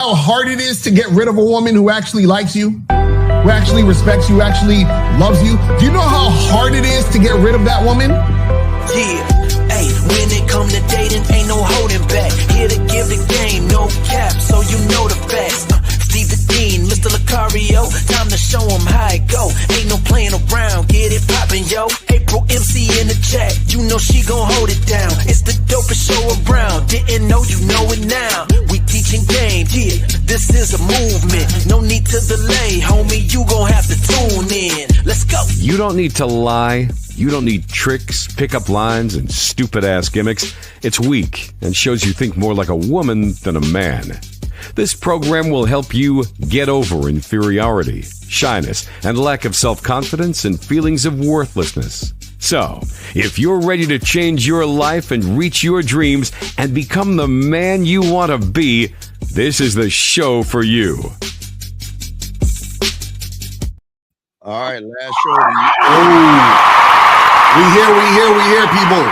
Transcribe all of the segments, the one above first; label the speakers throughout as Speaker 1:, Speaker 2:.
Speaker 1: How hard it is to get rid of a woman who actually likes you, who actually respects you, actually loves you? Do you know how hard it is to get rid of that woman?
Speaker 2: Yeah, hey, when it come to dating, ain't no holding back. Here to give the game, no cap, so you know the facts. Steve the Dean, Mr. Lucario, time to show him how it go. Ain't no playing around, get it poppin', yo. April MC in the chat, you know she gon' hold it down. It's the dopest show around, didn't know, you know it now. We teaching game, yeah, this is a movement. No need to delay, homie, you gon' have to tune in. Let's go.
Speaker 3: You don't need to lie. You don't need tricks, pickup lines, and stupid-ass gimmicks. It's weak and shows you think more like a woman than a man. This program will help you get over inferiority, shyness, and lack of self-confidence and feelings of worthlessness. So, if you're ready to change your life and reach your dreams and become the man you want to be, this is the show for you.
Speaker 4: All right, last show of the year.
Speaker 1: We here, people.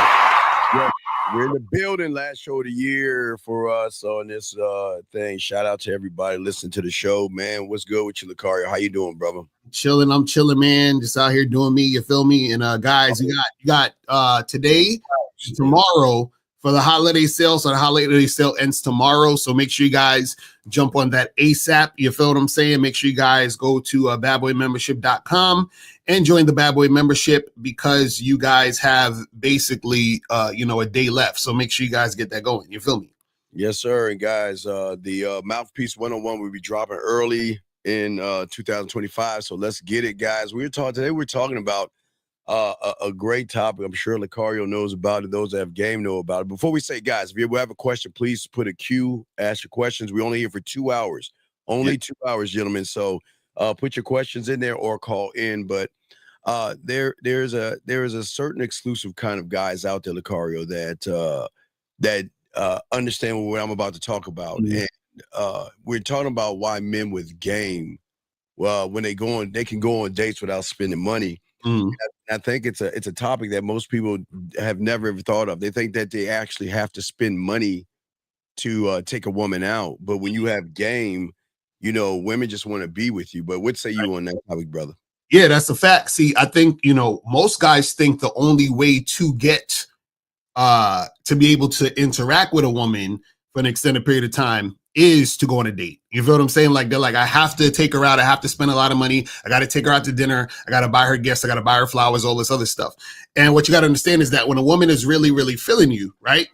Speaker 4: Yeah, we're in the building. Last show of the year for us on this thing. Shout out to everybody listening to the show, man. What's good with you, Lucario? How you doing, brother?
Speaker 1: Chilling, I'm chilling, man. Just out here doing me, you feel me? And guys, you got today, tomorrow for the holiday sale. So the holiday sale ends tomorrow. So make sure you guys jump on that ASAP. You feel what I'm saying? Make sure you guys go to badboymembership.com and join the Bad Boy membership because you guys have basically, a day left. So make sure you guys get that going. You feel me?
Speaker 4: Yes, sir. And guys, the Mouthpiece 101 will be dropping early in 2025. So let's get it, guys. We're talking about a great topic. I'm sure Lucario knows about it. Those that have game know about it. Before we say, guys, if you have a question, please put a queue, ask your questions. We're only here for 2 hours. Only 2 hours, gentlemen. So put your questions in there or call in. But there is a certain exclusive kind of guys out there, Lucario, that understand what I'm about to talk about. Mm-hmm. And we're talking about why men with game, well, when they can go on dates without spending money. Mm. I think it's a topic that most people have never ever thought of. They think that they actually have to spend money to take a woman out. But when you have game, women just want to be with you. But what say you on that topic, brother?
Speaker 1: Yeah, that's a fact. See, I think, most guys think the only way to get to be able to interact with a woman for an extended period of time is to go on a date. You feel what I'm saying? Like, they're like, I have to take her out. I have to spend a lot of money. I got to take her out to dinner. I got to buy her gifts. I got to buy her flowers, all this other stuff. And what you got to understand is that when a woman is really, really feeling you, right?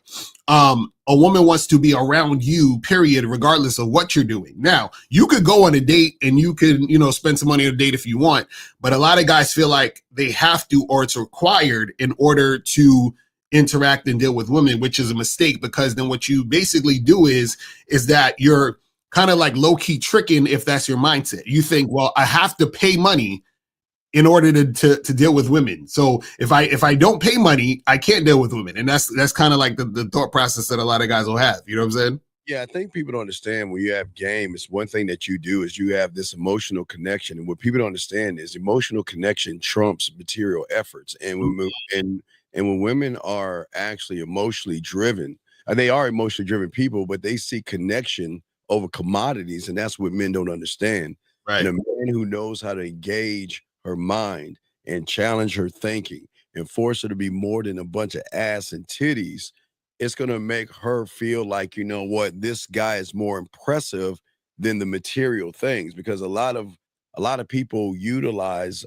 Speaker 1: A woman wants to be around you, period, regardless of what you're doing. Now, you could go on a date and you could, spend some money on a date if you want. But a lot of guys feel like they have to, or it's required in order to interact and deal with women, which is a mistake, because then what you basically do is that you're kind of like low-key tricking if that's your mindset. You think, well, I have to pay money in order to deal with women. So if I don't pay money, I can't deal with women. And that's kind of like the thought process that a lot of guys will have. You know what I'm saying?
Speaker 4: Yeah, I think people don't understand when you have game, it's one thing that you do is you have this emotional connection. And what people don't understand is emotional connection trumps material efforts. And when women are actually emotionally driven, they are emotionally driven people, but they see connection over commodities. And that's what men don't understand.
Speaker 1: Right.
Speaker 4: And a man who knows how to engage her mind and challenge her thinking and force her to be more than a bunch of ass and titties, it's going to make her feel like, this guy is more impressive than the material things, because a lot of people utilize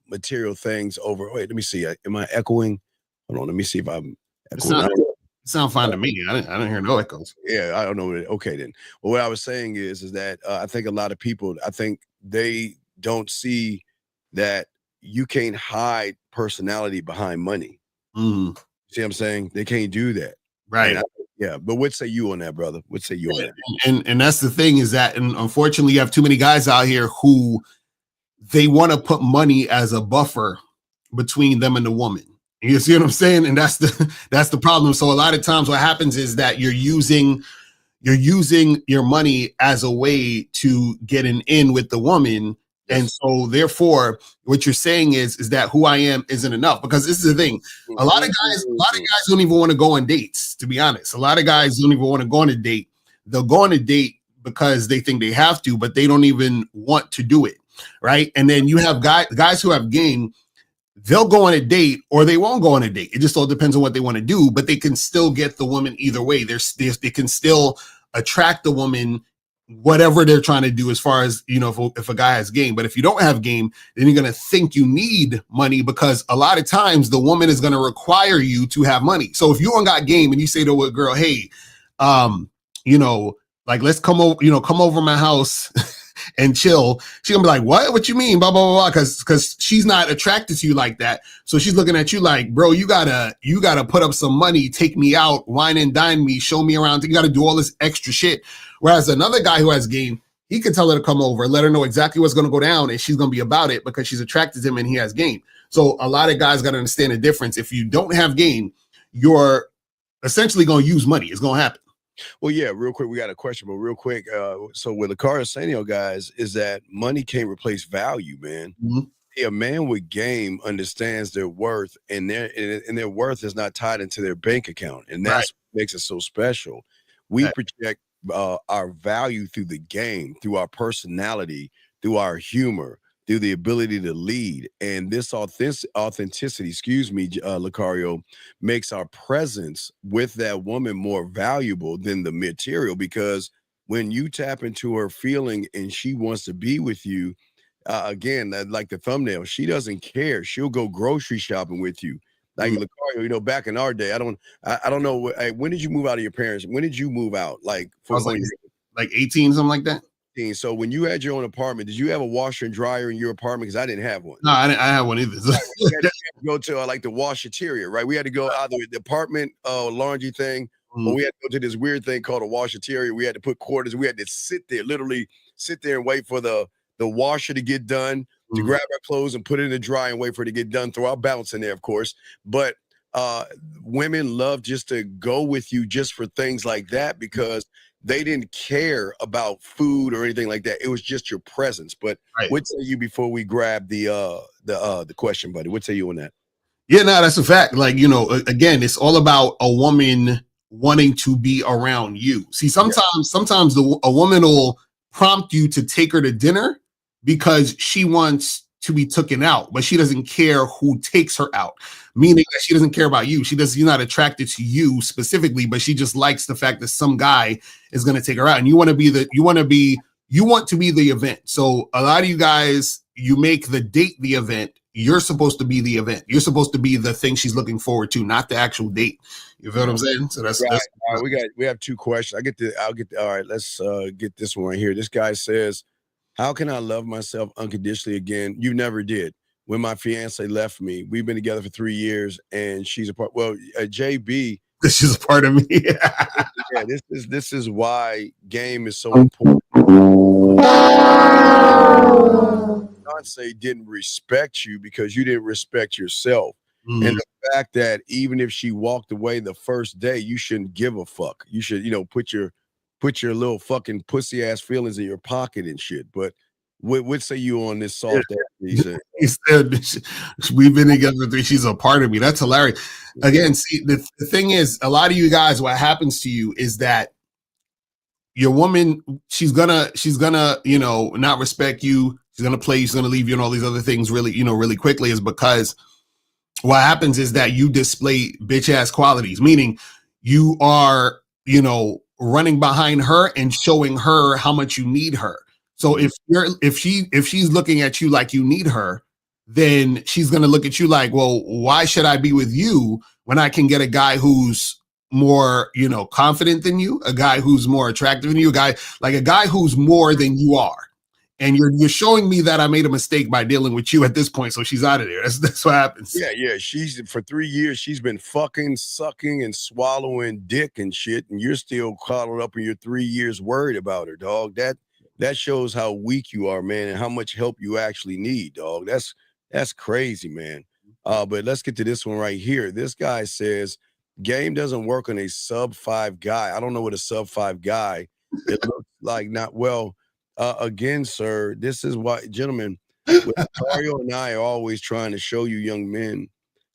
Speaker 4: material things over. Wait, let me see. Am I echoing? Hold on. Let me see if I'm echoing.
Speaker 1: Sound fine to me. I didn't hear no echoes.
Speaker 4: Yeah, I don't know. Okay, then. Well, what I was saying is that I think a lot of people, I think they don't see that you can't hide personality behind money.
Speaker 1: Mm.
Speaker 4: See what I'm saying? They can't do that.
Speaker 1: Right.
Speaker 4: Yeah. But what say you on that, brother? What say you on that?
Speaker 1: And that's the thing is that, and unfortunately, you have too many guys out here who they want to put money as a buffer between them and the woman. You see what I'm saying? And that's the problem. So a lot of times what happens is that you're using your money as a way to get an in with the woman. Yes. And so therefore what you're saying is that who I am isn't enough, because this is the thing. A lot of guys don't even want to go on dates, to be honest. A lot of guys don't even want to go on a date. They'll go on a date because they think they have to, but they don't even want to do it, right? And then you have guys who have game. They'll go on a date or they won't go on a date. It just all depends on what they want to do, but they can still get the woman either way. They can still attract the woman, whatever they're trying to do as far as, if a guy has game. But if you don't have game, then you're going to think you need money, because a lot of times the woman is going to require you to have money. So if you don't got game and you say to a girl, hey, like, let's come over my house and chill, she's gonna be like, what you mean, blah blah blah, because she's not attracted to you like that. So she's looking at you like, bro, you gotta put up some money, take me out, wine and dine me, show me around, you gotta do all this extra shit. Whereas another guy who has game, he can tell her to come over, let her know exactly what's gonna go down, and she's gonna be about it because she's attracted to him and he has game. So a lot of guys gotta understand the difference. If you don't have game, you're essentially gonna use money. It's gonna happen.
Speaker 4: Well, yeah, real quick, we got a question, but real quick. So what Lakara is saying, guys, is that money can't replace value, man. Mm-hmm. A man with game understands their worth, and their worth is not tied into their bank account. And that's what makes it so special. We project our value through the game, through our personality, through our humor, through the ability to lead. And this authenticity, Lucario, makes our presence with that woman more valuable than the material, because when you tap into her feeling and she wants to be with you, again, like the thumbnail, she doesn't care. She'll go grocery shopping with you. Like Lucario, back in our day, I don't know. When did you move out of your parents? When did you move out? Like,
Speaker 1: like 18, something like that.
Speaker 4: So when you had your own apartment, did you have a washer and dryer in your apartment? Because I didn't have one.
Speaker 1: No, I didn't have one either.
Speaker 4: We had to go to like the washateria, right? We had to go either the apartment laundry thing, or we had to go to this weird thing called a washateria. We had to put quarters. We had to literally sit there and wait for the washer to get done, to grab our clothes and put it in the dryer and wait for it to get done. Throw our balance in there, of course. But women love just to go with you just for things like that, because they didn't care about food or anything like that. It was just your presence. But what say you before we grab the question, buddy? What say you on that?
Speaker 1: Yeah, no, that's a fact. Like, again, it's all about a woman wanting to be around you. See, sometimes a woman will prompt you to take her to dinner because she wants to be taken out, but she doesn't care who takes her out. Meaning that she doesn't care about you. She's not attracted to you specifically, but she just likes the fact that some guy is going to take her out, and you want to be the event. So a lot of you guys, you make the date the event. You're supposed to be the event. You're supposed to be the thing she's looking forward to, not the actual date. You feel what I'm saying? So that's
Speaker 4: all right. We have two questions. All right. Let's get this one right here. This guy says, how can I love myself unconditionally again? You never did. When my fiance left me, we've been together for 3 years, and she's a part. Well, JB,
Speaker 1: this is a part of me.
Speaker 4: Yeah, this is why game is so important. Fiance didn't respect you because you didn't respect yourself, and the fact that even if she walked away the first day, you shouldn't give a fuck. You should, put your little fucking pussy ass feelings in your pocket and shit. But what say you on this soft ass?
Speaker 1: He said, we've been together for 3. She's a part of me. That's hilarious. Again, see, the thing is, a lot of you guys, what happens to you is that your woman, she's gonna, not respect you. She's gonna play you. She's gonna leave you, and all these other things really quickly, is because what happens is that you display bitch ass qualities, meaning you are, running behind her and showing her how much you need her. So if she's looking at you like you need her, then she's going to look at you like, well, why should I be with you when I can get a guy who's more, confident than you, a guy who's more attractive than you, a guy who's more than you are. And you're showing me that I made a mistake by dealing with you at this point. So she's out of there. That's what happens.
Speaker 4: Yeah. She's for 3 years. She's been fucking, sucking, and swallowing dick and shit. And you're still caught up in your 3 years worried about her, dog. That shows how weak you are, man, and how much help you actually need, dog. That's crazy, man. But let's get to this one right here. This guy says, game doesn't work on a sub 5 guy. I don't know what a sub 5 guy. It looks like not well. Again, sir, this is why, gentlemen, Mario and I are always trying to show you young men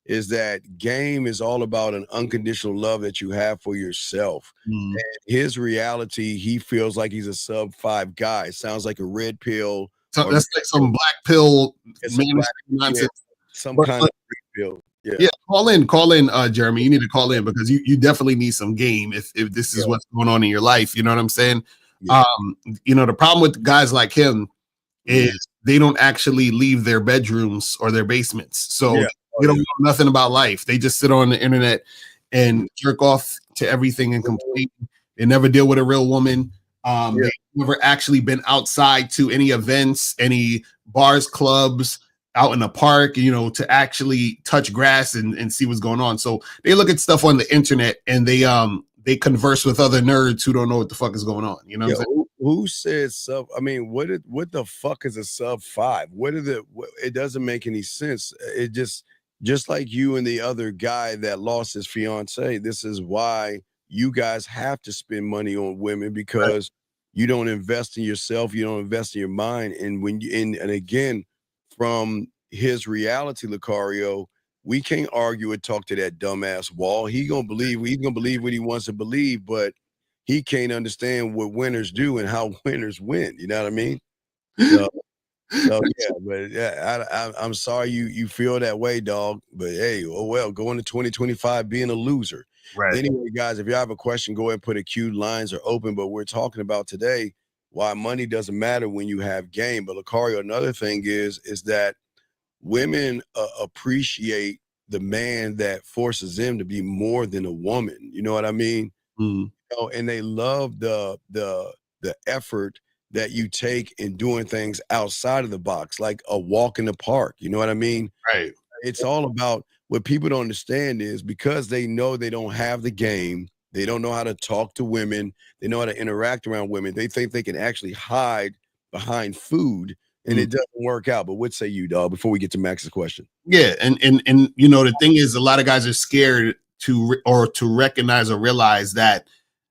Speaker 4: is that game is all about an unconditional love that you have for yourself.
Speaker 1: Mm.
Speaker 4: And his reality, he feels like he's a sub-5 guy. Sounds like a red pill.
Speaker 1: So
Speaker 4: Or
Speaker 1: that's like some black pill
Speaker 4: it's some
Speaker 1: man
Speaker 4: black, yeah,
Speaker 1: nonsense.
Speaker 4: some
Speaker 1: But,
Speaker 4: kind
Speaker 1: but
Speaker 4: of red pill. Yeah.
Speaker 1: yeah, call in, Jeremy. You need to call in because you definitely need some game if this is
Speaker 4: Yeah.
Speaker 1: what's going on in your life. You know what I'm saying?
Speaker 4: Yeah.
Speaker 1: You know, the problem with guys like him
Speaker 4: Mhm.
Speaker 1: is they don't actually leave their bedrooms or their basements. So
Speaker 4: Yeah.
Speaker 1: they don't
Speaker 4: yeah.
Speaker 1: know nothing about life. They just sit on the internet and jerk off to everything and complain. They never deal with a real woman.
Speaker 4: Yeah.
Speaker 1: They've never actually been outside to any events, any bars, clubs, out in the park, you know, to actually touch grass and see what's going on. So they look at stuff on the internet and they converse with other nerds who don't know what the fuck is going on. You know what I'm saying?
Speaker 4: Who said sub? I mean, what the fuck is a sub-5? It doesn't make any sense. It just like you and the other guy that lost his fiance. This is why you guys have to spend money on women because you don't invest in yourself, you don't invest in your mind. And when you and again, from his reality, Lucario, we can't argue and talk to that dumbass wall. He's gonna believe what he wants to believe, but he can't understand what winners do and how winners win. You know what I mean? So, yeah, but yeah, I'm sorry you feel that way, dog. But hey, oh well, going to 2025 being a loser.
Speaker 1: Right.
Speaker 4: Anyway, guys, if you have a question, go ahead and put a queue. Lines are open, but we're talking about today why money doesn't matter when you have game. But Lucario, another thing is that women appreciate the man that forces them to be more than a woman. You know what I mean?
Speaker 1: Mm.
Speaker 4: And they love the effort that you take in doing things outside of the box, like a walk in the park. You know what I mean?
Speaker 1: Right.
Speaker 4: It's all about what people don't understand is because they know they don't have the game, they don't know how to talk to women, they know how to interact around women. They think they can actually hide behind food, and it doesn't work out. But what say you, dog? Before we get to Max's question.
Speaker 1: Yeah, and you know the thing is, a lot of guys are scared to recognize or realize that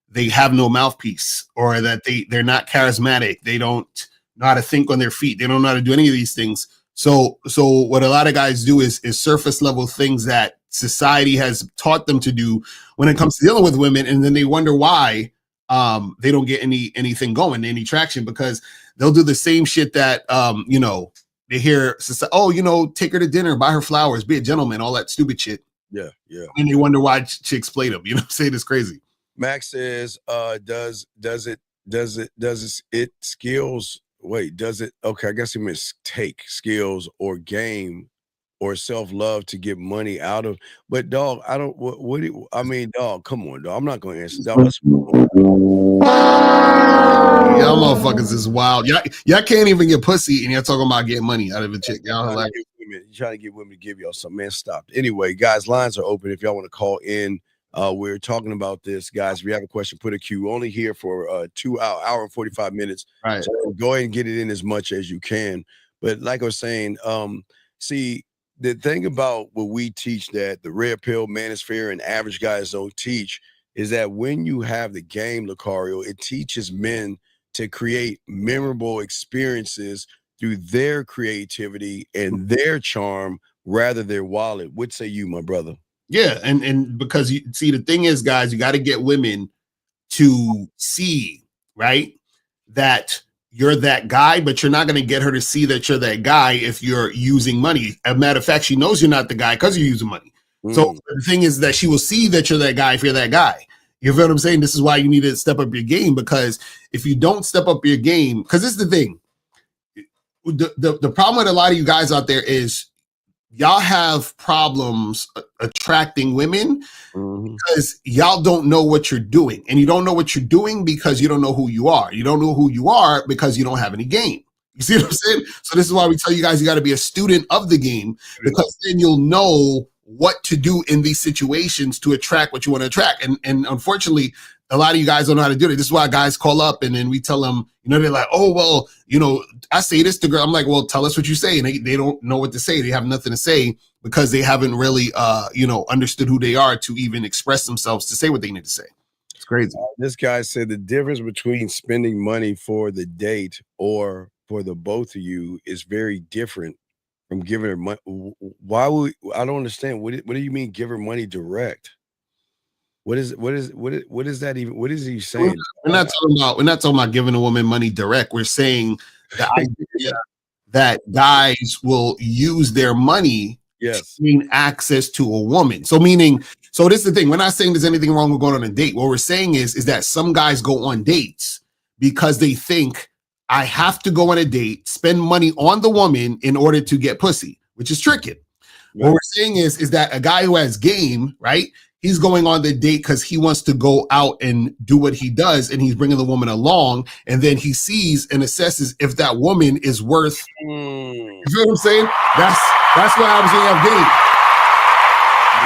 Speaker 1: they have no mouthpiece or that they're not charismatic. They don't know how to think on their feet. They don't know how to do any of these things. So what a lot of guys do is surface level things that society has taught them to do when it comes to dealing with women, and then they wonder why they don't get anything going, any traction, because they'll do the same shit that you know, they hear, oh, you know, take her to dinner, buy her flowers, be a gentleman, all that stupid shit.
Speaker 4: Yeah.
Speaker 1: And they wonder why chicks play them. You know what I'm saying? It's crazy.
Speaker 4: Max says, does it skills? Wait, does it? Okay, I guess he meant take skills or game or self-love to get money out of. But dog, I don't. What do you, I mean, dog? Come on, dog. I'm not going to answer. Dog,
Speaker 1: Y'all motherfuckers is wild. Y'all can't even get pussy, and you're talking about getting money out of a chick. Y'all like
Speaker 4: you're trying to get women to give y'all some. Man, stop. Anyway, guys, lines are open if y'all want to call in. We're talking about this, guys. If you have a question, put a queue. Only here for 2 hour and 45 minutes.
Speaker 1: Right.
Speaker 4: So go ahead and get it in as much as you can. But like I was saying, see, the thing about what we teach that the red pill manosphere and average guys don't teach is that when you have the game, Lucario, it teaches men to create memorable experiences through their creativity and their charm rather their wallet. What say you, my brother?
Speaker 1: Yeah, and because you see, the thing is, guys, you got to get women to see, right, that you're that guy, but you're not going to get her to see that you're that guy if you're using money. As a matter of fact, she knows you're not the guy because you're using money. So the thing is that she will see that you're that guy if you're that guy. You feel what I'm saying? This is why you need to step up your game, because if you don't step up your game, because this is the thing. The problem with a lot of you guys out there is y'all have problems attracting women because y'all don't know what you're doing. And you don't know what you're doing because you don't know who you are. You don't know who you are because you don't have any game. You see what I'm saying? So this is why we tell you guys you got to be a student of the game, because then you'll know what to do in these situations to attract what you want to attract. And unfortunately, a lot of you guys don't know how to do it. This is why guys call up and then we tell them, you know, they're like, oh, well, you know, I say this to girl. I'm like, well, tell us what you say. And they don't know what to say. They have nothing to say because they haven't really, you know, understood who they are to even express themselves to say what they need to say. It's crazy.
Speaker 4: This guy said the difference between spending money for the date or for the both of you is very different From giving her money. Why would I don't understand? What do you mean give her money direct? What is that even? What is he saying?
Speaker 1: We're not talking about giving a woman money direct. We're saying the idea that guys will use their money
Speaker 4: Yes.
Speaker 1: to gain access to a woman. So this is the thing. We're not saying there's anything wrong with going on a date. What we're saying is that some guys go on dates because they think I have to go on a date, spend money on the woman in order to get pussy, which is tricking. Right. What we're saying is that a guy who has game, right? He's going on the date because he wants to go out and do what he does, and he's bringing the woman along, and then he sees and assesses if that woman is worth. You feel what I'm saying? That's what happens when you have game.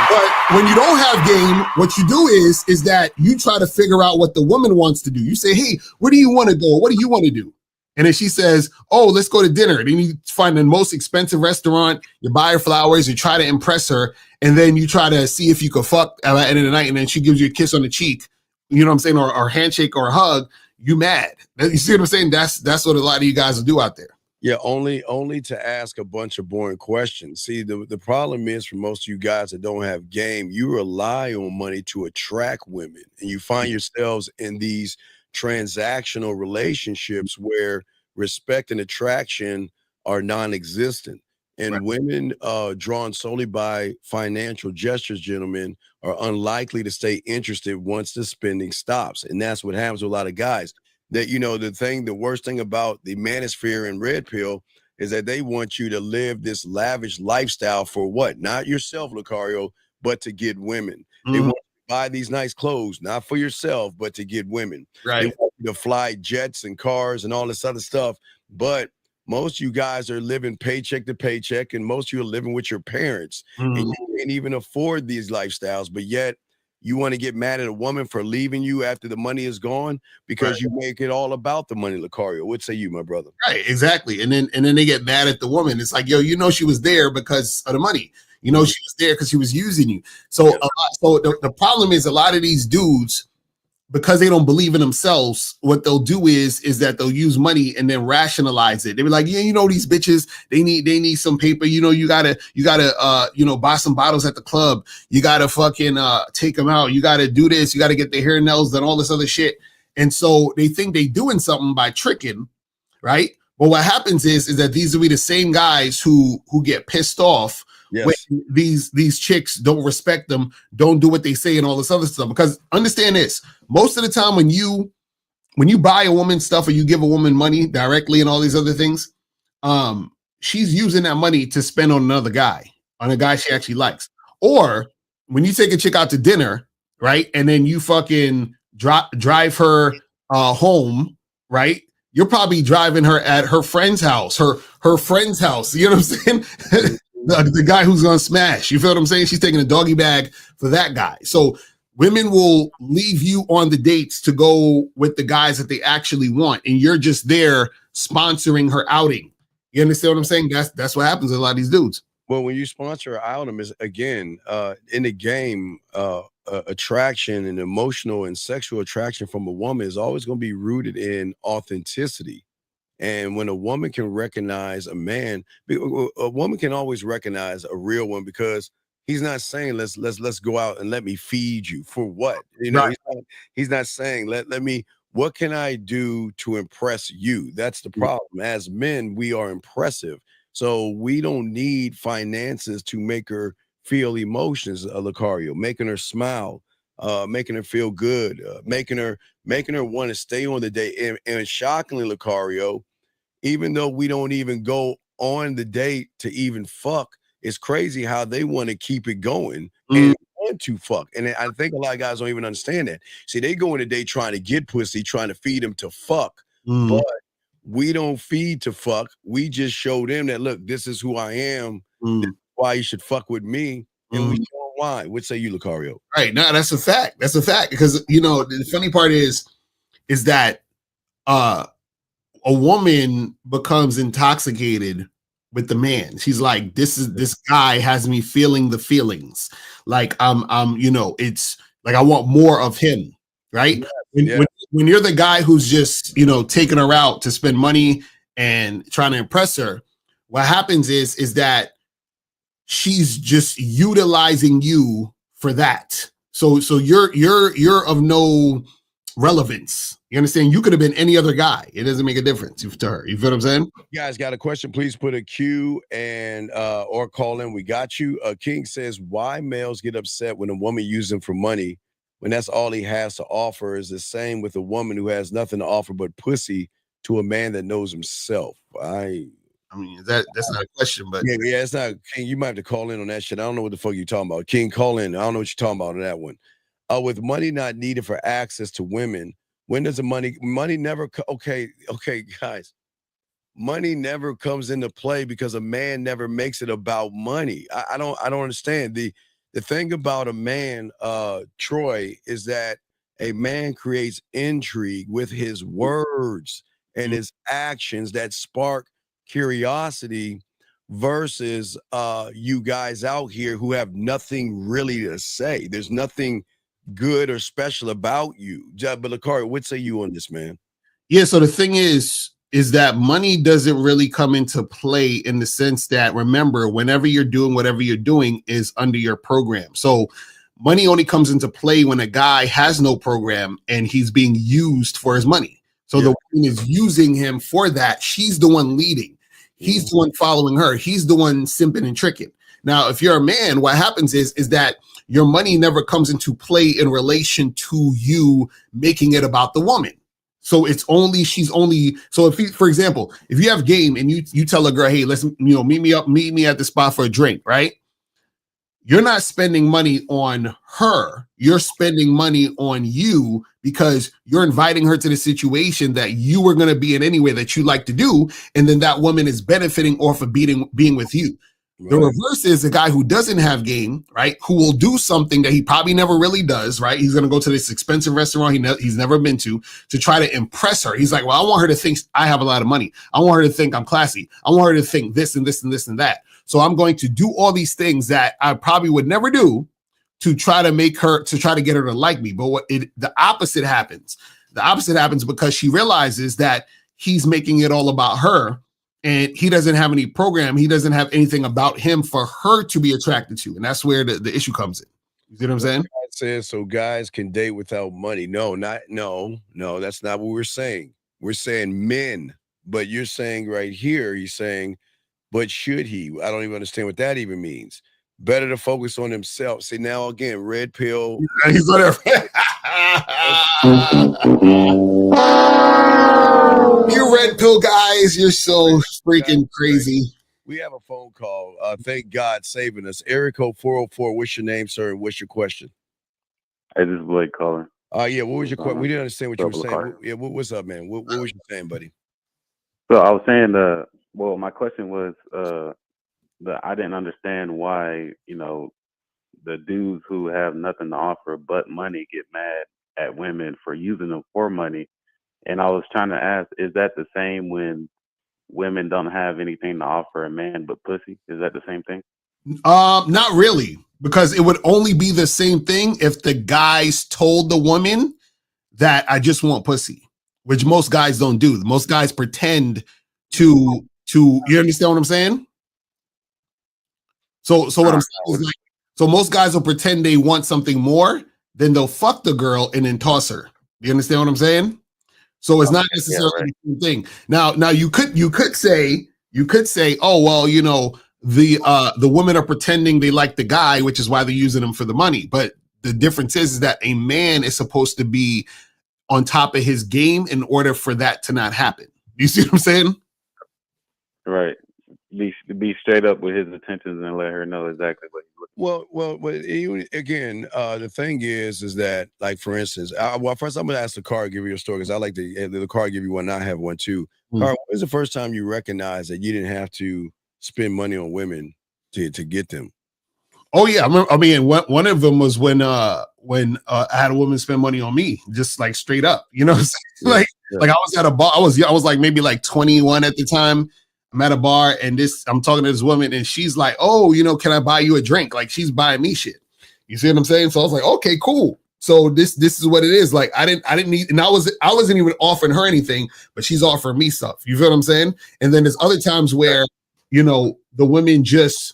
Speaker 1: But when you don't have game, what you do is that you try to figure out what the woman wants to do. You say, "Hey, where do you want to go? What do you want to do?" And then she says, "Oh, let's go to dinner." Then you find the most expensive restaurant, you buy her flowers, you try to impress her, and then you try to see if you could fuck at the end of the night, and then she gives you a kiss on the cheek, you know what I'm saying, or a handshake or a hug, you mad. You see what I'm saying? That's what a lot of you guys will do out there.
Speaker 4: Yeah, only to ask a bunch of boring questions. See, the problem is for most of you guys that don't have game, you rely on money to attract women, and you find yourselves in these transactional relationships where respect and attraction are non-existent. And right. Women drawn solely by financial gestures, gentlemen, are unlikely to stay interested once the spending stops. And that's what happens with a lot of guys. That, the worst thing about the manosphere and red pill is that they want you to live this lavish lifestyle for what? Not yourself, Lucario, but to get women. They want buy these nice clothes, not for yourself, but to get women.
Speaker 1: Right.
Speaker 4: They want you to fly jets and cars and all this other stuff. But most of you guys are living paycheck to paycheck, and most of you are living with your parents. And you can't even afford these lifestyles, but yet you want to get mad at a woman for leaving you after the money is gone because you make it all about the money, Lucario. What say you, my brother?
Speaker 1: Right, exactly. And then they get mad at the woman. It's like, yo, she was there because of the money. She was there because she was using you. So, the problem is a lot of these dudes, because they don't believe in themselves, what they'll do is that they'll use money and then rationalize it. They be like, yeah, these bitches, they need some paper. You gotta buy some bottles at the club. You gotta fucking take them out. You gotta do this. You gotta get their hair, nails done, all this other shit. And so they think they doing something by tricking, right? But what happens is that these will be the same guys who get pissed off. Yes. When these chicks don't respect them, don't do what they say, and all this other stuff. Because understand this: most of the time, when you buy a woman stuff or you give a woman money directly and all these other things, she's using that money to spend on another guy, on a guy she actually likes. Or when you take a chick out to dinner, right, and then you fucking drive her home, right? You're probably driving her at her friend's house, her friend's house. You know what I'm saying? The guy who's gonna smash. You feel what I'm saying? She's taking a doggy bag for that guy. So women will leave you on the dates to go with the guys that they actually want, and you're just there sponsoring her outing. You understand what I'm saying? That's what happens to a lot of these dudes.
Speaker 4: Well, when you sponsor an outing, is again in the game, attraction and emotional and sexual attraction from a woman is always going to be rooted in authenticity. And when a woman can recognize a man, a woman can always recognize a real one because he's not saying let's go out and let me feed you for what? Right. He's not saying let me. What can I do to impress you? That's the problem. As men, we are impressive, so we don't need finances to make her feel emotions. Lucario, making her smile, making her feel good, making her want to stay on the date. And shockingly, Lucario, even though we don't even go on the date to even fuck, it's crazy how they want to keep it going and want to fuck. And I think a lot of guys don't even understand that. See, they go on a date trying to get pussy, trying to feed them to fuck. But we don't feed to fuck. We just show them that, look, this is who I am. This is why you should fuck with me. And we show them why. What say you, Lucario?
Speaker 1: Right. No, that's a fact. That's a fact. Because, the funny part is that a woman becomes intoxicated with the man. She's like, this guy has me feeling the feelings. Like it's like I want more of him, right? When you're the guy who's just taking her out to spend money and trying to impress her, what happens is that she's just utilizing you for that. So you're of no relevance. You understand? You could have been any other guy. It doesn't make a difference to her. You feel what I'm saying?
Speaker 4: You guys got a question? Please put a Q and or call in. We got you. King says, why males get upset when a woman uses them for money when that's all he has to offer is the same with a woman who has nothing to offer but pussy to a man that knows himself.
Speaker 1: I mean, that's not a question, but
Speaker 4: yeah, it's not. King, you might have to call in on that shit. I don't know what the fuck you're talking about. King, call in. I don't know what you're talking about on that one. With money not needed for access to women, when does the money never okay, guys. Money never comes into play because a man never makes it about money. I don't understand. The thing about a man, Troy, is that a man creates intrigue with his words and his actions that spark curiosity versus you guys out here who have nothing really to say. There's nothing good or special about you. But Lakari, what say you on this, man?
Speaker 1: Yeah, so the thing is that money doesn't really come into play in the sense that, remember, whenever you're doing whatever you're doing is under your program. So money only comes into play when a guy has no program and he's being used for his money. So the woman is using him for that. She's the one leading. He's the one following her. He's the one simping and tricking. Now, if you're a man, what happens is that your money never comes into play in relation to you making it about the woman. So she's only, so if for example, if you have game and you tell a girl, hey, let's, meet me at the spot for a drink, right? You're not spending money on her. You're spending money on you because you're inviting her to the situation that you were going to be in anyway that you like to do. And then that woman is benefiting off of being with you. Right. The reverse is a guy who doesn't have game, right? Who will do something that he probably never really does, right? He's going to go to this expensive restaurant he's never been to try to impress her. He's like, well, I want her to think I have a lot of money. I want her to think I'm classy. I want her to think this and this and this and that. So I'm going to do all these things that I probably would never do to try to get her to like me. But the opposite happens. The opposite happens because she realizes that he's making it all about her. And he doesn't have any program. He doesn't have anything about him for her to be attracted to. And that's where the issue comes in. You see what I'm saying?
Speaker 4: God says so guys can date without money. No, that's not what we're saying. We're saying men. But you're saying right here, he's saying, but should he? I don't even understand what that even means. Better to focus on himself. See, now again, red pill.
Speaker 1: He's on there. You red pill guys, you're so freaking crazy.
Speaker 4: We have a phone call. Thank God saving us. Area code 404. What's your name, sir? And what's your question?
Speaker 5: Hey, this is Blake calling.
Speaker 4: Yeah. What was your question? We didn't understand what you were saying. What's up, man? What was you saying, buddy?
Speaker 5: So I was saying my question was I didn't understand why the dudes who have nothing to offer but money get mad at women for using them for money. And I was trying to ask, is that the same when women don't have anything to offer a man but pussy? Is that the same thing?
Speaker 1: Not really, because it would only be the same thing if the guys told the woman that I just want pussy, which most guys don't do. Most guys pretend to you understand what I'm saying? So what I'm saying is, like, so most guys will pretend they want something more, then they'll fuck the girl and then toss her. You understand what I'm saying? So it's not necessarily the same thing. Now you could say, oh well, the women are pretending they like the guy, which is why they're using him for the money. But the difference is that a man is supposed to be on top of his game in order for that to not happen. You see what I'm saying?
Speaker 5: Right. Be straight up with his intentions and let her know exactly what he's looking
Speaker 4: for. Well, again, the thing is that, like, for instance, first I'm going to ask the car, give you a story, because I like the car give you one. I have one too. Car, when was the first time you recognized that you didn't have to spend money on women to get them?
Speaker 1: Oh yeah, I mean, one of them was when I had a woman spend money on me, just like straight up, like I was at a bar. I was like maybe like 21 at the time. I'm at a bar and I'm talking to this woman and she's like, oh, can I buy you a drink? Like, she's buying me shit. You see what I'm saying? So I was like, okay, cool. So this is what it is. Like, I didn't need, and I wasn't even offering her anything, but she's offering me stuff. You feel what I'm saying? And then there's other times where, you know, the women just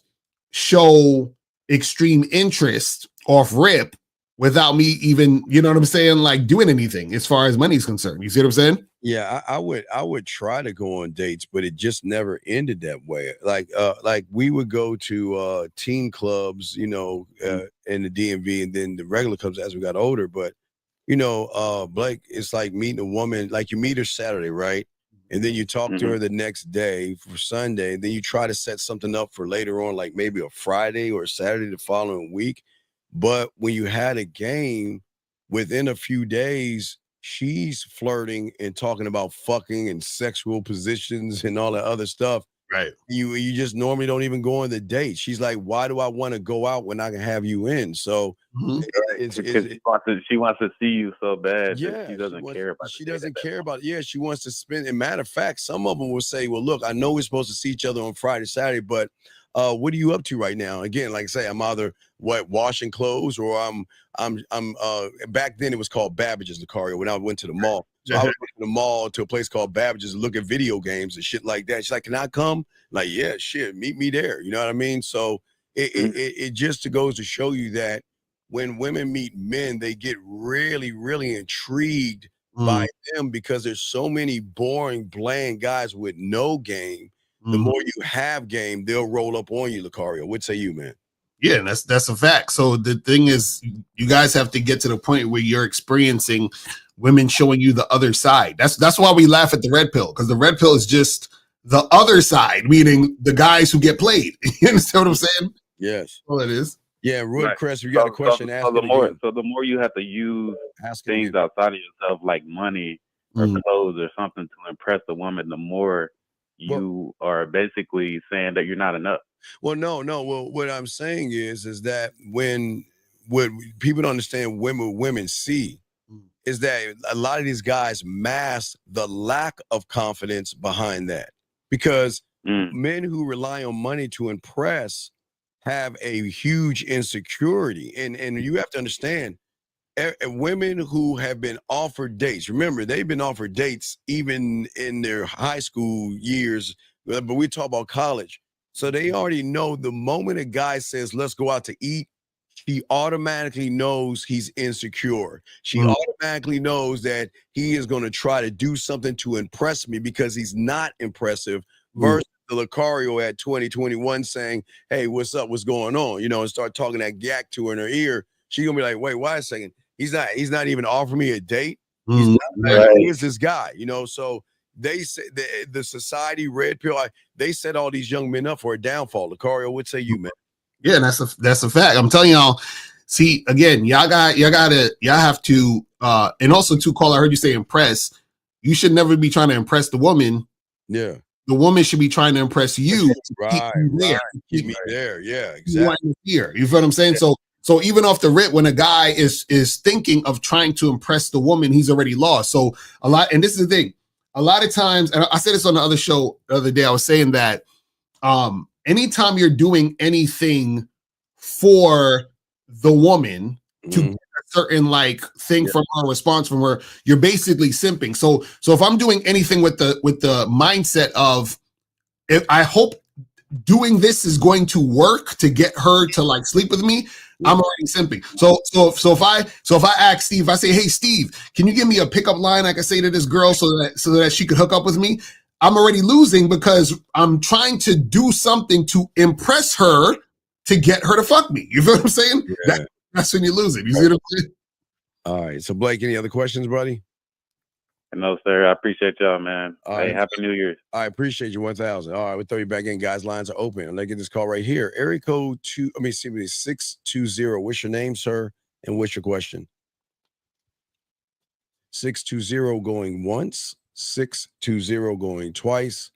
Speaker 1: show extreme interest off rip without me even, you know what I'm saying, like doing anything as far as money's concerned. You see what I'm saying?
Speaker 4: Yeah, I would try to go on dates, but it just never ended that way. Like we would go to teen clubs, you know, in the DMV, and then the regular clubs as we got older. But you know, Blake, it's like meeting a woman, like you meet her Saturday, right? And then you talk to her the next day for Sunday, and then you try to set something up for later on, like maybe a Friday or a Saturday the following week. But when you had a game, within a few days, she's flirting and talking about fucking and sexual positions and all that other stuff.
Speaker 1: Right.
Speaker 4: You just normally don't even go on the date. She's like, why do I want to go out when I can have you in? So
Speaker 5: Because she wants to see you so bad that she doesn't care about
Speaker 4: she doesn't care about it. Yeah, she wants to spend. And matter of fact, some of them will say, well, look, I know we're supposed to see each other on Friday, Saturday, but what are you up to right now? Again, like I say, I'm either washing clothes, or I'm back then it was called Babbage's, Lucario, when I went to the mall. So I was going to the mall to a place called Babbage's and look at video games and shit like that. She's like, can I come? Like, yeah, shit, meet me there. You know what I mean? So it just goes to show you that when women meet men, they get really, really intrigued by them, because there's so many boring, bland guys with no game. The more you have game, they'll roll up on you, Lucario. What say you, man?
Speaker 1: Yeah, and that's a fact. So the thing is, you guys have to get to the point where you're experiencing women showing you the other side. That's why we laugh at the red pill, because the red pill is just the other side, meaning the guys who get played. You understand what I'm saying?
Speaker 4: Yes.
Speaker 1: Well, it is.
Speaker 4: Yeah, Woodcrest, you got a question?
Speaker 5: So the more you have to use things outside of yourself, like money or clothes or something, to impress a woman, the more you are basically saying that you're not enough.
Speaker 4: Well, no. Well, what I'm saying is that what people don't understand, women see is that a lot of these guys mask the lack of confidence behind that, because men who rely on money to impress have a huge insecurity, and you have to understand, women who have been offered dates, remember, they've been offered dates even in their high school years, but we talk about college. So they already know the moment a guy says, let's go out to eat, she automatically knows he's insecure. She automatically knows that he is going to try to do something to impress me because he's not impressive, versus the Lucario at 2021 saying, hey, what's up? What's going on? You know, and start talking that yak to her in her ear. She's going to be like, wait a second. He's not even offering me a date. He's not, who is this guy? You know, so they say the society red pill, they set all these young men up for a downfall. Lucario, what say you, man?
Speaker 1: Yeah, that's a fact. I'm telling y'all. See, again, y'all have to, and also to call. I heard you say impress. You should never be trying to impress the woman.
Speaker 4: Yeah,
Speaker 1: the woman should be trying to impress you.
Speaker 4: Right. Keep me there. Yeah, exactly.
Speaker 1: Here, you feel what I'm saying? Yeah. So even off the rip, when a guy is thinking of trying to impress the woman, he's already lost. So a lot, and this is the thing. A lot of times, and I said this on the other show the other day. I was saying that. Anytime you're doing anything for the woman to get a certain like thing from her, response from her, you're basically simping. So if I'm doing anything with the mindset of, if I hope doing this is going to work to get her to like sleep with me, I'm already simping. So if I ask Steve, I say, hey Steve, can you give me a pickup line I can say to this girl so that she could hook up with me? I'm already losing, because I'm trying to do something to impress her to get her to fuck me. You feel what I'm saying? Yeah. That's when you're losing. You see what I'm saying?
Speaker 4: All right. So Blake, any other questions, buddy?
Speaker 5: No, sir. I appreciate y'all, man. All right. Happy New Year's.
Speaker 4: I appreciate you 1,000. All right, we'll throw you back in, guys. Lines are open. Let's get this call right here. Area code 620. What's your name, sir? And what's your question? 620 going once. 620 going twice.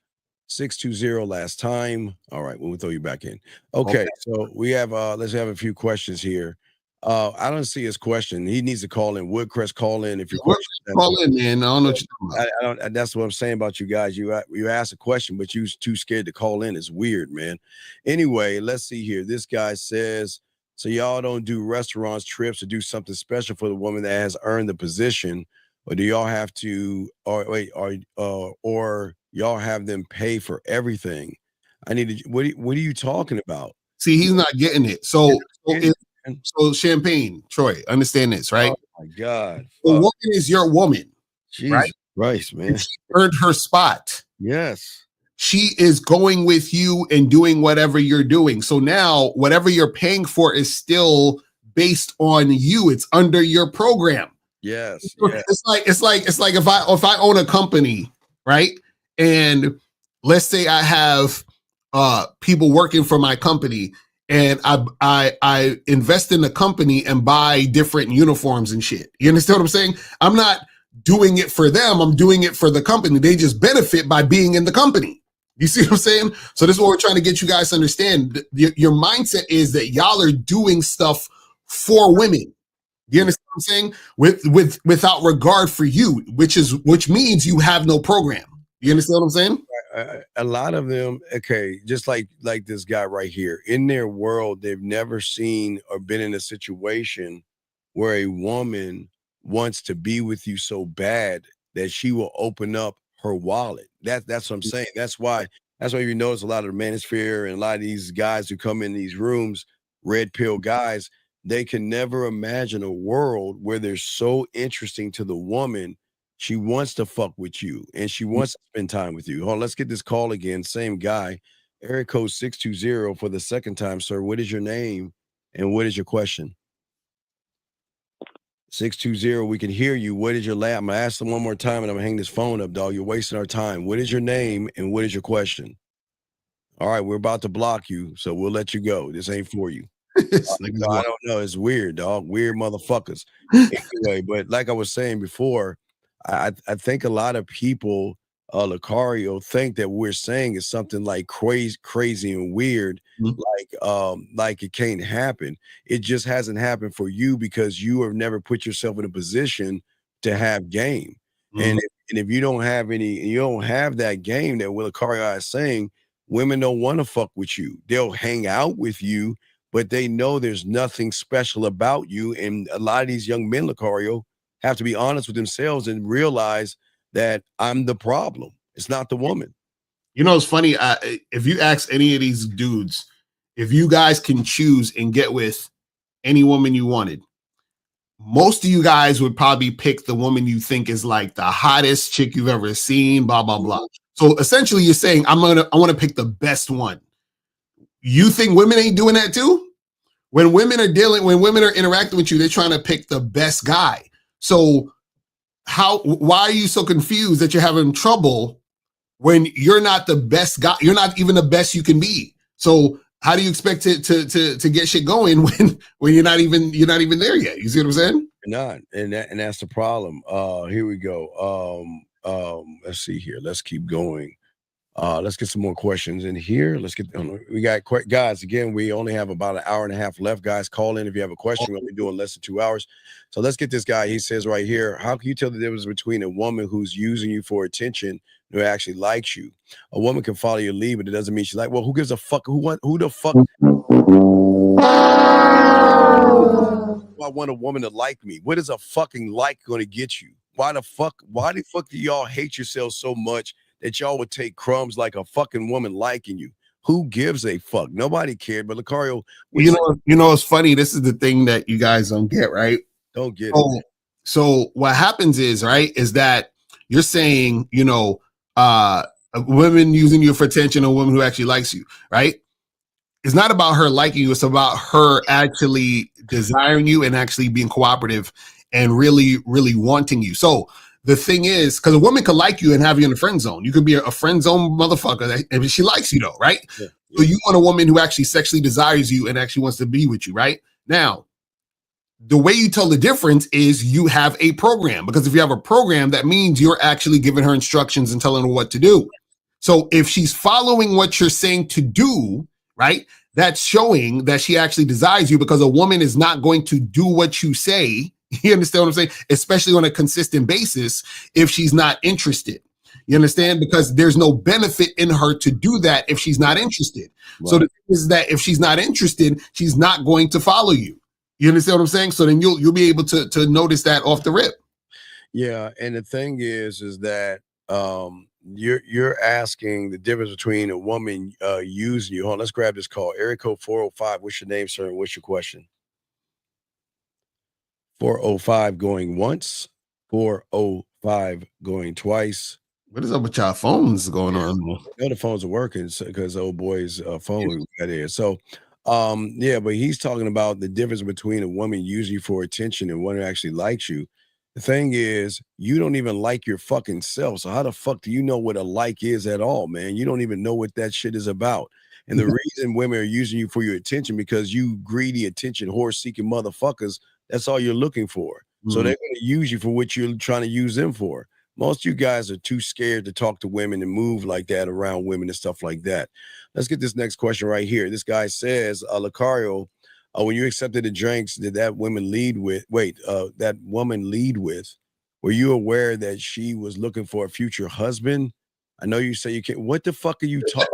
Speaker 4: 620 last time. All right, we'll throw you back in. Okay. So we have let's have a few questions here. I don't see his question. He needs to call in. Woodcrest, call in if your question.
Speaker 1: Call in, man. I don't know what you're talking
Speaker 4: about. I don't. That's what I'm saying about you guys. You ask a question, but you're too scared to call in. It's weird, man. Anyway, let's see here. This guy says, so y'all don't do restaurants, trips, or do something special for the woman that has earned the position, or do y'all have to, or y'all have them pay for everything? I need to. What are you talking about?
Speaker 1: See, he's not getting it. So,
Speaker 4: Get it, man.
Speaker 1: so Champagne, Troy, understand this, right?
Speaker 4: Oh my God.
Speaker 1: The
Speaker 4: Fuck.
Speaker 1: woman is your woman, right?
Speaker 4: Jesus Christ, man.
Speaker 1: And she earned her spot.
Speaker 4: Yes.
Speaker 1: She is going with you and doing whatever you're doing. So now, whatever you're paying for is still based on you. It's under your program.
Speaker 4: Yes. Yeah.
Speaker 1: It's like if I own a company, right? And let's say I have people working for my company, and I invest in the company and buy different uniforms and shit. You understand what I'm saying? I'm not doing it for them. I'm doing it for the company. They just benefit by being in the company. You see what I'm saying? So this is what we're trying to get you guys to understand. Your mindset is that y'all are doing stuff for women. You understand what I'm saying? Without regard for you, which means you have no program. You understand what I'm saying?
Speaker 4: A lot of them, okay, just like this guy right here, in their world, they've never seen or been in a situation where a woman wants to be with you so bad that she will open up her wallet. That's what I'm saying. That's why you notice a lot of the manosphere and a lot of these guys who come in these rooms, red pill guys, they can never imagine a world where they're so interesting to the woman. She wants to fuck with you and she wants to spend time with you. Hold on, let's get this call again. Same guy, area code 620 for the second time, sir. What is your name and what is your question? 620, we can hear you. What is your last? I'm gonna ask them one more time and I'm gonna hang this phone up, dog. You're wasting our time. What is your name and what is your question? All right, we're about to block you, so we'll let you go. This ain't for you. No, I don't know. It's weird, dog. Weird motherfuckers. Anyway, but like I was saying before, I think a lot of people, Lucario, think that we're saying is something like crazy and weird, like it can't happen. It just hasn't happened for you because you have never put yourself in a position to have game. And if you don't have you don't have that game that Lucario is saying, women don't want to fuck with you. They'll hang out with you, but they know there's nothing special about you. And a lot of these young men, Lucario, have to be honest with themselves and realize that I'm the problem. It's not the woman.
Speaker 1: You know, it's funny. If you ask any of these dudes, if you guys can choose and get with any woman you wanted, most of you guys would probably pick the woman you think is like the hottest chick you've ever seen, blah, blah, blah. So essentially you're saying, I want to pick the best one. You think women ain't doing that too? When women are interacting with you, they're trying to pick the best guy. So why are you so confused that you're having trouble when you're not the best guy? You're not even the best you can be. So how do you expect to get shit going when you're not even there yet? You see what I'm saying?
Speaker 4: Not, and that's the problem. Here we go. Let's see here. Let's keep going. Let's get some more questions in here. We got guys. Again, we only have about an hour and a half left. Guys, call in if you have a question. We'll be doing less than 2 hours. So let's get this guy. He says right here, how can you tell the difference between a woman who's using you for attention and who actually likes you? A woman can follow your lead, but it doesn't mean she like. Well, who gives a fuck? Who the fuck? I want a woman to like me. What is a fucking like going to get you? Why the fuck do y'all hate yourselves so much that y'all would take crumbs like a fucking woman liking you? Who gives a fuck? Nobody cared. But Lucario,
Speaker 1: you know, it's funny. This is the thing that you guys don't get, right?
Speaker 4: Don't get it.
Speaker 1: So what happens is that you're saying, a woman using you for attention, a woman who actually likes you, right? It's not about her liking you. It's about her actually desiring you and actually being cooperative and really, really wanting you. So the thing is, because a woman could like you and have you in the friend zone. You could be a friend zone motherfucker if she likes you though, right? Yeah. So you want a woman who actually sexually desires you and actually wants to be with you, right? Now, the way you tell the difference is you have a program, because if you have a program, that means you're actually giving her instructions and telling her what to do. So if she's following what you're saying to do, right, that's showing that she actually desires you, because a woman is not going to do what you say. You understand what I'm saying? Especially on a consistent basis if she's not interested. You understand? Because there's no benefit in her to do that if she's not interested. Right. So the thing is that if she's not interested, she's not going to follow you. You understand what I'm saying? So then you'll be able to notice that off the rip.
Speaker 4: Yeah, and the thing is that you're asking the difference between a woman using you. Hold on, let's grab this call. Area code 405. What's your name, sir? And what's your question? 405 going once, 405 going twice.
Speaker 1: What is up with y'all phones going on?
Speaker 4: The other phones are working because old boy's phone got here. So, yeah, but he's talking about the difference between a woman using you for attention and one who actually likes you. The thing is, you don't even like your fucking self. So how the fuck do you know what a like is at all, man? You don't even know what that shit is about. And the reason women are using you for your attention because you greedy attention, horse-seeking motherfuckers. That's all you're looking for. So they're going to use you for what you're trying to use them for. Most of you guys are too scared to talk to women and move like that around women and stuff like that. Let's get this next question right here. This guy says, Lucario, when you accepted the drinks, did that woman lead with, that woman lead with, were you aware that she was looking for a future husband? I know you say you can't. What the fuck are you talking?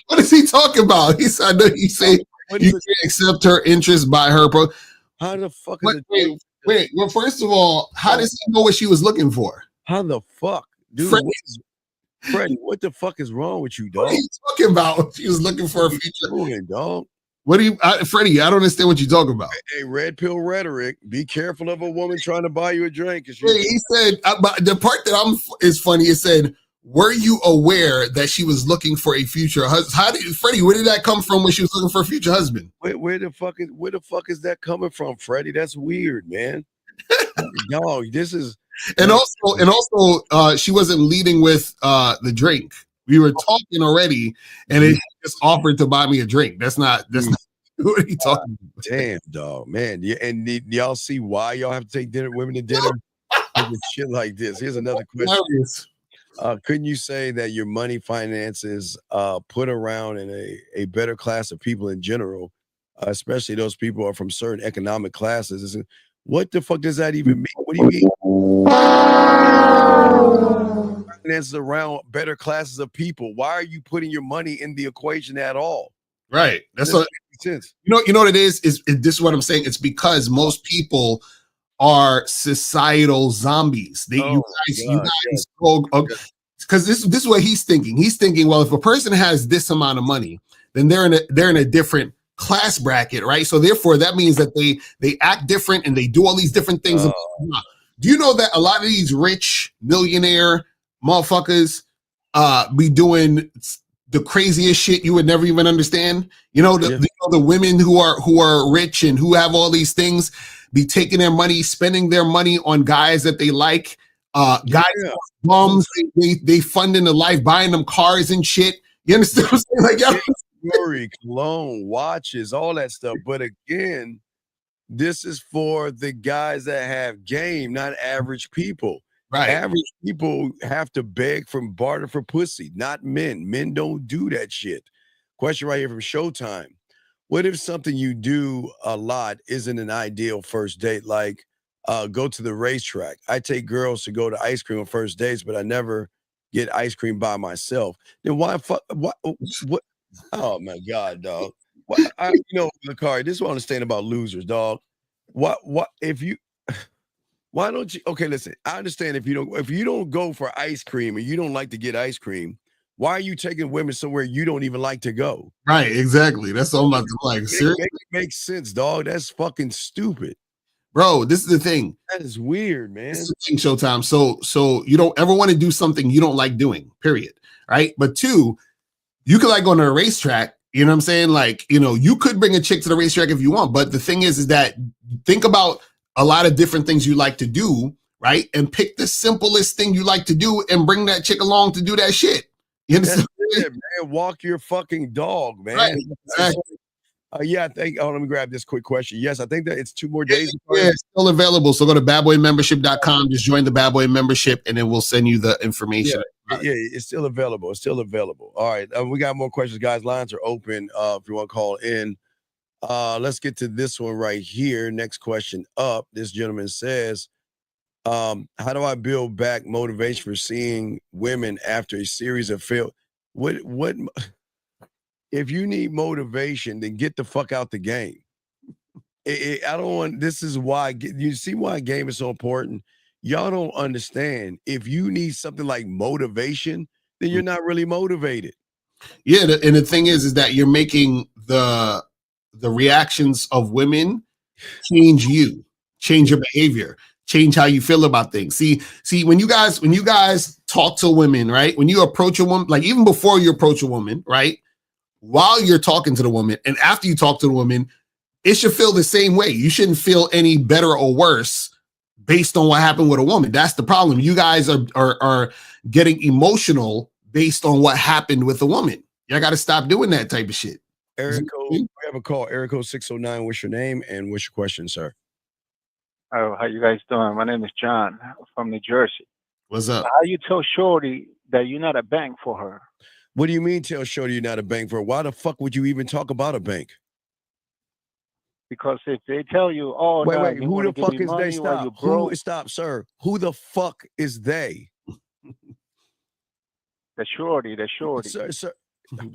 Speaker 1: What is he talking about? He said, I know you say you can't accept her interest by her.
Speaker 4: How the fuck is it?
Speaker 1: Wait. Well, first of all, how does he know what she was looking for?
Speaker 4: How the fuck, dude? Freddie, what the fuck is wrong with you, dog?
Speaker 1: What are you talking about? She was looking for a future.
Speaker 4: Doing, dog.
Speaker 1: What do you, Freddie? I don't understand what you're talking about.
Speaker 4: Hey, red pill rhetoric. Be careful of a woman trying to buy you a drink.
Speaker 1: He said the part that is funny. It said, "Were you aware that she was looking for a future husband?" How did Freddie? Where did that come from? When she was looking for a future husband?
Speaker 4: Where the fuck is that coming from, Freddie? That's weird, man. Dog, this is.
Speaker 1: And also, she wasn't leading with the drink. We were talking already, and it just offered to buy me a drink. That's not. What are you talking about?
Speaker 4: Damn, dog, man. And y'all see why y'all have to take women to dinner? Shit like this. Here's another question. Couldn't you say that your money finances put around in a better class of people in general, especially those people who are from certain economic classes? What the fuck does that even mean? What do you mean? Finances around better classes of people. Why are you putting your money in the equation at all?
Speaker 1: Right. That's what sense. You know what it is? Is this is what I'm saying? It's because most people are societal zombies. You guys go because this is what he's thinking. He's thinking, well, if a person has this amount of money, then they're in a different class bracket, right? So therefore, that means that they act different and they do all these different things. Do you know that a lot of these rich millionaire motherfuckers be doing the craziest shit you would never even understand? You know, the women who are rich and who have all these things be taking their money, spending their money on guys that they like, guys bums. They funding the life, buying them cars and shit. You understand what I'm saying? Like,
Speaker 4: jewelry, cologne, watches, all that stuff. But again, this is for the guys that have game, not average people.
Speaker 1: Right.
Speaker 4: Average people have to beg from barter for pussy, not men. Men don't do that shit. Question right here from Showtime. What if something you do a lot isn't an ideal first date? Like go to the racetrack. I take girls to go to ice cream on first dates, but I never get ice cream by myself. Then why fuck? What? Oh my God, dog. Lucari, this is what I understand about losers, dog. What if you? Why don't you? Okay, listen. I understand if you don't go for ice cream and you don't like to get ice cream, why are you taking women somewhere you don't even like to go?
Speaker 1: Right, exactly. That's all I'm like. Seriously,
Speaker 4: it makes sense, dog. That's fucking stupid,
Speaker 1: bro. This is the thing.
Speaker 4: That is weird, man.
Speaker 1: This is the thing, Showtime. So you don't ever want to do something you don't like doing. Period. Right. But two, you could like go on a racetrack. You know what I'm saying? Like, you could bring a chick to the racetrack if you want. But the thing is that think about a lot of different things you like to do, right? And pick the simplest thing you like to do and bring that chick along to do that shit. You understand?
Speaker 4: That's it, man. Walk your fucking dog, man.
Speaker 1: Right. Exactly.
Speaker 4: I think, let me grab this quick question. Yes, I think that it's 2 more days.
Speaker 1: Yeah, it's still available. So go to badboymembership.com, just join the Bad Boy membership, and then we'll send you the information.
Speaker 4: Yeah, it's still available. It's still available. All right. We got more questions, guys. Lines are open if you want to call in. Let's get to this one right here. Next question up. This gentleman says, how do I build back motivation for seeing women after a series of failed? What if you need motivation, then get the fuck out the game. I don't want, this is why, you see why game is so important? y'all don't understand. If you need something like motivation, then you're not really motivated.
Speaker 1: Yeah, and the thing is that you're making the reactions of women change you, change your behavior, change how you feel about things. See, when you guys talk to women, right? When you approach a woman, like even before you approach a woman, right? While you're talking to the woman and after you talk to the woman, it should feel the same way. You shouldn't feel any better or worse based on what happened with a woman. That's the problem. You guys are getting emotional based on what happened with a woman. Y'all got to stop doing that type of shit.
Speaker 4: Erico, we have a call. Erico 609. What's your name and what's your question, sir?
Speaker 6: Oh, how you guys doing? My name is John from New Jersey.
Speaker 1: What's up?
Speaker 6: How you tell Shorty that you're not a bank for her?
Speaker 4: What do you mean tell Shorty you're not a bank for her? Why the fuck would you even talk about a bank?
Speaker 6: Because if they tell you, oh,
Speaker 4: wait,
Speaker 6: no,
Speaker 4: wait,
Speaker 6: you
Speaker 4: who
Speaker 6: wanna
Speaker 4: the
Speaker 6: give
Speaker 4: fuck
Speaker 6: me
Speaker 4: is they?
Speaker 6: money while you
Speaker 4: Stop.
Speaker 6: broke,
Speaker 4: Stop, sir. Who the fuck is they?
Speaker 6: the shorty.
Speaker 4: Sir.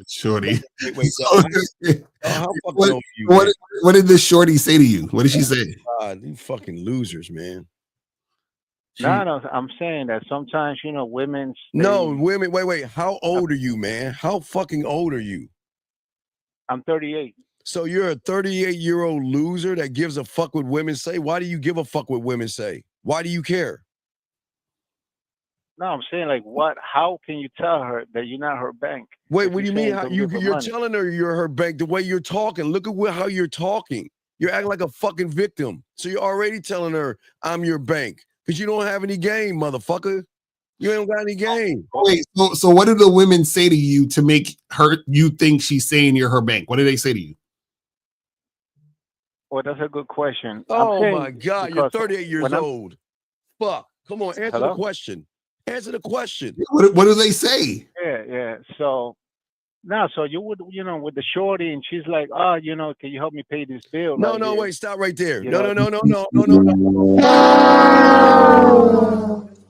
Speaker 1: Shorty.
Speaker 4: Wait. How fucking
Speaker 1: what,
Speaker 4: old are you,
Speaker 1: what,
Speaker 4: man?
Speaker 1: what did this shorty say to you? What did she say?
Speaker 4: God, you fucking losers, man.
Speaker 6: No, I'm saying that sometimes, women.
Speaker 4: No, women. Wait. How old are you, man? How fucking old are you?
Speaker 6: I'm 38.
Speaker 4: So you're a 38-year-old loser that gives a fuck what women say? Why do you give a fuck what women say? Why do you care?
Speaker 6: No, I'm saying like what? How can you tell her that you're not her bank?
Speaker 4: Wait,
Speaker 6: If
Speaker 4: what do you
Speaker 6: you're
Speaker 4: mean?
Speaker 6: saying
Speaker 4: How,
Speaker 6: don't give her
Speaker 4: you're
Speaker 6: money?
Speaker 4: telling her you're her bank the way you're talking. Look at how you're talking. You're acting like a fucking victim. So you're already telling her I'm your bank because you don't have any game, motherfucker. You ain't got any game.
Speaker 1: Wait, so what do the women say to you to make you think she's saying you're her bank? What do they say to you?
Speaker 6: Well, that's a good question.
Speaker 4: Oh my God, you're 38 years
Speaker 6: I'm-
Speaker 4: old. Fuck. Come on, answer the question. Answer the question.
Speaker 1: What do they say?
Speaker 6: Yeah. So now, so you would, with the shorty, and she's like, oh, can you help me pay this bill?
Speaker 4: No,
Speaker 6: right here?
Speaker 4: wait, stop right there.
Speaker 6: You
Speaker 4: No.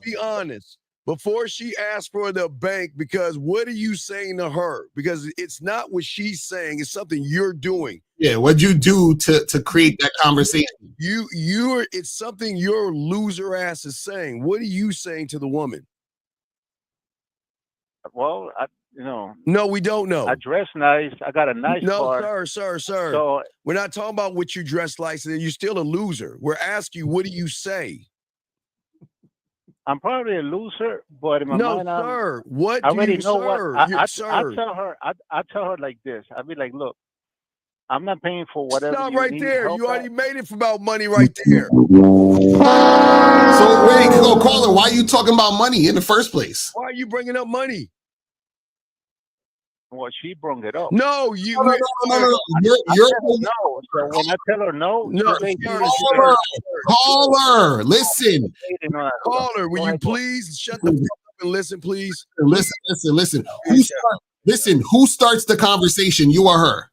Speaker 4: Be honest. Before she asked for the bank, because what are you saying to her? Because it's not what she's saying, it's something you're doing.
Speaker 1: Yeah, what'd you do to create that conversation?
Speaker 4: It's something your loser ass is saying. What are you saying to the woman?
Speaker 6: Well,
Speaker 4: No, we don't know.
Speaker 6: I dress nice. I got a nice car.
Speaker 4: No, sir.
Speaker 6: So
Speaker 4: We're not talking about what you dress like. So you're still a loser. We're asking you, what do you say?
Speaker 6: I'm probably a loser, but in my mind,
Speaker 4: sir. What
Speaker 6: I
Speaker 4: do
Speaker 6: already
Speaker 4: you,
Speaker 6: know
Speaker 4: sir?
Speaker 6: what I
Speaker 4: Sir.
Speaker 6: tell her. I tell her like this. I'll be like, look, I'm not paying for whatever
Speaker 4: Stop
Speaker 6: you
Speaker 4: right
Speaker 6: need
Speaker 4: there.
Speaker 6: help
Speaker 4: You already
Speaker 6: at.
Speaker 4: made it about money right there.
Speaker 1: So wait, caller, why are you talking about money in the first place?
Speaker 4: Why are you bringing up money?
Speaker 6: Well, she brought it up.
Speaker 4: No,
Speaker 1: No.
Speaker 6: So when I tell her no,
Speaker 4: caller,
Speaker 1: listen.
Speaker 4: Caller, will you please shut the fuck up and listen, please?
Speaker 1: Listen. Who starts the conversation? You or her?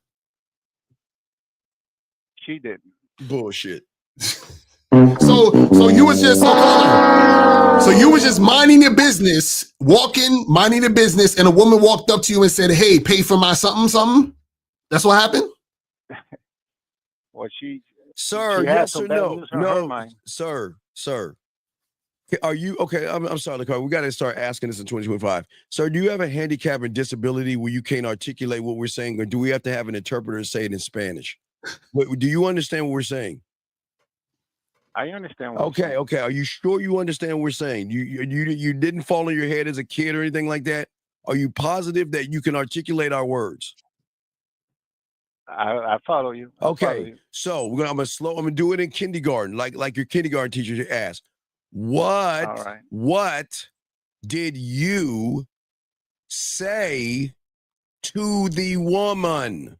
Speaker 6: She did.
Speaker 4: Bullshit.
Speaker 1: So you was just minding your business, minding your business, and a woman walked up to you and said, "Hey, pay for my something." That's what happened?
Speaker 6: Well,
Speaker 4: Sir, yes or no? No, sir. Are you okay? I'm sorry, Nicole. We got to start asking this in 2025. Sir, do you have a handicap or disability where you can't articulate what we're saying, or do we have to have an interpreter say it in Spanish? Do you understand what we're saying?
Speaker 6: I understand.
Speaker 4: Okay. Are you sure you understand what we're saying? You didn't fall on your head as a kid or anything like that? Are you positive that you can articulate our words?
Speaker 6: I follow you.
Speaker 4: Okay. So I'm gonna do it in kindergarten, like your kindergarten teacher asked. What did you say to the woman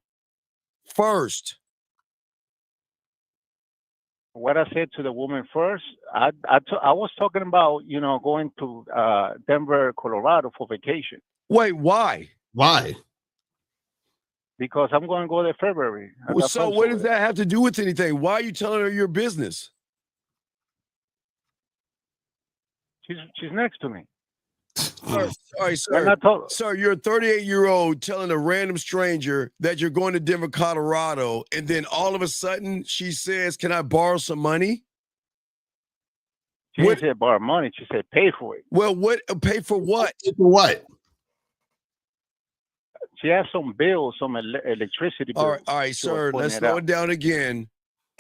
Speaker 4: first?
Speaker 6: What I said to the woman first, I was talking about, going to Denver, Colorado for vacation.
Speaker 4: Wait, why?
Speaker 1: Why?
Speaker 6: Because I'm going to go there February.
Speaker 4: So what does that have to do with anything? Why are you telling her your business?
Speaker 6: She's next to me.
Speaker 4: Sorry, sir. Sir, you're a 38-year-old telling a random stranger that you're going to Denver, Colorado, and then all of a sudden she says, "Can I borrow some money?"
Speaker 6: She didn't say borrow money. She said pay for it.
Speaker 4: Well, what pay for what?
Speaker 1: For what?
Speaker 6: She has some bills, some electricity bills.
Speaker 4: All right,
Speaker 6: She was
Speaker 4: sir.
Speaker 6: putting
Speaker 4: Let's
Speaker 6: it
Speaker 4: slow
Speaker 6: out.
Speaker 4: it down again.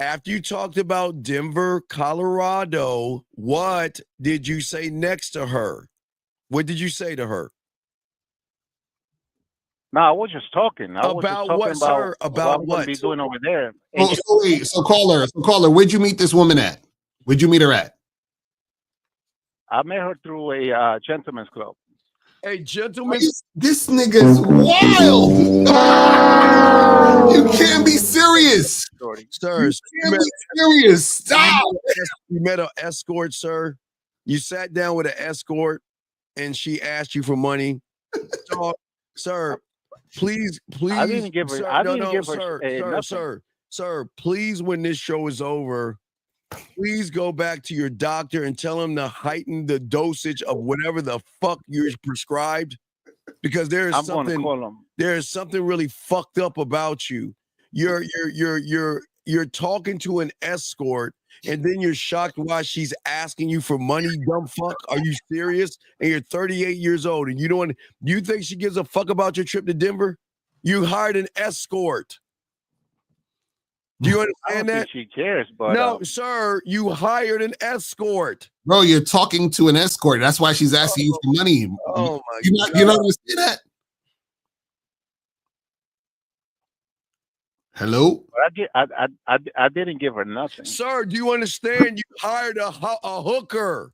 Speaker 4: After you talked about Denver, Colorado, what did you say next to her? What did you say to her?
Speaker 6: No, I was just talking. I was just
Speaker 4: About
Speaker 6: talking
Speaker 4: what, sir? About
Speaker 6: what I'm
Speaker 4: what?
Speaker 6: gonna be doing over there.
Speaker 1: So caller, where'd you meet this woman at? Where'd you meet her at?
Speaker 6: I met her through a gentleman's club.
Speaker 4: Hey, gentlemen.
Speaker 1: This nigga's wild. You can't be serious.
Speaker 4: Sir,
Speaker 1: You can't be serious. Stop.
Speaker 4: You met an escort, sir. You sat down with an escort and she asked you for money. So, sir, please.
Speaker 6: I didn't give her.
Speaker 4: Sir,
Speaker 6: I didn't give her nothing.
Speaker 4: Sir, please, when this show is over, please go back to your doctor and tell him to heighten the dosage of whatever the fuck you're prescribed, because there is
Speaker 6: I'm going to
Speaker 4: something.
Speaker 6: call him.
Speaker 4: There is something really fucked up about you. You're talking to an escort, and then you're shocked why she's asking you for money. Dumb fuck. Are you serious? And you're 38 years old, and you think she gives a fuck about your trip to Denver? You hired an escort. Do you
Speaker 6: I don't
Speaker 4: understand that?
Speaker 6: think she cares, but
Speaker 4: No, sir, you hired an escort.
Speaker 1: Bro, you're talking to an escort. That's why she's asking you for money.
Speaker 4: Oh my
Speaker 1: God. You not understand that? Hello?
Speaker 6: I didn't give her nothing.
Speaker 4: Sir, do you understand? You hired a hooker.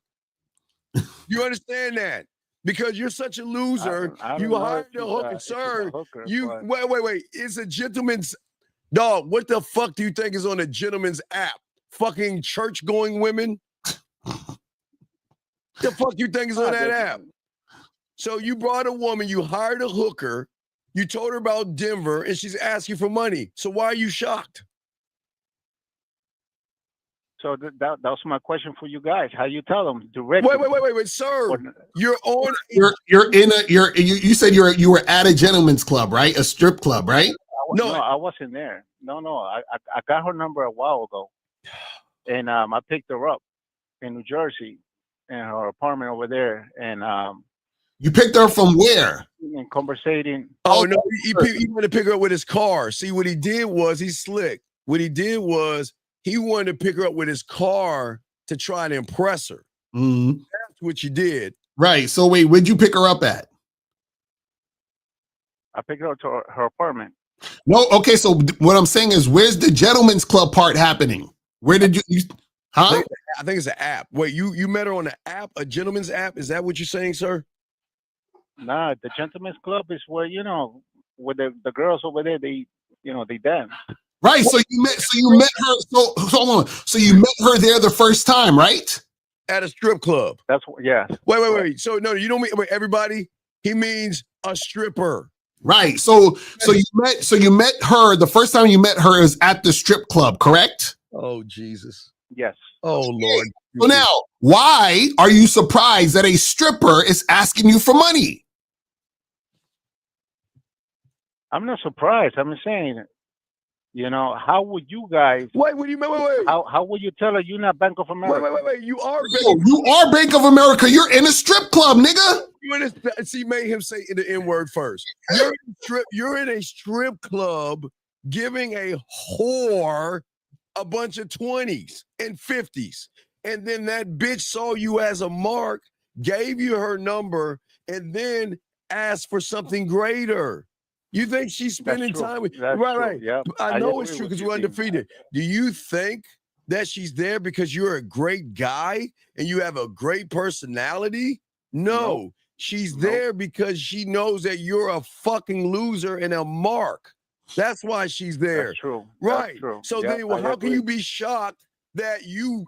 Speaker 4: You understand that? Because you're such a loser.
Speaker 6: I don't
Speaker 4: You
Speaker 6: know
Speaker 4: hired
Speaker 6: if
Speaker 4: a
Speaker 6: it's
Speaker 4: hooker,
Speaker 6: a
Speaker 4: sir.
Speaker 6: hooker,
Speaker 4: You
Speaker 6: but-
Speaker 4: wait. It's a gentleman's dog. What the fuck do you think is on a gentleman's app? Fucking church-going women? The fuck you think is on that app? So you brought a woman, you hired a hooker, you told her about Denver, and she's asking for money. So why are you shocked?
Speaker 6: So that was my question for you guys. How you tell them directly?
Speaker 4: Wait, sir. You're on.
Speaker 1: You said you were at a gentleman's club, right? A strip club, right?
Speaker 6: No, I wasn't there. No, I got her number a while ago, and I picked her up in New Jersey, in her apartment over there, and
Speaker 1: you picked her from where?
Speaker 6: And conversating.
Speaker 4: Oh no, he wanted to pick her up with his car. See, what he did was he's slick. What he did was he wanted to pick her up with his car to try and impress her.
Speaker 1: Mm-hmm.
Speaker 4: That's what you did.
Speaker 1: Right. So wait, where'd you pick her up at?
Speaker 6: I picked her up to her apartment.
Speaker 1: No, okay. So what I'm saying is, where's the gentleman's club part happening? Where did you huh?
Speaker 4: I think it's an app. Wait, you met her on an app, a gentleman's app? Is that what you're saying, sir?
Speaker 6: Nah, the gentleman's club is where where the girls over there they dance.
Speaker 1: Right. So you met her. So hold on. So you met her there the first time, right?
Speaker 4: At a strip club.
Speaker 6: That's yeah.
Speaker 4: Wait. So no, you don't mean everybody. He means a stripper.
Speaker 1: Right. So you met her the first time you met her is at the strip club, correct?
Speaker 4: Oh Jesus.
Speaker 6: Yes.
Speaker 4: Oh Lord.
Speaker 1: So now, why are you surprised that a stripper is asking you for money?
Speaker 6: I'm not surprised. I'm saying, how would you guys?
Speaker 4: Wait. Wait.
Speaker 6: How would you tell her you're not Bank of America?
Speaker 4: Wait. You are.
Speaker 1: You are Bank of America. You're in a strip club, nigga.
Speaker 4: See, made him say the N word first. You're in a strip club giving a whore a bunch of 20s and 50s. And then that bitch saw you as a mark, gave you her number, and then asked for something greater. You think she's spending time with right?
Speaker 6: Yep.
Speaker 4: I know it's true because we're undefeated. Do you think that she's there because you're a great guy and you have a great personality? No. She's there because she knows that you're a fucking loser and a mark. That's why she's there.
Speaker 6: That's true.
Speaker 4: Right.
Speaker 6: That's true.
Speaker 4: So
Speaker 6: yep,
Speaker 4: then, how can you be shocked that you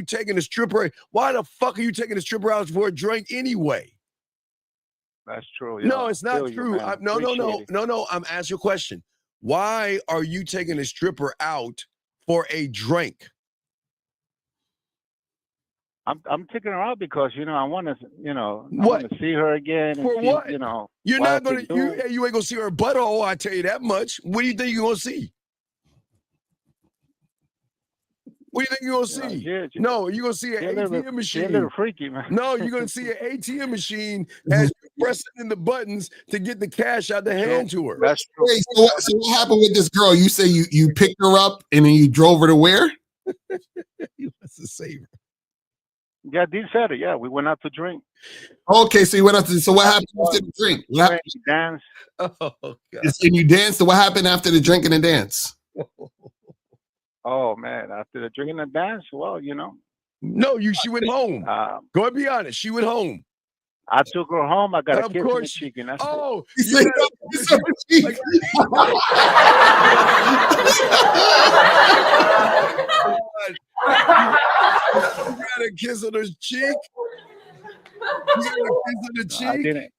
Speaker 4: taking a stripper? Why the fuck are you taking a stripper out for a drink anyway?
Speaker 6: That's true.
Speaker 4: No, it's not true. No. I'm asking you a question. Why are you taking a stripper out for a drink?
Speaker 6: I'm taking her out because I want to I
Speaker 4: What?
Speaker 6: want to see her again.
Speaker 4: For
Speaker 6: and see,
Speaker 4: what? You're
Speaker 6: what
Speaker 4: not
Speaker 6: I
Speaker 4: gonna
Speaker 6: can do.
Speaker 4: you ain't gonna see her butthole. I tell you that much. What do you think you're gonna see? What do you think you're gonna see? No, you're gonna see an ATM machine.
Speaker 6: A little freaky, man.
Speaker 4: No, you're gonna see an ATM machine as you're pressing in the buttons to get the cash out the hand to her.
Speaker 6: That's true.
Speaker 1: Wait, so what happened with this girl? You say you picked her up and then you drove her to where?
Speaker 4: He wants to save her.
Speaker 6: Yeah, Dean said it. Yeah, we went out to drink.
Speaker 1: Okay, so you went out to. So what happened after the drink? What happened?
Speaker 6: Dance.
Speaker 4: Oh God.
Speaker 1: And you danced. So what happened after the drink and the dance?
Speaker 6: Oh man, after the drinking and dance, well, you know.
Speaker 4: No, she went home. Go ahead, be honest. She went home.
Speaker 6: I took her home. I got a
Speaker 4: Of
Speaker 6: kiss in the
Speaker 4: course.
Speaker 6: cheek, and that's
Speaker 4: Oh,
Speaker 1: You
Speaker 4: you
Speaker 1: said,
Speaker 4: gotta- You got a kiss on her cheek. You got a kiss on the cheek.
Speaker 6: I didn't.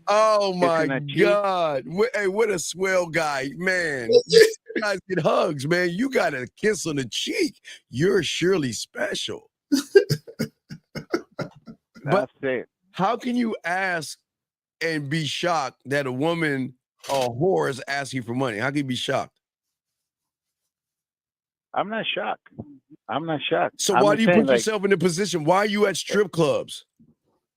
Speaker 4: Oh
Speaker 6: Kiss
Speaker 4: my
Speaker 6: on that cheek.
Speaker 4: God! Hey, what a swell guy, man! You guys get hugs, man. You got a kiss on the cheek. You're surely special.
Speaker 6: That's it.
Speaker 4: How can you ask and be shocked that a woman, a whore, is asking for money? How can you be shocked?
Speaker 6: I'm not shocked. I'm not shocked.
Speaker 4: So
Speaker 6: I'm
Speaker 4: why
Speaker 6: just
Speaker 4: do you
Speaker 6: saying,
Speaker 4: put
Speaker 6: like,
Speaker 4: yourself in a position? Why are you at strip clubs?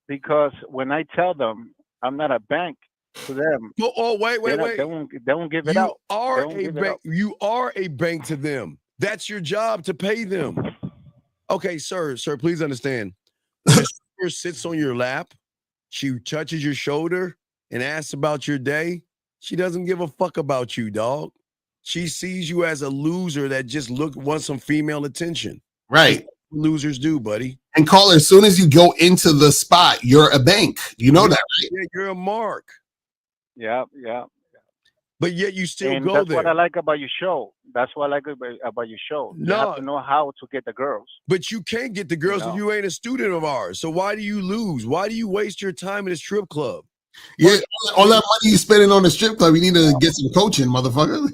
Speaker 6: Because when I tell them I'm not a bank to them,
Speaker 4: Oh, wait.
Speaker 6: they won't give it
Speaker 4: You
Speaker 6: out.
Speaker 4: are
Speaker 6: They won't
Speaker 4: a
Speaker 6: give it
Speaker 4: bank.
Speaker 6: up.
Speaker 4: You are a bank to them. That's your job, to pay them. Okay, sir, please understand. When a stripper sits on your lap, she touches your shoulder and asks about your day. She doesn't give a fuck about you, dog. She sees you as a loser that just wants some female attention.
Speaker 1: right.
Speaker 4: Losers do, buddy.
Speaker 1: And caller, as soon as you go into the spot, you're a bank. You know that, right?
Speaker 4: Yeah, you're a mark.
Speaker 6: Yeah.
Speaker 4: But yet you still
Speaker 6: And
Speaker 4: go
Speaker 6: that's
Speaker 4: there.
Speaker 6: what I like about your show. That's what I like about your show. You
Speaker 4: No.
Speaker 6: have to know how to get the girls.
Speaker 4: But you can't get the girls if
Speaker 6: No.
Speaker 4: you ain't a student of ours. So why do you lose? Why do you waste your time in a strip club?
Speaker 1: Yeah, all that money you spending on the strip club, you need to get some coaching, motherfucker.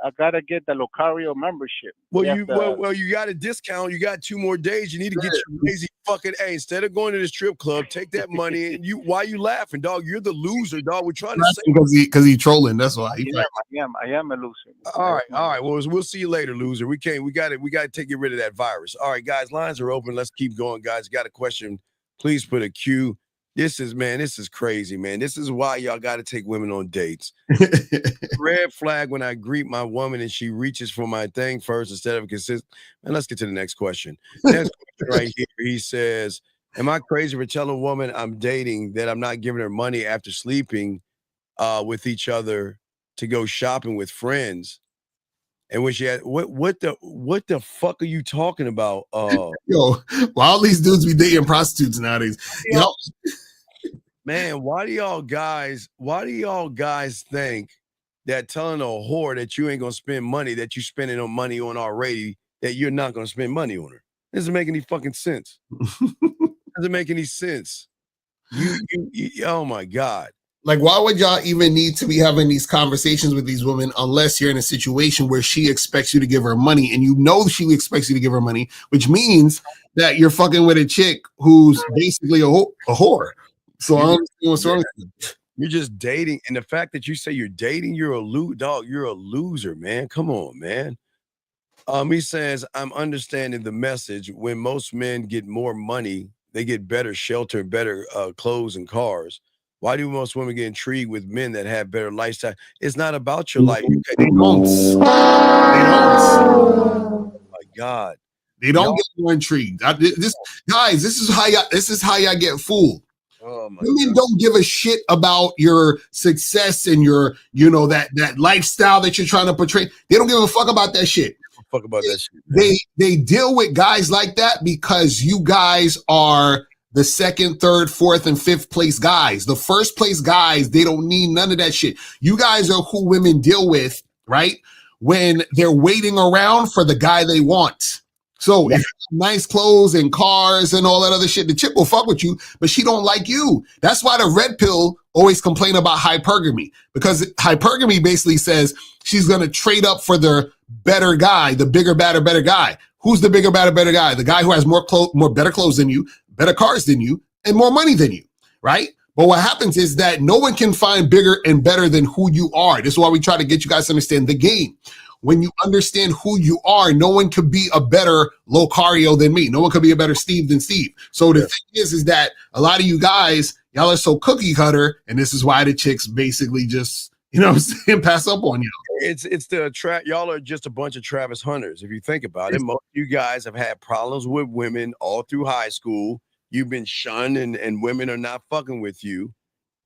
Speaker 6: I gotta get the Locario membership.
Speaker 4: Well,
Speaker 6: You
Speaker 4: you
Speaker 6: have to-
Speaker 4: you got a discount. You got 2 more days. You need to get your lazy fucking A. Instead of going to the strip club, take that money. And why you laughing, dog? You're the loser, dog. We're trying to say.
Speaker 1: because he trolling. That's why.
Speaker 6: I am a loser.
Speaker 4: All right. Well, we'll see you later, loser. We got to get rid of that virus. All right, guys, lines are open. Let's keep going, guys. Got a question? Please put a Q. This is crazy, man. This is why y'all got to take women on dates. Red flag when I greet my woman and she reaches for my thing first instead of consistent. And let's get to the next question. Next question right here. He says, am I crazy for telling a woman I'm dating that I'm not giving her money after sleeping with each other to go shopping with friends? And when she had, what the fuck are you talking about?
Speaker 1: Yo, well, all these dudes be dating prostitutes nowadays. Yo,
Speaker 4: man, why do y'all guys think that telling a whore that you ain't gonna spend money that you spending on money on already, that you're not gonna spend money on her? Doesn't make any fucking sense. Doesn't make any sense. You oh my God.
Speaker 1: like, why would y'all even need to be having these conversations with these women unless you're in a situation where she expects you to give her money and you know she expects you to give her money, which means that you're fucking with a chick who's basically a whore. So I don't understand what's wrong with you.
Speaker 4: You're just dating, and the fact that you say you're dating, you're a dog. You're a loser, man. Come on, man. He says, I'm understanding the message. When most men get more money, they get better shelter, better clothes and cars. Why do most women get intrigued with men that have better lifestyle? It's not about your life.
Speaker 1: They don't. They don't.
Speaker 4: Oh my God.
Speaker 1: They don't get more intrigued. This is how y'all get fooled.
Speaker 4: Oh my
Speaker 1: Women
Speaker 4: God.
Speaker 1: don't give a shit about your success and your, that lifestyle that you're trying to portray. They don't give a fuck about that shit.
Speaker 4: Fuck about that shit. Man.
Speaker 1: They deal with guys like that because you guys are the second, third, fourth, and fifth place guys. The first place guys, they don't need none of that shit. You guys are who women deal with, right? When they're waiting around for the guy they want. So if you have nice clothes and cars and all that other shit, the chick will fuck with you, but she don't like you. That's why the red pill always complain about hypergamy, because hypergamy basically says she's going to trade up for the better guy, the bigger, better guy. Who's the bigger, better guy? The guy who has more better clothes than you, better cars than you, and more money than you, right? But what happens is that no one can find bigger and better than who you are. This is why we try to get you guys to understand the game. when you understand who you are, no one could be a better Locario than me. No one could be a better Steve than Steve. So the thing is that a lot of you guys, y'all are so cookie cutter, and this is why the chicks basically just, you know what I'm saying, pass up on you.
Speaker 4: It's the y'all are just a bunch of Travis Hunters. If you think about it, most of you guys have had problems with women all through high school. You've been shunned and women are not fucking with you.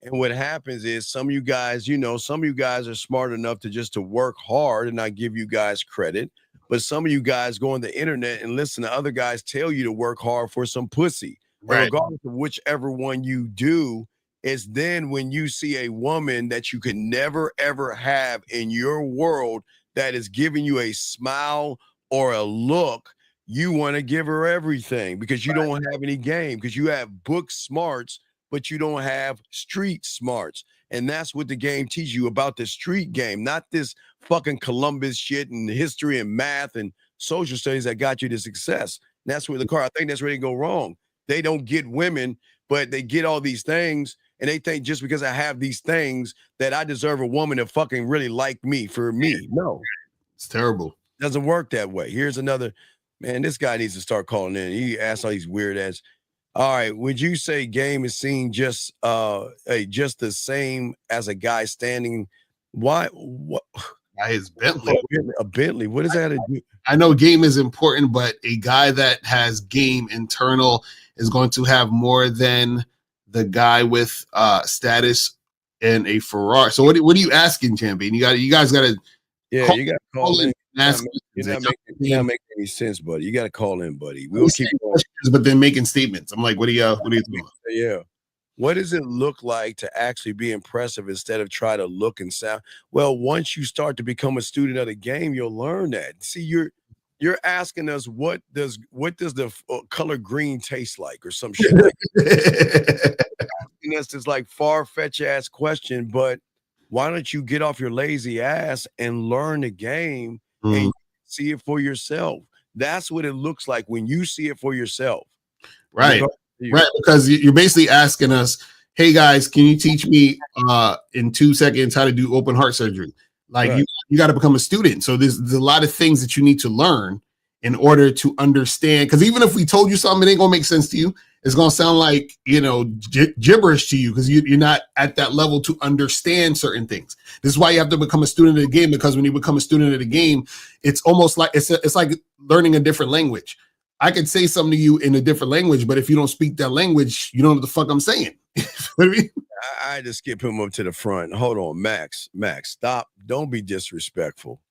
Speaker 4: And what happens is some of you guys, some of you guys are smart enough to work hard, and I give you guys credit. But some of you guys go on the internet and listen to other guys tell you to work hard for some pussy. Right. And regardless of whichever one you do, it's then when you see a woman that you could never, ever have in your world that is giving you a smile or a look, you want to give her everything because you don't have any game, because you have book smarts, but you don't have street smarts. And that's what the game teaches you about the street game, not this fucking Columbus shit and history and math and social studies that got you to success. And that's where I think that's where they go wrong. They don't get women, but they get all these things. And they think just because I have these things that I deserve a woman to fucking really like me for me. No.
Speaker 1: It's terrible.
Speaker 4: Doesn't work that way. Here's another, man, this guy needs to start calling in. He asks all these weird ass. All right, would you say game is seen just the same as a guy standing? What?
Speaker 1: By his Bentley.
Speaker 4: A Bentley. What does that do?
Speaker 1: I know game is important, but a guy that has game internal is going to have more than the guy with status and a Ferrari. So what are you asking, champion? You guys got to.
Speaker 4: Yeah, you got to call in. You're not making any sense, buddy. You got to call in, buddy. We'll keep going.
Speaker 1: But then making statements. I'm like, what are you doing?
Speaker 4: Yeah. What does it look like to actually be impressive instead of try to look and sound? Well, once you start to become a student of the game, you'll learn that. See, you're asking us what does the color green taste like or some shit like that. Asking us this like far-fetched ass question, but why don't you get off your lazy ass and learn the game and see it for yourself? That's what it looks like when you see it for yourself.
Speaker 1: Right. Right. Because you're basically asking us, hey guys, can you teach me in 2 seconds how to do open heart surgery? Like you got to become a student. So there's a lot of things that you need to learn in order to understand. Because even if we told you something, it ain't gonna make sense to you. It's gonna sound like gibberish to you because you're not at that level to understand certain things. This is why you have to become a student of the game, because when you become a student of the game, it's almost like it's like learning a different language. I could say something to you in a different language, but if you don't speak that language, you don't know what the fuck I'm saying. What I mean?
Speaker 4: I had to skip him up to the front. Hold on, Max, stop. Don't be disrespectful.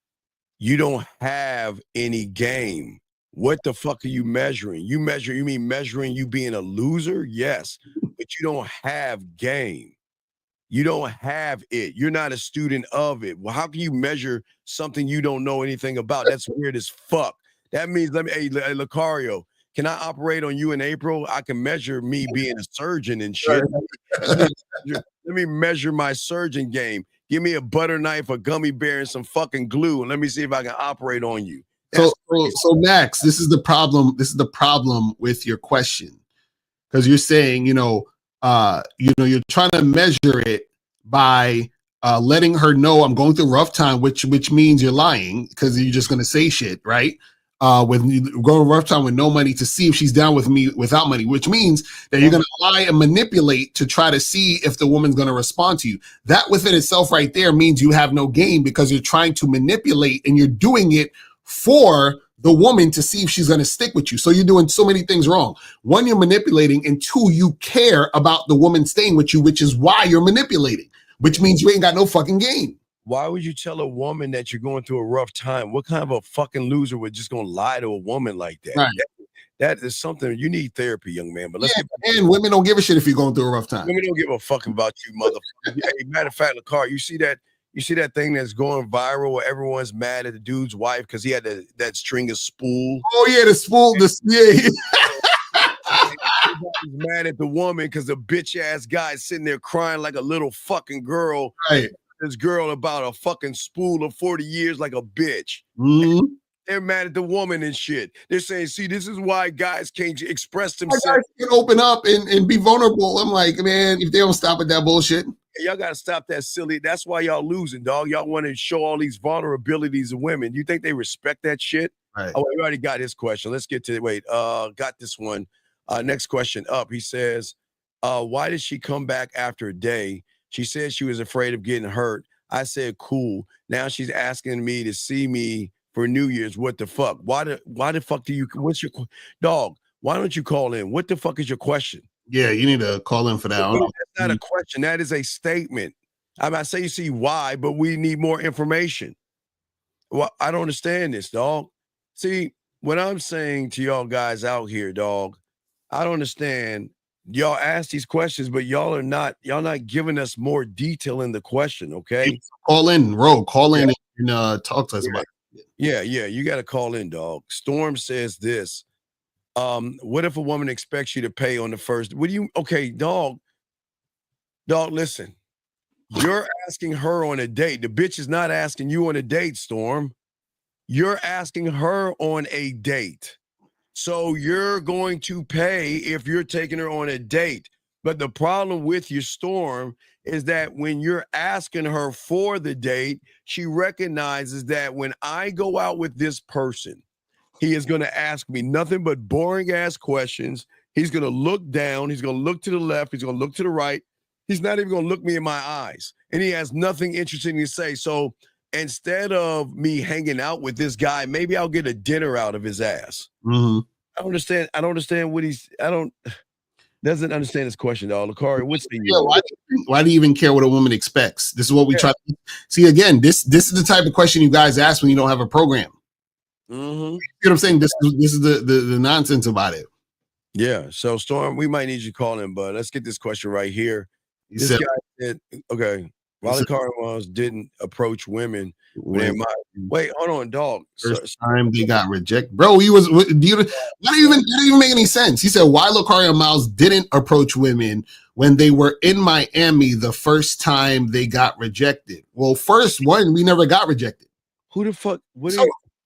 Speaker 4: You don't have any game. What the fuck are you measuring? You mean measuring you being a loser? Yes, but you don't have game. You don't have it. You're not a student of it. Well, how can you measure something you don't know anything about? That's weird as fuck. That means, hey, Lucario, can I operate on you in April? I can measure me being a surgeon and shit. Let me measure my surgeon game. Give me a butter knife, a gummy bear, and some fucking glue, and let me see if I can operate on you.
Speaker 1: So Max, this is the problem. This is the problem with your question, because you're saying, you're trying to measure it by letting her know I'm going through a rough time, which means you're lying because you're just going to say shit, right? When you go a rough time with no money to see if she's down with me without money, which means that you're going to lie and manipulate to try to see if the woman's going to respond to you. That within itself right there means you have no game, because you're trying to manipulate and you're doing it for the woman to see if she's going to stick with you. So you're doing so many things wrong. One, you're manipulating, and two, you care about the woman staying with you, which is why you're manipulating, which means you ain't got no fucking game.
Speaker 4: Why would you tell a woman that you're going through a rough time? What kind of a fucking loser would just gonna lie to a woman like that?
Speaker 1: Right.
Speaker 4: That is something you need therapy, young man. But let's get back.
Speaker 1: And women don't give a shit if you're going through a rough time.
Speaker 4: Women don't give a fuck about you, motherfucker. Hey, matter of fact, Lacar, you see that thing that's going viral where everyone's mad at the dude's wife because he had that string of spool.
Speaker 1: Oh yeah, the spool. Yeah.
Speaker 4: Everybody's mad at the woman because the bitch ass guy is sitting there crying like a little fucking girl.
Speaker 1: Right.
Speaker 4: This girl about a fucking spool of 40 years like a bitch.
Speaker 1: Mm-hmm.
Speaker 4: They're mad at the woman and shit. They're saying, see, this is why guys can't express themselves.
Speaker 1: Guys can open up and be vulnerable. I'm like, man, if they don't stop with that bullshit.
Speaker 4: Y'all got to stop that silly. That's why y'all losing, dog. Y'all want to show all these vulnerabilities of women. You think they respect that shit?
Speaker 1: Right.
Speaker 4: Oh, we already got his question. Let's get to it. Wait, got this one. Next question up. He says, why did she come back after a day? She said she was afraid of getting hurt. I said, cool. Now she's asking me to see me for New Year's. What the fuck? Why the fuck do you, what's your, dog, why don't you call in? What the fuck is your question?
Speaker 1: Yeah, you need to call in for that.
Speaker 4: That's not a question. That is a statement. I say you see why, but we need more information. Well, I don't understand this, dog. See, what I'm saying to y'all guys out here, dog, I don't understand. Y'all ask these questions, but y'all not giving us more detail in the question, okay?
Speaker 1: Call in, Ro. Call in and talk to us about it.
Speaker 4: Yeah, you got to call in, dog. Storm says this. What if a woman expects you to pay on the first? Okay, dog, listen. You're asking her on a date. The bitch is not asking you on a date, Storm. You're asking her on a date. So you're going to pay if you're taking her on a date. But the problem with your Storm is that when you're asking her for the date, she recognizes that when I go out with this person, he is going to ask me nothing but boring ass questions. He's going to look down. He's going to look to the left. He's going to look to the right. He's not even going to look me in my eyes. And he has nothing interesting to say. So instead of me hanging out with this guy, maybe I'll get a dinner out of his ass.
Speaker 1: Mm-hmm.
Speaker 4: I don't understand what doesn't understand his question, dog. Lakari, what's the
Speaker 1: why do you even care what a woman expects? This is what we try to see again. This is the type of question you guys ask when you don't have a program.
Speaker 4: Mm-hmm.
Speaker 1: You know what I'm saying? This is the nonsense about it.
Speaker 4: Yeah. So Storm, we might need you to call in, but let's get this question right here. This guy said, okay, Wally Carter didn't approach women. Wait, hold on, dog.
Speaker 1: First time they got rejected, bro. That didn't even make any sense. He said why Lucario Miles didn't approach women when they were in Miami the first time they got rejected. Well, first one, we never got rejected.
Speaker 4: Who the fuck?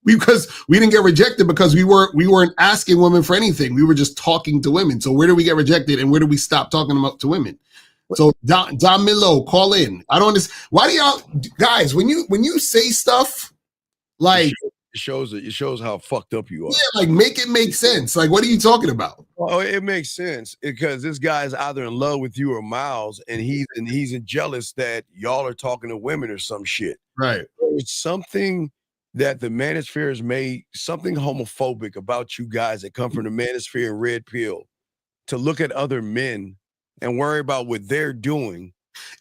Speaker 1: Because we didn't get rejected because we weren't asking women for anything. We were just talking to women. So where did we get rejected and where did we stop talking to women? So Don Milo, call in. I don't understand. Why do y'all guys when you say stuff like
Speaker 4: it shows how fucked up you are.
Speaker 1: Yeah, like make it make sense. Like what are you talking about?
Speaker 4: Oh, it makes sense because this guy's either in love with you or Miles, and he's jealous that y'all are talking to women or some shit.
Speaker 1: Right.
Speaker 4: It's something that the manosphere has made something homophobic about you guys that come from the manosphere and red pill to look at other men and worry about what they're doing.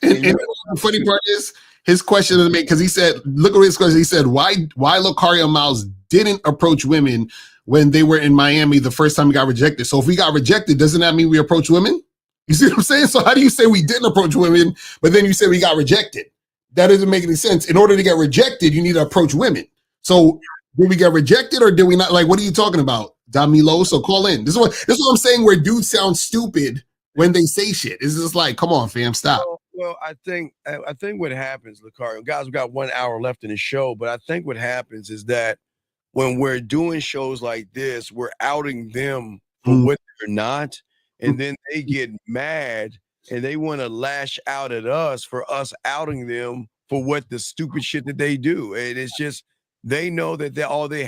Speaker 1: And the funny part is his question to me, because he said, look at his question. He said, why Lucario Miles didn't approach women when they were in Miami the first time we got rejected. So if we got rejected, doesn't that mean we approach women? You see what I'm saying? So how do you say we didn't approach women, but then you say we got rejected? That doesn't make any sense. In order to get rejected, you need to approach women. So did we get rejected or did we not? Like, what are you talking about, Damilo? So call in. This is what I'm saying, where dudes sound stupid when they say shit. It's just like, come on, fam, stop.
Speaker 4: Well, I think what happens, Lucario, guys, we got 1 hour left in the show, but I think what happens is that when we're doing shows like this, we're outing them for what they're not, and then they get mad and they want to lash out at us for us outing them for what the stupid shit that they do. And it's just they know that all they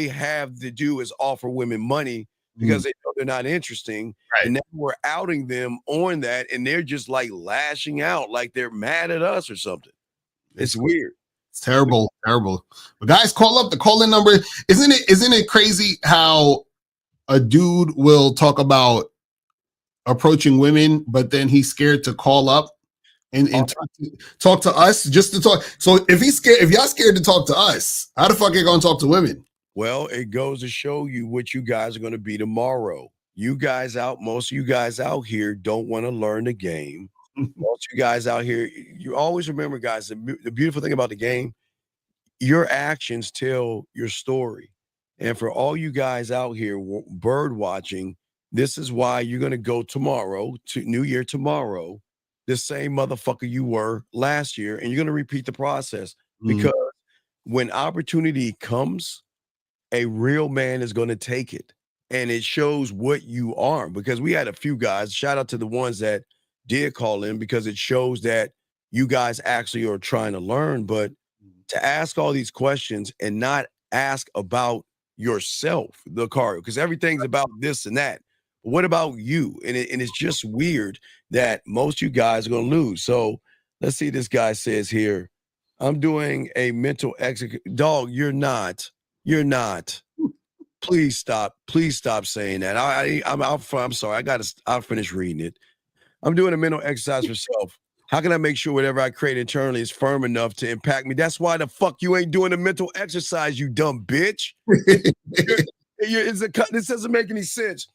Speaker 4: have to do is offer women money because they know they're not interesting. Right. And now we're outing them on that, and they're just like lashing out like they're mad at us or something. It's weird.
Speaker 1: It's terrible. But guys, call up the call-in number. Isn't it crazy how a dude will talk about approaching women, but then he's scared to call up and talk to us just to talk. So if y'all scared to talk to us, how the fuck are you gonna talk to women?
Speaker 4: Well, it goes to show you what you guys are going to be tomorrow. Most of you guys out here don't want to learn the game. Most of you guys out here, you always remember, guys, the beautiful thing about the game, your actions tell your story. And for all you guys out here bird watching, this is why you're going to go tomorrow to New Year tomorrow, the same motherfucker you were last year, and you're going to repeat the process because when opportunity comes, a real man is going to take it, and it shows what you are. Because we had a few guys, shout out to the ones that did call in because it shows that you guys actually are trying to learn. But to ask all these questions and not ask about yourself, Lucario, because everything's about this and that. But what about you? And it's just weird that most you guys are going to lose. So let's see. This guy says here, I'm doing a mental exit. Dog, you're not. You're not. Please stop. Please stop saying that. I'm sorry. I'll finish reading it. I'm doing a mental exercise for self. How can I make sure whatever I create internally is firm enough to impact me? That's why the fuck you ain't doing a mental exercise, you dumb bitch. This doesn't make any sense.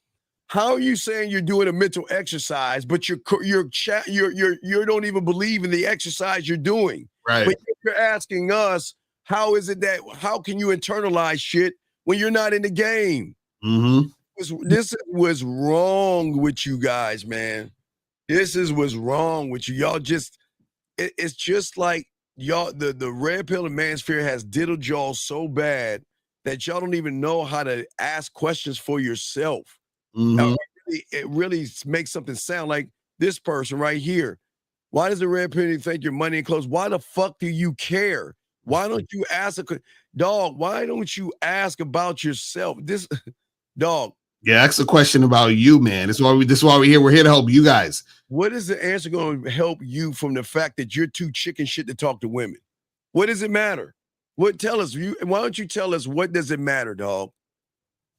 Speaker 4: How are you saying you're doing a mental exercise, but you don't even believe in the exercise you're doing?
Speaker 1: Right.
Speaker 4: But you're asking us, how can you internalize shit when you're not in the game?
Speaker 1: Mm-hmm.
Speaker 4: This was wrong with you guys, man. This is what's wrong with you. Y'all just, it's just like y'all, the red pill and manosphere has diddled y'all so bad that y'all don't even know how to ask questions for yourself.
Speaker 1: Mm-hmm.
Speaker 4: It really makes something sound like this person right here. Why does the red pill think your money and clothes? Why the fuck do you care? Why don't you ask dog? Why don't you ask about yourself? This dog.
Speaker 1: Yeah, that's a question about you, man. This is why we're here. We're here to help you guys.
Speaker 4: What is the answer going to help you from the fact that you're too chicken shit to talk to women? What does it matter? Tell us? Why don't you tell us what does it matter, dog?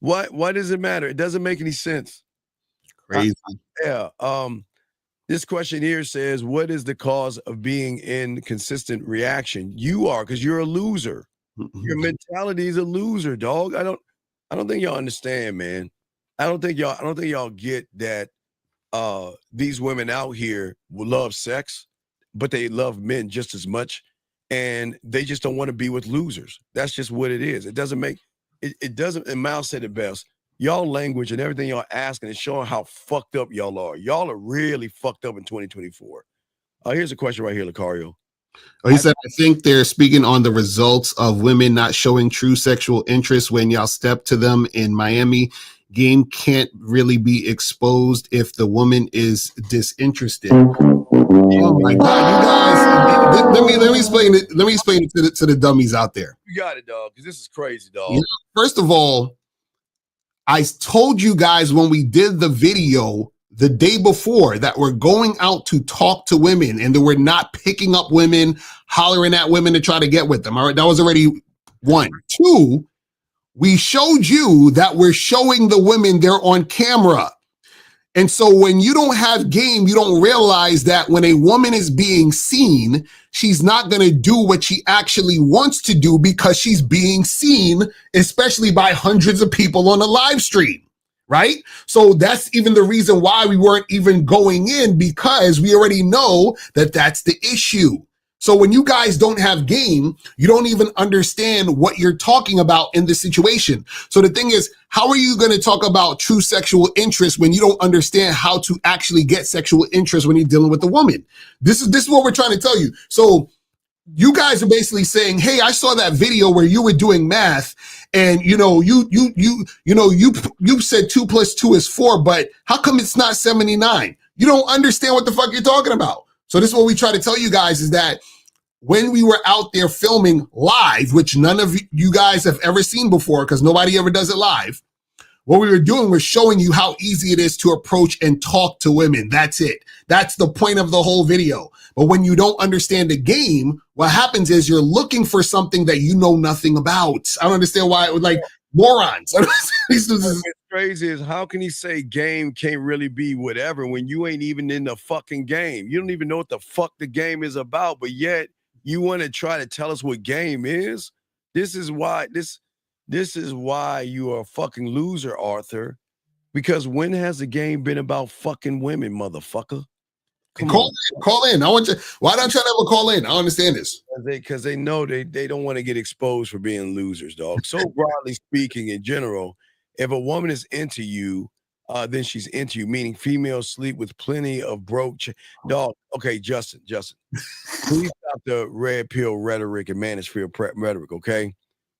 Speaker 4: Why does it matter? It doesn't make any sense.
Speaker 1: Crazy.
Speaker 4: This question here says, what is the cause of being in consistent reaction? You are, because you're a loser. Your mentality is a loser, dog. I don't think y'all understand, man. I don't think y'all get that these women out here will love sex, but they love men just as much, and they just don't want to be with losers. That's just what it is. It doesn't make it doesn't, and Miles said it best. Y'all language and everything y'all asking is showing how fucked up y'all are. Y'all are really fucked up in 2024. Here's a question right here, Lucario.
Speaker 1: Oh, he said, I think they're speaking on the results of women not showing true sexual interest when y'all step to them in Miami. Game can't really be exposed if the woman is disinterested. Oh my God, you guys! Let me explain it. Let me explain it to the dummies out there.
Speaker 4: You got it, dog. Because this is crazy, dog.
Speaker 1: You know, first of all, I told you guys when we did the video the day before that we're going out to talk to women and that we're not picking up women, hollering at women to try to get with them. All right, that was already one. Two, we showed you that we're showing the women they're on camera. And so when you don't have game, you don't realize that when a woman is being seen, she's not going to do what she actually wants to do because she's being seen, especially by hundreds of people on a live stream, right? So that's even the reason why we weren't even going in, because we already know that that's the issue. So when you guys don't have game, you don't even understand what you're talking about in the situation. So the thing is, how are you going to talk about true sexual interest when you don't understand how to actually get sexual interest when you're dealing with a woman? This is what we're trying to tell you. So you guys are basically saying, hey, I saw that video where you were doing math and you said 2 + 2 is 4, but how come it's not 79? You don't understand what the fuck you're talking about. So this is what we try to tell you guys, is that when we were out there filming live, which none of you guys have ever seen before because nobody ever does it live, what we were doing was showing you how easy it is to approach and talk to women. That's it. That's the point of the whole video. But when you don't understand the game, what happens is you're looking for something that you know nothing about. I don't understand why it would, like, morons.
Speaker 4: What's crazy is, how can he say game can't really be whatever when you ain't even in the fucking game? You don't even know what the fuck the game is about, but yet you want to try to tell us what game is? This is why you are a fucking loser, Arthur. Because when has the game been about fucking women, motherfucker?
Speaker 1: Call in. I want you. Why don't you ever call in? I don't understand this.
Speaker 4: Because they know they don't want to get exposed for being losers, dog. So broadly speaking, in general, if a woman is into you, then she's into you, meaning females sleep with plenty of broke dog. Okay, Justin, please stop the red pill rhetoric and manosphere rhetoric, okay?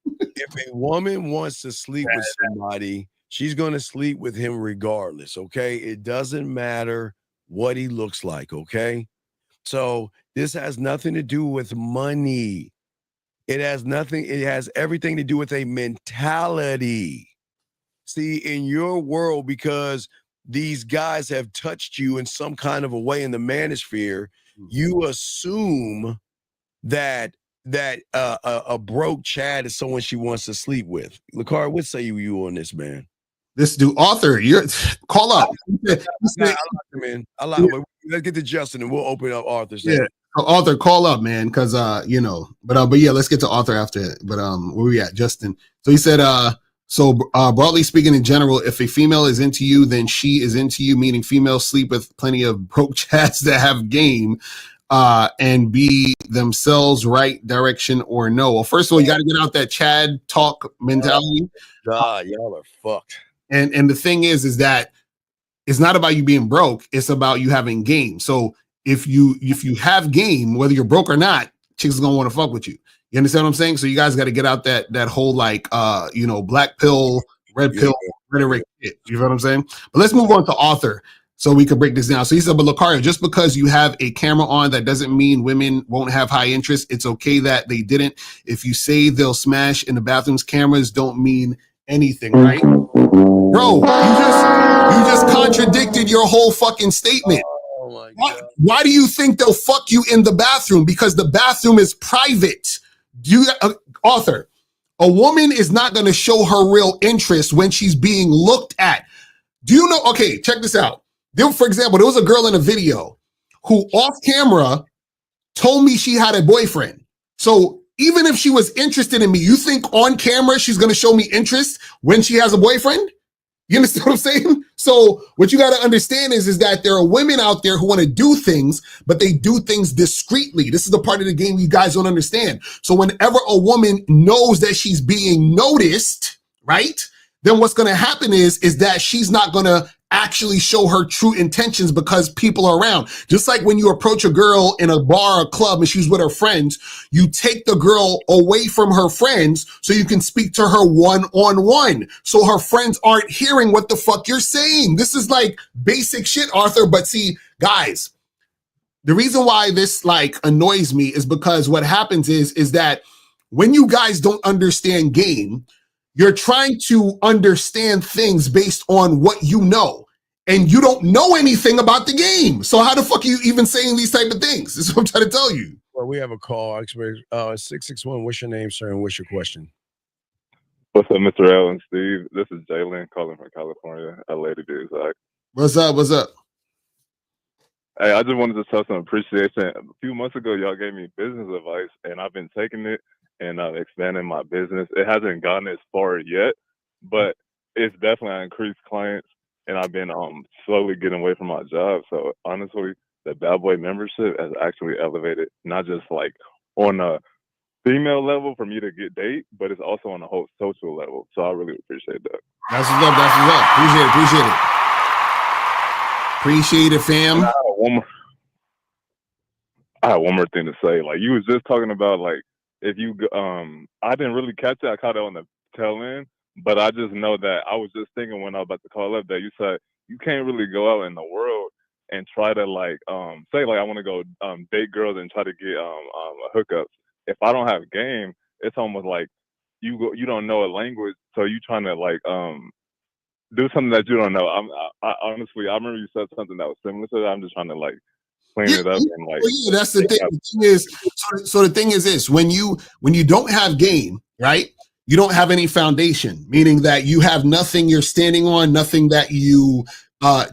Speaker 4: If a woman wants to sleep with somebody, she's going to sleep with him regardless, okay? It doesn't matter what he looks like, okay? So this has nothing to do with money. It has everything to do with a mentality. See, in your world, because these guys have touched you in some kind of a way in the manosphere, you assume that a broke Chad is someone she wants to sleep with. Lakar, what say you on this, man?
Speaker 1: This dude, Arthur, you're call up.
Speaker 4: I like him, man. Let's get to Justin and we'll open up Arthur's.
Speaker 1: Yeah, Arthur, call up, man, because but yeah, let's get to Arthur after. But where we at, Justin? So he said, broadly speaking, in general, if a female is into you, then she is into you. Meaning, females sleep with plenty of broke chads that have game, and be themselves right direction or no. Well, first of all, you got to get out that Chad talk mentality.
Speaker 4: God, y'all are fucked.
Speaker 1: And the thing is that it's not about you being broke. It's about you having game. So if you have game, whether you're broke or not, chicks are gonna want to fuck with you. You understand what I'm saying? So you guys got to get out that whole black pill, red pill rhetoric. You know what I'm saying? But let's move on to Arthur so we can break this down. So he said, but Lucario, just because you have a camera on, that doesn't mean women won't have high interest. It's okay that they didn't. If you say they'll smash in the bathrooms, cameras don't mean anything, right? Bro, you just contradicted your whole fucking statement.
Speaker 4: Oh my God.
Speaker 1: Why do you think they'll fuck you in the bathroom? Because the bathroom is private. Arthur, a woman is not going to show her real interest when she's being looked at. Do you know? Okay, check this out. For example, there was a girl in a video who off camera told me she had a boyfriend. So even if she was interested in me, you think on camera she's going to show me interest when she has a boyfriend? You understand what I'm saying? So what you got to understand is that there are women out there who want to do things, but they do things discreetly. This is the part of the game you guys don't understand. So whenever a woman knows that she's being noticed, right, then what's going to happen is that she's not going to actually show her true intentions because people are around. Just like when you approach a girl in a bar or club and she's with her friends, you take the girl away from her friends so you can speak to her one-on-one. So her friends aren't hearing what the fuck you're saying. This is like basic shit, Arthur. But see, guys, the reason why this annoys me is because what happens is that when you guys don't understand game, you're trying to understand things based on what you know. And you don't know anything about the game. So how the fuck are you even saying these type of things? This is what I'm trying to tell you.
Speaker 4: Well, we have a call. 661. What's your name, sir, and what's your question?
Speaker 7: What's up, Mr. L and Steve? This is Jalen calling from California, LA to be exact.
Speaker 1: What's up?
Speaker 7: Hey, I just wanted to show some appreciation. A few months ago, y'all gave me business advice, and I've been taking it and expanding my business. It hasn't gotten as far yet, but it's definitely increased clients. And I've been slowly getting away from my job. So honestly, the Bad Boy membership has actually elevated, not just on a female level for me to get date, but it's also on a whole social level. So I really appreciate that.
Speaker 1: That's what's up. Appreciate it, fam.
Speaker 7: I have one more thing to say. You was just talking about if you I didn't really catch it. I caught it on the tail end. But I just know that I was just thinking when I was about to call up that you said you can't really go out in the world and try to say I want to go date girls and try to get hookups. If I don't have game, it's almost like you don't know a language, so you trying to do something that you don't know. I honestly, I remember you said something that was similar to that. I'm just trying to clean it up and
Speaker 1: that's the thing. The thing is, so the thing is this: when you don't have game, right? You don't have any foundation, meaning that you have nothing you're standing on, nothing that you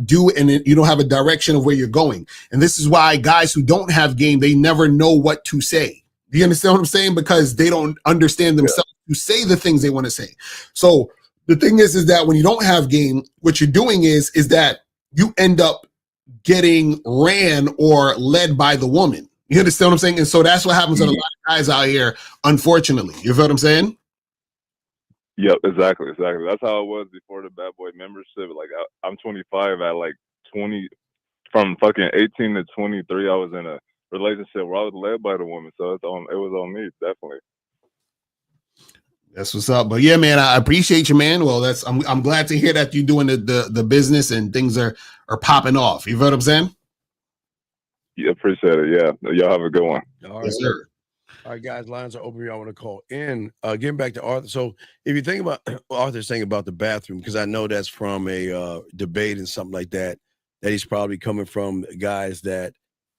Speaker 1: do, and you don't have a direction of where you're going. And this is why guys who don't have game, they never know what to say. Do you understand what I'm saying? Because they don't understand themselves to say the things they want to say. So the thing is that when you don't have game, what you're doing is that you end up getting ran or led by the woman. You understand what I'm saying? And so that's what happens to a lot of guys out here, unfortunately. You feel what I'm saying?
Speaker 7: Yep, exactly. That's how it was before the Bad Boy membership. I'm 25 at 20, from fucking 18 to 23. I was in a relationship where I was led by the woman, so it was on me, definitely.
Speaker 1: That's what's up. But yeah, man, I appreciate you, man. Well, I'm glad to hear that you're doing the business and things are popping off. You know what I'm saying?
Speaker 7: Yeah, appreciate it. Yeah, y'all have a good one.
Speaker 4: All right,
Speaker 1: Yes, sir.
Speaker 4: all right, guys. Lines are open. Y'all want to call in? Getting back to Arthur. So, if you think about what Arthur's saying about the bathroom, because I know that's from a debate and something like that. That he's probably coming from guys that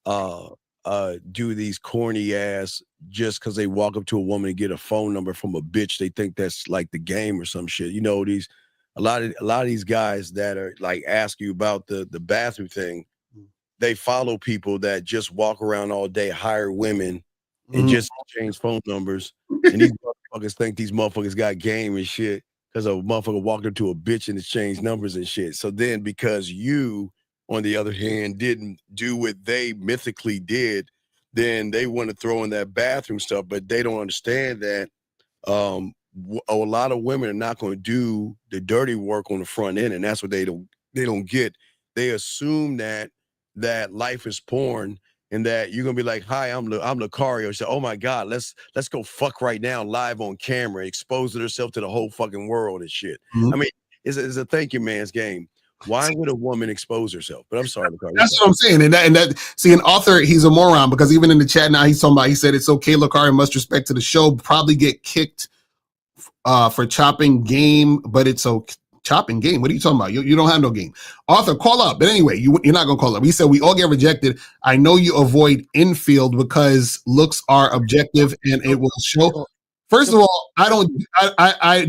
Speaker 4: do these corny ass just because they walk up to a woman and get a phone number from a bitch. They think that's like the game or some shit. You know, these a lot of these guys that are like ask you about the bathroom thing. They follow people that just walk around all day, hire women, and just change phone numbers. And these motherfuckers think these motherfuckers got game and shit because a motherfucker walked up to a bitch and exchanged numbers and shit. So then because you, on the other hand, didn't do what they mythically did, then they want to throw in that bathroom stuff, but they don't understand that a lot of women are not going to do the dirty work on the front end, and that's what they don't get. They assume that life is porn and that you're gonna be like, "Hi, I'm Lucario." Say, "Oh my God, let's go fuck right now, live on camera, exposing herself to the whole fucking world and shit." I mean, it's a thank you man's game. Why would a woman expose herself? But I'm sorry, Lucario.
Speaker 1: That's what I'm saying. And that see, an author, he's a moron because even in the chat now, he's talking about. He said it's okay, Lucario, much respect to the show. Probably get kicked for chopping game, but it's okay. Chopping game. What are you talking about? You don't have no game. Arthur, call up. But anyway, you're not gonna call up. He said we all get rejected. I know you avoid infield because looks are objective and it will show. First of all, I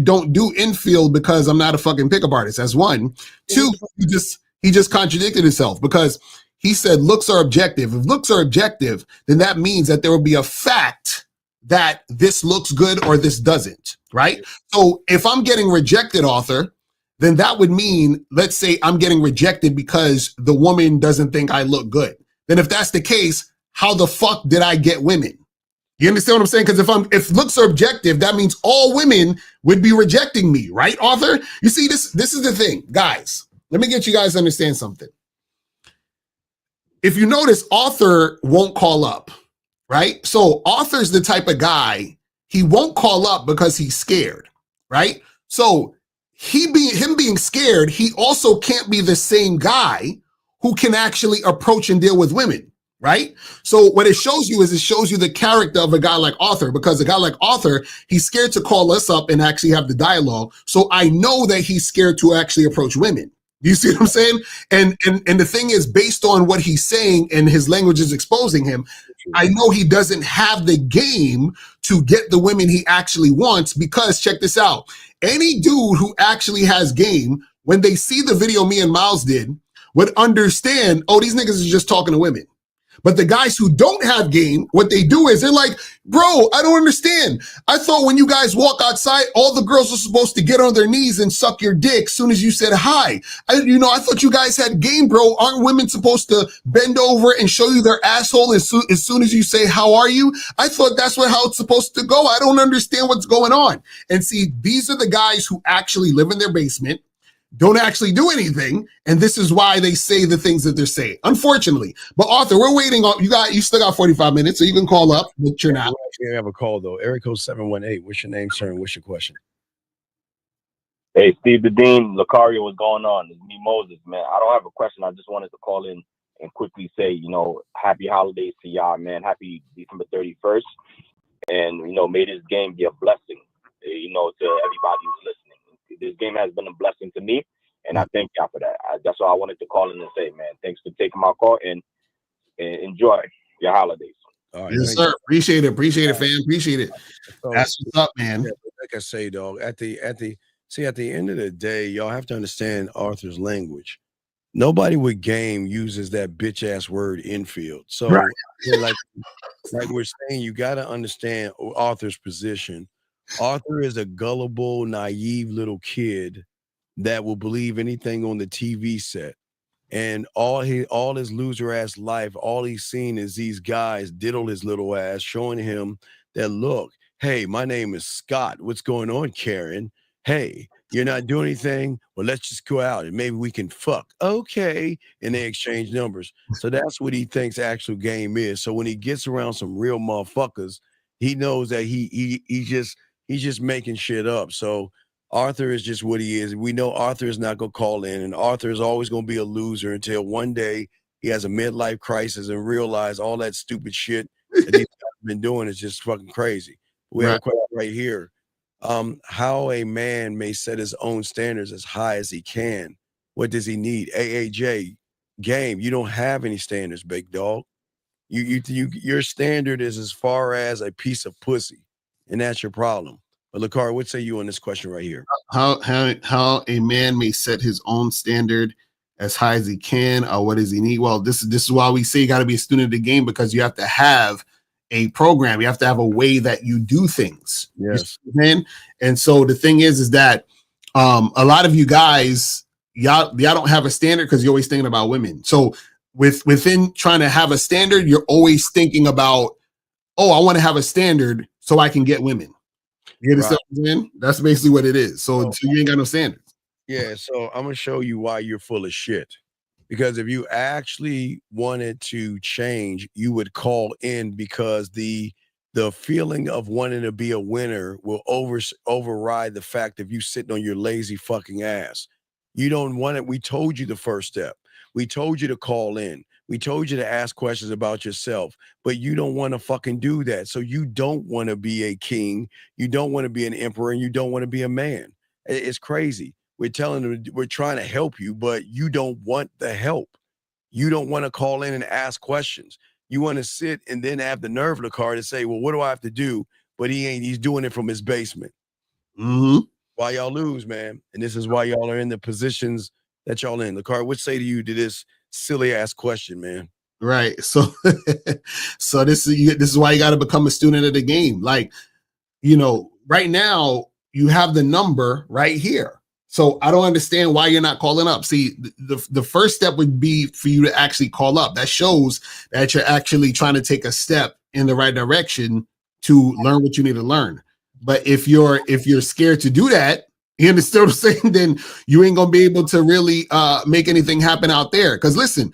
Speaker 1: don't do infield because I'm not a fucking pickup artist. That's one. Two, he just contradicted himself because he said looks are objective. If looks are objective, then that means that there will be a fact that this looks good or this doesn't, right? So if I'm getting rejected, Arthur, then that would mean, let's say I'm getting rejected because the woman doesn't think I look good. Then if that's the case, how the fuck did I get women? You understand what I'm saying? Because if looks are objective, that means all women would be rejecting me, right, Arthur? You see, this is the thing, guys. Let me get you guys to understand something. If you notice, Arthur won't call up, right? So Arthur's the type of guy, he won't call up because he's scared, right? So him being scared, he also can't be the same guy who can actually approach and deal with women, right? So what it shows you is it shows you the character of a guy like Arthur, because a guy like Arthur, he's scared to call us up and actually have the dialogue. So I know that he's scared to actually approach women. You see what I'm saying? And the thing is, based on what he's saying and his language is exposing him, I know he doesn't have the game to get the women he actually wants, because check this out. Any dude who actually has game, when they see the video me and Miles did, would understand, oh, these niggas are just talking to women. But the guys who don't have game, what they do is they're like, bro, I don't understand. I thought when you guys walk outside, all the girls are supposed to get on their knees and suck your dick as soon as you said hi. I thought you guys had game, bro. Aren't women supposed to bend over and show you their asshole as soon as you say, how are you? I thought that's how it's supposed to go. I don't understand what's going on. And see, these are the guys who actually live in their basement, don't actually do anything, and this is why they say the things that they're saying, unfortunately. But Arthur, we're waiting on you still got 45 minutes, so you can call up, but you're not.
Speaker 4: We have a call though. Area code 718. What's your name, sir, and what's your question?
Speaker 8: Hey, Steve the Dean, Lucario, what's going on? It's me, Moses, man. I don't have a question. I just wanted to call in and quickly say, happy holidays to y'all, man. Happy December 31st. And, may this game be a blessing, to everybody who's listening. This game has been a blessing to me, and I thank y'all for that. That's all I wanted to call in and say, man. Thanks for taking my call, and enjoy your holidays.
Speaker 4: All right,
Speaker 1: yes, sir. Appreciate it, fam. Appreciate it.
Speaker 4: So,
Speaker 1: that's what's up, man.
Speaker 4: Yeah, like I say, dog, at the end of the day, y'all have to understand Arthur's language. Nobody with game uses that bitch ass word infield. So, right. like we're saying, you got to understand Arthur's position. Arthur is a gullible, naive little kid that will believe anything on the TV set. And all his loser ass life, all he's seen is these guys diddle his little ass, showing him that, look, hey, my name is Scott. What's going on, Karen? Hey, you're not doing anything? Well, let's just go out and maybe we can fuck. Okay. And they exchange numbers. So that's what he thinks actual game is. So when he gets around some real motherfuckers, he knows that he's just making shit up. So Arthur is just what he is. We know Arthur is not going to call in, and Arthur is always going to be a loser until one day he has a midlife crisis and realize all that stupid shit that he's been doing is just fucking crazy. We have a question right here. How a man may set his own standards as high as he can. What does he need? AAJ, game. You don't have any standards, big dog. Your standard is as far as a piece of pussy, and that's your problem. But Lakar, what say you on this question right here?
Speaker 1: How a man may set his own standard as high as he can, or what does he need? Well, this is why we say you got to be a student of the game, because you have to have a program. You have to have a way that you do things.
Speaker 4: Yes.
Speaker 1: And so the thing is that a lot of you guys, y'all don't have a standard because you're always thinking about women. So within trying to have a standard, you're always thinking about, oh, I want to have a standard so I can get women. You understand what I'm saying? That's basically what it is. So you ain't got no standards.
Speaker 4: Yeah, so I'm gonna show you why you're full of shit. Because if you actually wanted to change, you would call in, because the feeling of wanting to be a winner will override the fact of you sitting on your lazy fucking ass. You don't want it. We told you the first step. We told you to call in. We told you to ask questions about yourself, but you don't want to fucking do that. So you don't want to be a king. You don't want to be an emperor, and you don't want to be a man. It's crazy. We're telling them we're trying to help you, but you don't want the help. You don't want to call in and ask questions. You want to sit and then have the nerve of the car to say, well, what do I have to do? But he's doing it from his basement.
Speaker 1: Mm-hmm.
Speaker 4: Why y'all lose, man. And this is why y'all are in the positions that y'all in. The car, what say to you to this silly ass question, man?
Speaker 1: Right. So so this is why you got to become a student of the game. Like, right now you have the number right here. So I don't understand why you're not calling up. See, the first step would be for you to actually call up. That shows that you're actually trying to take a step in the right direction to learn what you need to learn. But if you're scared to do that, you understand what I'm saying? Then you ain't gonna be able to really make anything happen out there. Because listen,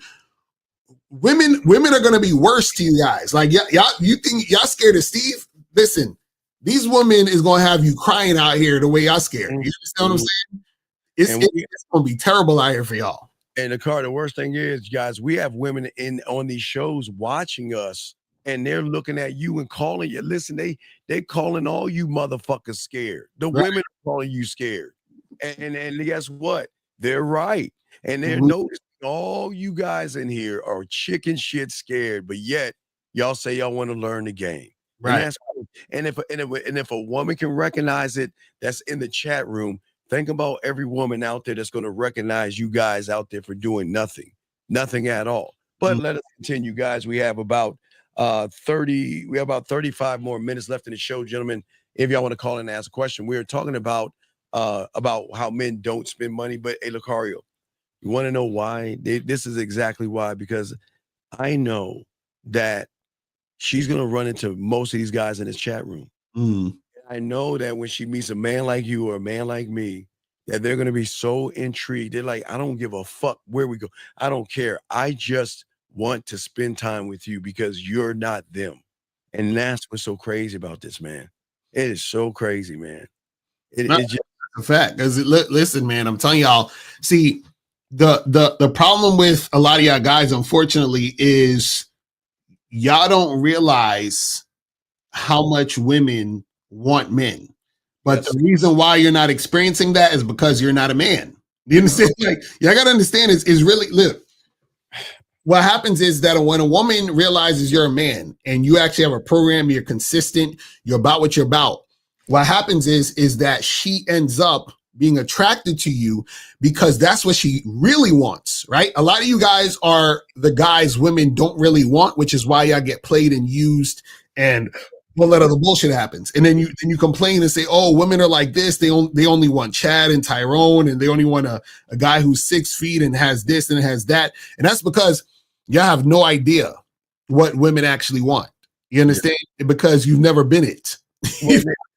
Speaker 1: women are gonna be worse to you guys. Like y'all, you think y'all scared of Steve? Listen, these women is gonna have you crying out here the way y'all scared. You understand what I'm saying? It's gonna be terrible out here for y'all.
Speaker 4: And the worst thing is, guys, we have women on these shows watching us, and they're looking at you and calling you. Listen, they calling all you motherfuckers scared. The women are calling you scared. And guess what? They're right. And they're noticing all you guys in here are chicken shit scared, but yet y'all say y'all want to learn the game.
Speaker 1: Right.
Speaker 4: And if a woman can recognize it, that's in the chat room. Think about every woman out there that's going to recognize you guys out there for doing nothing at all. But let us continue, guys. We have about 35 more minutes left in the show, gentlemen. If y'all want to call in and ask a question, we're talking about how men don't spend money. But hey, Lucario, you want to know why? This is exactly why, because I know that she's going to run into most of these guys in this chat room. I know that when she meets a man like you or a man like me, that they're going to be so intrigued. They're like, I don't give a fuck where we go. I don't care. I just want to spend time with you because you're not them. And that's what's so crazy about this, man. It is so crazy, man. It's just
Speaker 1: a fact. Because listen, man, I'm telling y'all, see, the problem with a lot of y'all guys, unfortunately, is y'all don't realize how much women want men. But the reason why you're not experiencing that is because you're not a man. You understand? Like, y'all gotta understand is really, look, what happens is that when a woman realizes you're a man and you actually have a program, you're consistent, you're about what you're about, what happens is that she ends up being attracted to you because that's what she really wants, right? A lot of you guys are the guys women don't really want, which is why y'all get played and used and all that other bullshit happens. And then you complain and say, oh, women are like this. They only want Chad and Tyrone, and they only want a guy who's 6 feet and has this and has that. And that's because y'all have no idea what women actually want. You understand? Yeah. Because you've never been it.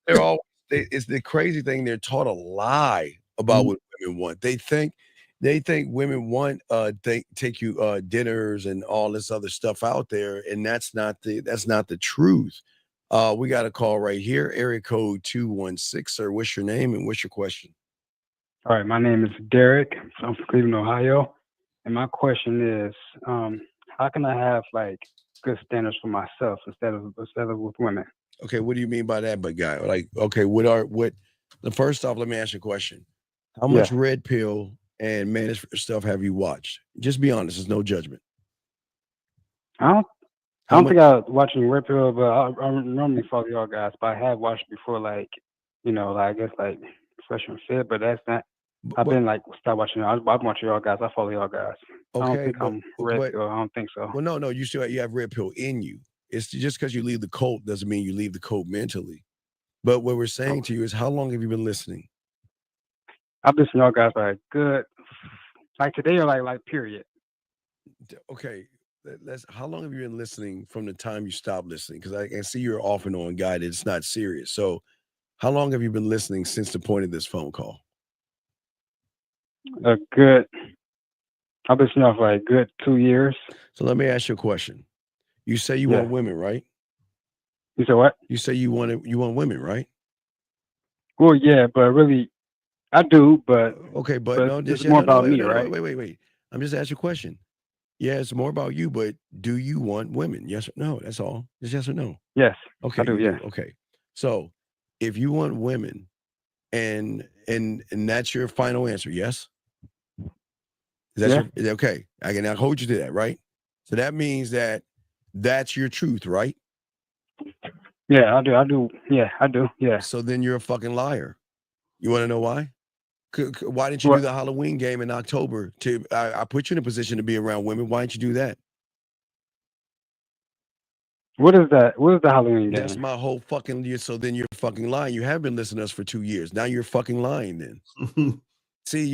Speaker 4: Well, it's the crazy thing. They're taught a lie about what women want. They think women want take you dinners and all this other stuff out there, and that's not the truth. We got a call right here, area code 216. Sir, what's your name and what's your question?
Speaker 9: All right, my name is Derek. I'm from Cleveland, Ohio. And my question is, how can I have like good standards for myself instead of with women?
Speaker 4: Okay, what do you mean by that, but guy? Like, okay, the first off, let me ask you a question. How much red pill and managed stuff have you watched? Just be honest, there's no judgment.
Speaker 9: I don't think I was watching Red Pill, but I normally follow y'all guys. But I have watched before, like, like I guess like Fresh and Fit, but that's not. I've been like stop watching. I'm watching y'all guys. I follow y'all guys. I don't think I'm Red Pill. I don't think so.
Speaker 4: Well, no, you have red pill in you. It's just because you leave the cult doesn't mean you leave the cult mentally. But what we're saying to you is, how long have you been listening?
Speaker 9: I've listened to y'all guys like good, like today or like period.
Speaker 4: Okay. How long have you been listening from the time you stopped listening? Because I can see you're off and on guy. It's not serious. So how long have you been listening since the point of this phone call?
Speaker 9: I've been listening for like a good 2 years.
Speaker 4: So let me ask you a question. You say you want women, right?
Speaker 9: You said what?
Speaker 4: You say you want women, right?
Speaker 9: Well, yeah, but really, I do, but
Speaker 4: okay, but no,
Speaker 9: it's more about me, right?
Speaker 4: Wait. I'm just asking you a question. Yeah, it's more about you, but do you want women? Yes or no? That's all. Just yes or no.
Speaker 9: Yes.
Speaker 4: Okay.
Speaker 9: I do. Yeah.
Speaker 4: Okay. So if you want women and that's your final answer, yes? Okay. I can now hold you to that, right? So that means that's your truth, right?
Speaker 9: Yeah, I do. Yeah, I do. Yeah.
Speaker 4: So then you're a fucking liar. You want to know why? Why didn't you do the Halloween game in October? I put you in a position to be around women. Why didn't you do that?
Speaker 9: What is that? What is the Halloween game?
Speaker 4: That's my whole fucking year. So then you're fucking lying. You have been listening to us for 2 years. Now you're fucking lying then. See,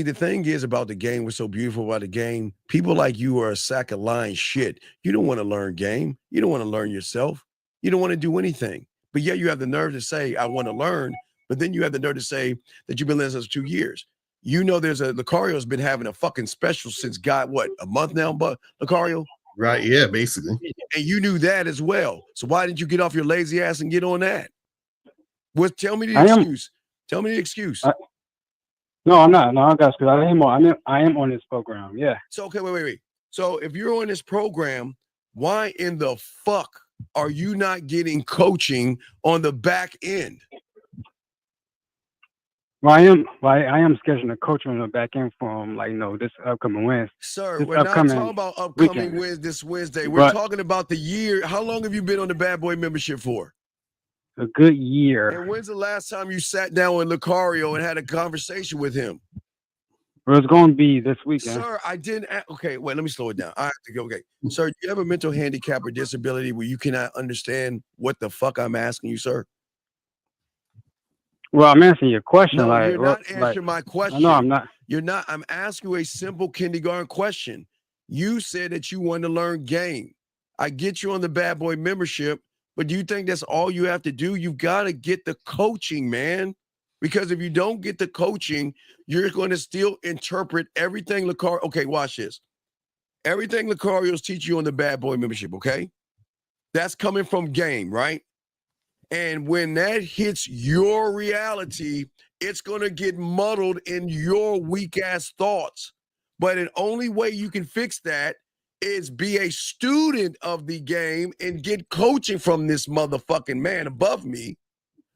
Speaker 4: the thing is about the game, what's so beautiful about the game, people like you are a sack of lying shit. You don't want to learn game. You don't want to learn yourself. You don't want to do anything. But yet you have the nerve to say, I want to learn. But then you have the nerve to say that you've been listening for 2 years. You know, Lucario's been having a fucking special since a month now, but Lucario?
Speaker 1: Right, yeah, basically.
Speaker 4: And you knew that as well. So why didn't you get off your lazy ass and get on that? Tell me the excuse. Tell me the excuse.
Speaker 9: No, I'm not. No, I got you. I am on this program. Yeah.
Speaker 4: So okay, wait. So if you're on this program, why in the fuck are you not getting coaching on the back end?
Speaker 9: Well, I am scheduling a coach on the back end from this upcoming Wednesday.
Speaker 4: Sir, we're not talking about upcoming this Wednesday. We're talking about the year. How long have you been on the Bad Boy membership for?
Speaker 9: A good year.
Speaker 4: And when's the last time you sat down with Lucario and had a conversation with him?
Speaker 9: Well, it's going to be this weekend.
Speaker 4: Sir, I didn't. Okay, wait, let me slow it down. I have to go. Okay. Sir, do you have a mental handicap or disability where you cannot understand what the fuck I'm asking you, sir?
Speaker 9: Well, I'm answering your question.
Speaker 4: No, you're not answering my question.
Speaker 9: No, I'm not.
Speaker 4: You're not. I'm asking you a simple kindergarten question. You said that you wanted to learn game. I get you on the Bad Boy membership, but do you think that's all you have to do? You've got to get the coaching, man. Because if you don't get the coaching, you're going to still interpret everything Lucario. Okay, watch this. Everything Lucario's teach you on the Bad Boy membership, okay? That's coming from game, right? And when that hits your reality, it's going to get muddled in your weak-ass thoughts. But the only way you can fix that is be a student of the game and get coaching from this motherfucking man above me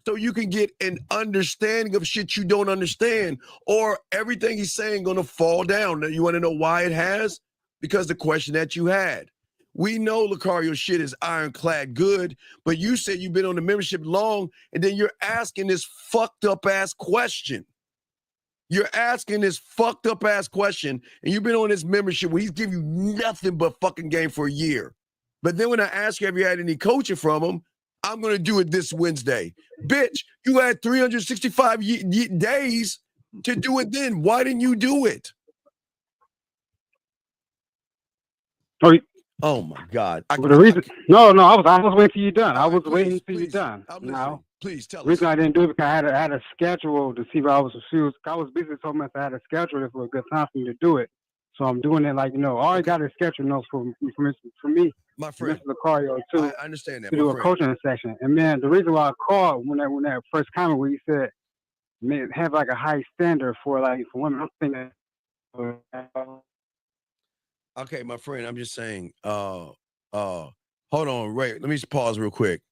Speaker 4: so you can get an understanding of shit you don't understand, or everything he's saying going to fall down. Now, you want to know why it has? Because the question that you had. We know Lucario shit is ironclad good, but you said you've been on the membership long, and then you're asking this fucked up ass question. You're asking this fucked up ass question, and you've been on this membership where he's giving you nothing but fucking game for a year. But then when I ask you, have you had any coaching from him? I'm going to do it this Wednesday. Bitch, you had 365 days to do it then. Why didn't you do it? Oh my God!
Speaker 9: No, I was waiting till you're done. I was waiting till you're done. Now,
Speaker 4: please tell us.
Speaker 9: The reason I didn't do it because I had a schedule to see where I was confused. I was busy so much. I had a schedule for a good time for me to do it. So I'm doing it I already got a schedule for me,
Speaker 4: my friend,
Speaker 9: Mr. Lucario too.
Speaker 4: I understand that.
Speaker 9: To do a coaching session, and man, the reason why I called when that first comment where you said, "Man, have like a high standard for women," I'm thinking
Speaker 4: Okay, my friend, I'm just saying, hold on, wait, let me just pause real quick.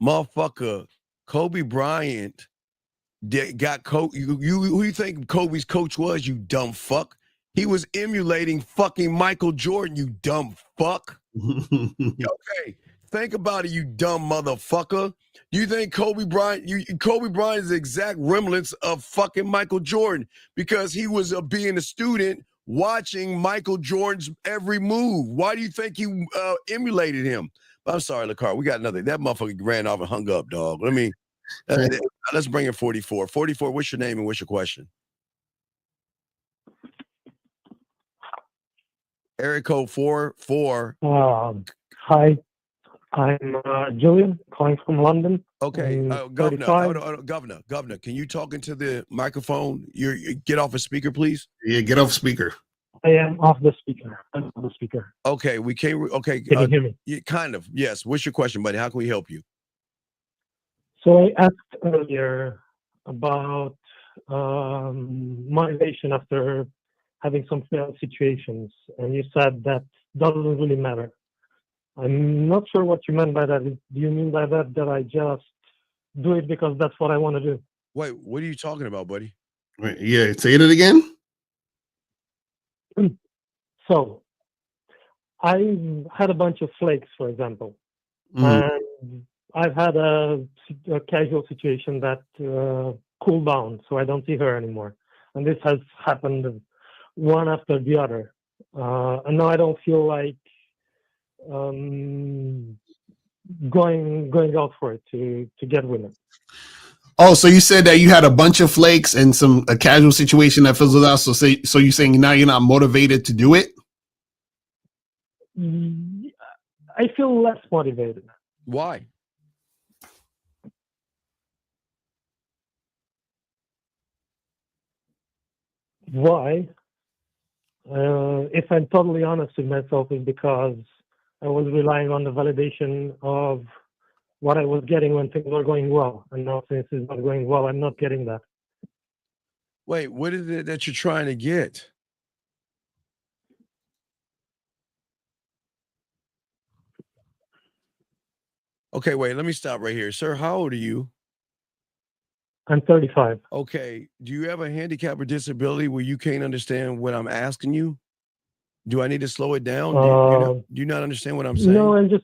Speaker 4: Motherfucker, Kobe Bryant got who you think Kobe's coach was, you dumb fuck? He was emulating fucking Michael Jordan, you dumb fuck. Okay, think about it, you dumb motherfucker. You think Kobe Bryant is the exact remnants of fucking Michael Jordan because he was being a student watching Michael Jordan's every move. Why do you think he emulated him? I'm sorry, LaCar, we got another. That motherfucker ran off and hung up, dog. Let's bring in 44. 44, what's your name and what's your question? Area code 44.
Speaker 10: Hi, I'm Julian, calling from London.
Speaker 4: Okay, Governor, can you talk into the microphone? You get off a speaker, please.
Speaker 1: Yeah, get off speaker.
Speaker 10: I am off the speaker.
Speaker 4: Okay, we can't. Okay,
Speaker 10: can you hear me?
Speaker 4: Kind of. Yes. What's your question, buddy? How can we help you?
Speaker 10: So I asked earlier about motivation after having some failed situations, and you said that doesn't really matter. I'm not sure what you meant by that. Do you mean by that I just do it because that's what I want to do?
Speaker 4: Wait, what are you talking about, buddy?
Speaker 1: Wait, yeah, say it again.
Speaker 10: So I had a bunch of flakes, for example, and I've had a casual situation that cooled down, so I don't see her anymore. And this has happened one after the other. And now I don't feel like going out for it to get women.
Speaker 1: Oh, so you said that you had a bunch of flakes and a casual situation that fizzled out. So you're saying now you're not motivated to do it?
Speaker 10: I feel less motivated.
Speaker 4: Why?
Speaker 10: Why? If I'm totally honest with myself, is because I was relying on the validation of what I was getting when things were going well. And now since it's not going well, I'm not getting that.
Speaker 4: Wait, what is it that you're trying to get? Okay, wait, let me stop right here. Sir, how old are you?
Speaker 10: I'm 35.
Speaker 4: Okay, do you have a handicap or disability where you can't understand what I'm asking you? Do I need to slow it down? Do you not understand what I'm saying?
Speaker 10: No, I'm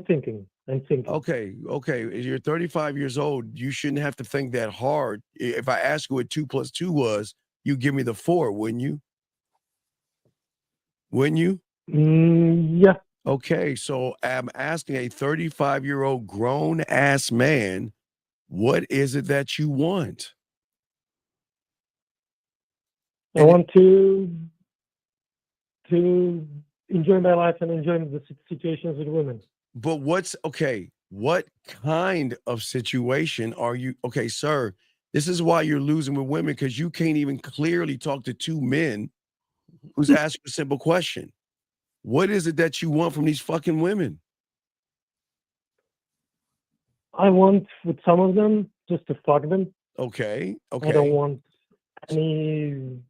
Speaker 10: thinking.
Speaker 4: Okay. You're 35 years old. You shouldn't have to think that hard. If I ask you what 2 + 2 was, you give me the 4, wouldn't you? Wouldn't you?
Speaker 10: Yeah.
Speaker 4: Okay, so I'm asking a 35-year-old grown-ass man, what is it that you want?
Speaker 10: I want to enjoy my life and enjoy the situations with women.
Speaker 4: But what kind of situation are you? Okay, sir, this is why you're losing with women, because you can't even clearly talk to two men who's asking a simple question. What is it that you want from these fucking women?
Speaker 10: I want, with some of them, just to fuck them.
Speaker 4: Okay.
Speaker 10: I don't want any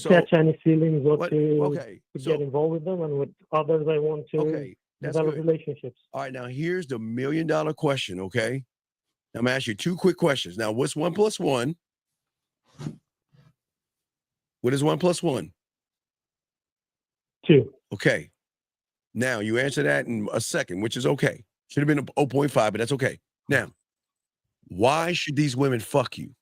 Speaker 10: catch any feelings or to get involved with them. And with others, I want to develop relationships.
Speaker 4: All right, now here's the $1 million question, okay? I'm going to ask you 2 quick questions. Now, what's 1 + 1? What is 1 + 1?
Speaker 10: 2.
Speaker 4: Okay. Now, you answer that in a second, which is okay. Should have been 0.5, but that's okay. Now, why should these women fuck you?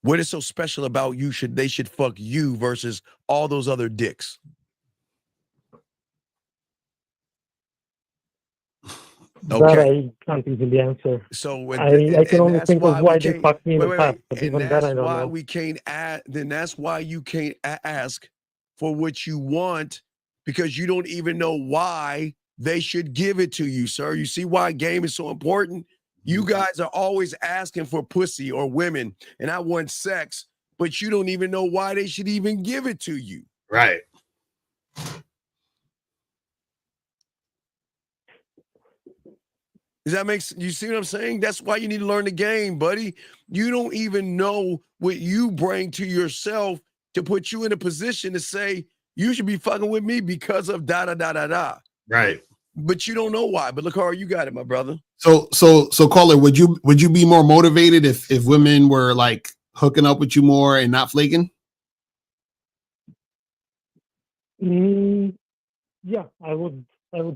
Speaker 4: What is so special about you? They should fuck you versus all those other dicks?
Speaker 10: Okay. That I can't easily answer.
Speaker 4: So
Speaker 10: I can only think of why they fucked me in the past. But even that I don't know.
Speaker 4: We can't then that's why you can't ask for what you want, because you don't even know why they should give it to you, sir. You see why game is so important? You guys are always asking for pussy or women, and I want sex, but you don't even know why they should even give it to you.
Speaker 1: Right.
Speaker 4: Does that make sense? You see what I'm saying? That's why you need to learn the game, buddy. You don't even know what you bring to yourself to put you in a position to say you should be fucking with me because of da da da da da.
Speaker 1: Right.
Speaker 4: But you don't know why. But look, Carl, you got it, my brother.
Speaker 1: So caller, would you be more motivated if women were like hooking up with you more and not flaking?
Speaker 10: Yeah, I would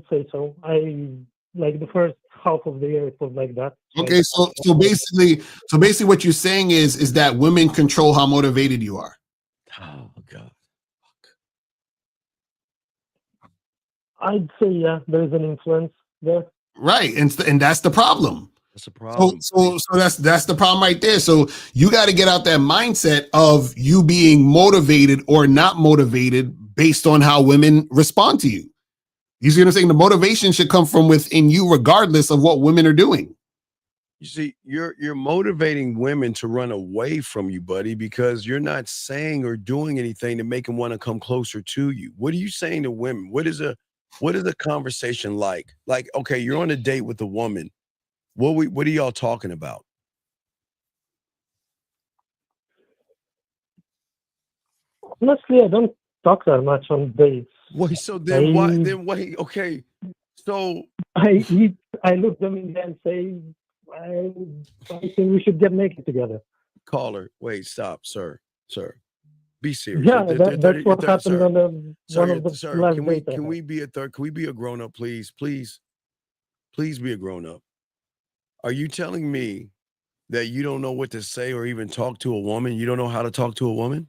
Speaker 10: say so. I like the first half of the year it was like that.
Speaker 1: Okay, so basically what you're saying is that women control how motivated you are.
Speaker 4: Oh God.
Speaker 10: I'd say yeah, there's an influence there.
Speaker 1: Right, and that's the problem.
Speaker 4: That's a problem.
Speaker 1: So that's the problem right there. So you got to get out that mindset of you being motivated or not motivated based on how women respond to you. You see what I'm saying? The motivation should come from within you, regardless of what women are doing.
Speaker 4: You see, you're motivating women to run away from you, buddy, because you're not saying or doing anything to make them want to come closer to you. What are you saying to women? What is a conversation like? Like, okay, you're on a date with a woman. What are y'all talking about?
Speaker 10: Honestly, I don't talk that much on dates.
Speaker 4: Wait, so then why? Then wait, okay. So
Speaker 10: I look them in there and say, I think we should get naked together.
Speaker 4: Caller, wait, stop, sir. Be serious.
Speaker 10: Yeah, that's what happened on one of the last dates.
Speaker 4: Can we be a grown up, please? Please be a grown up. Are you telling me that you don't know what to say or even talk to a woman? You don't know how to talk to a woman?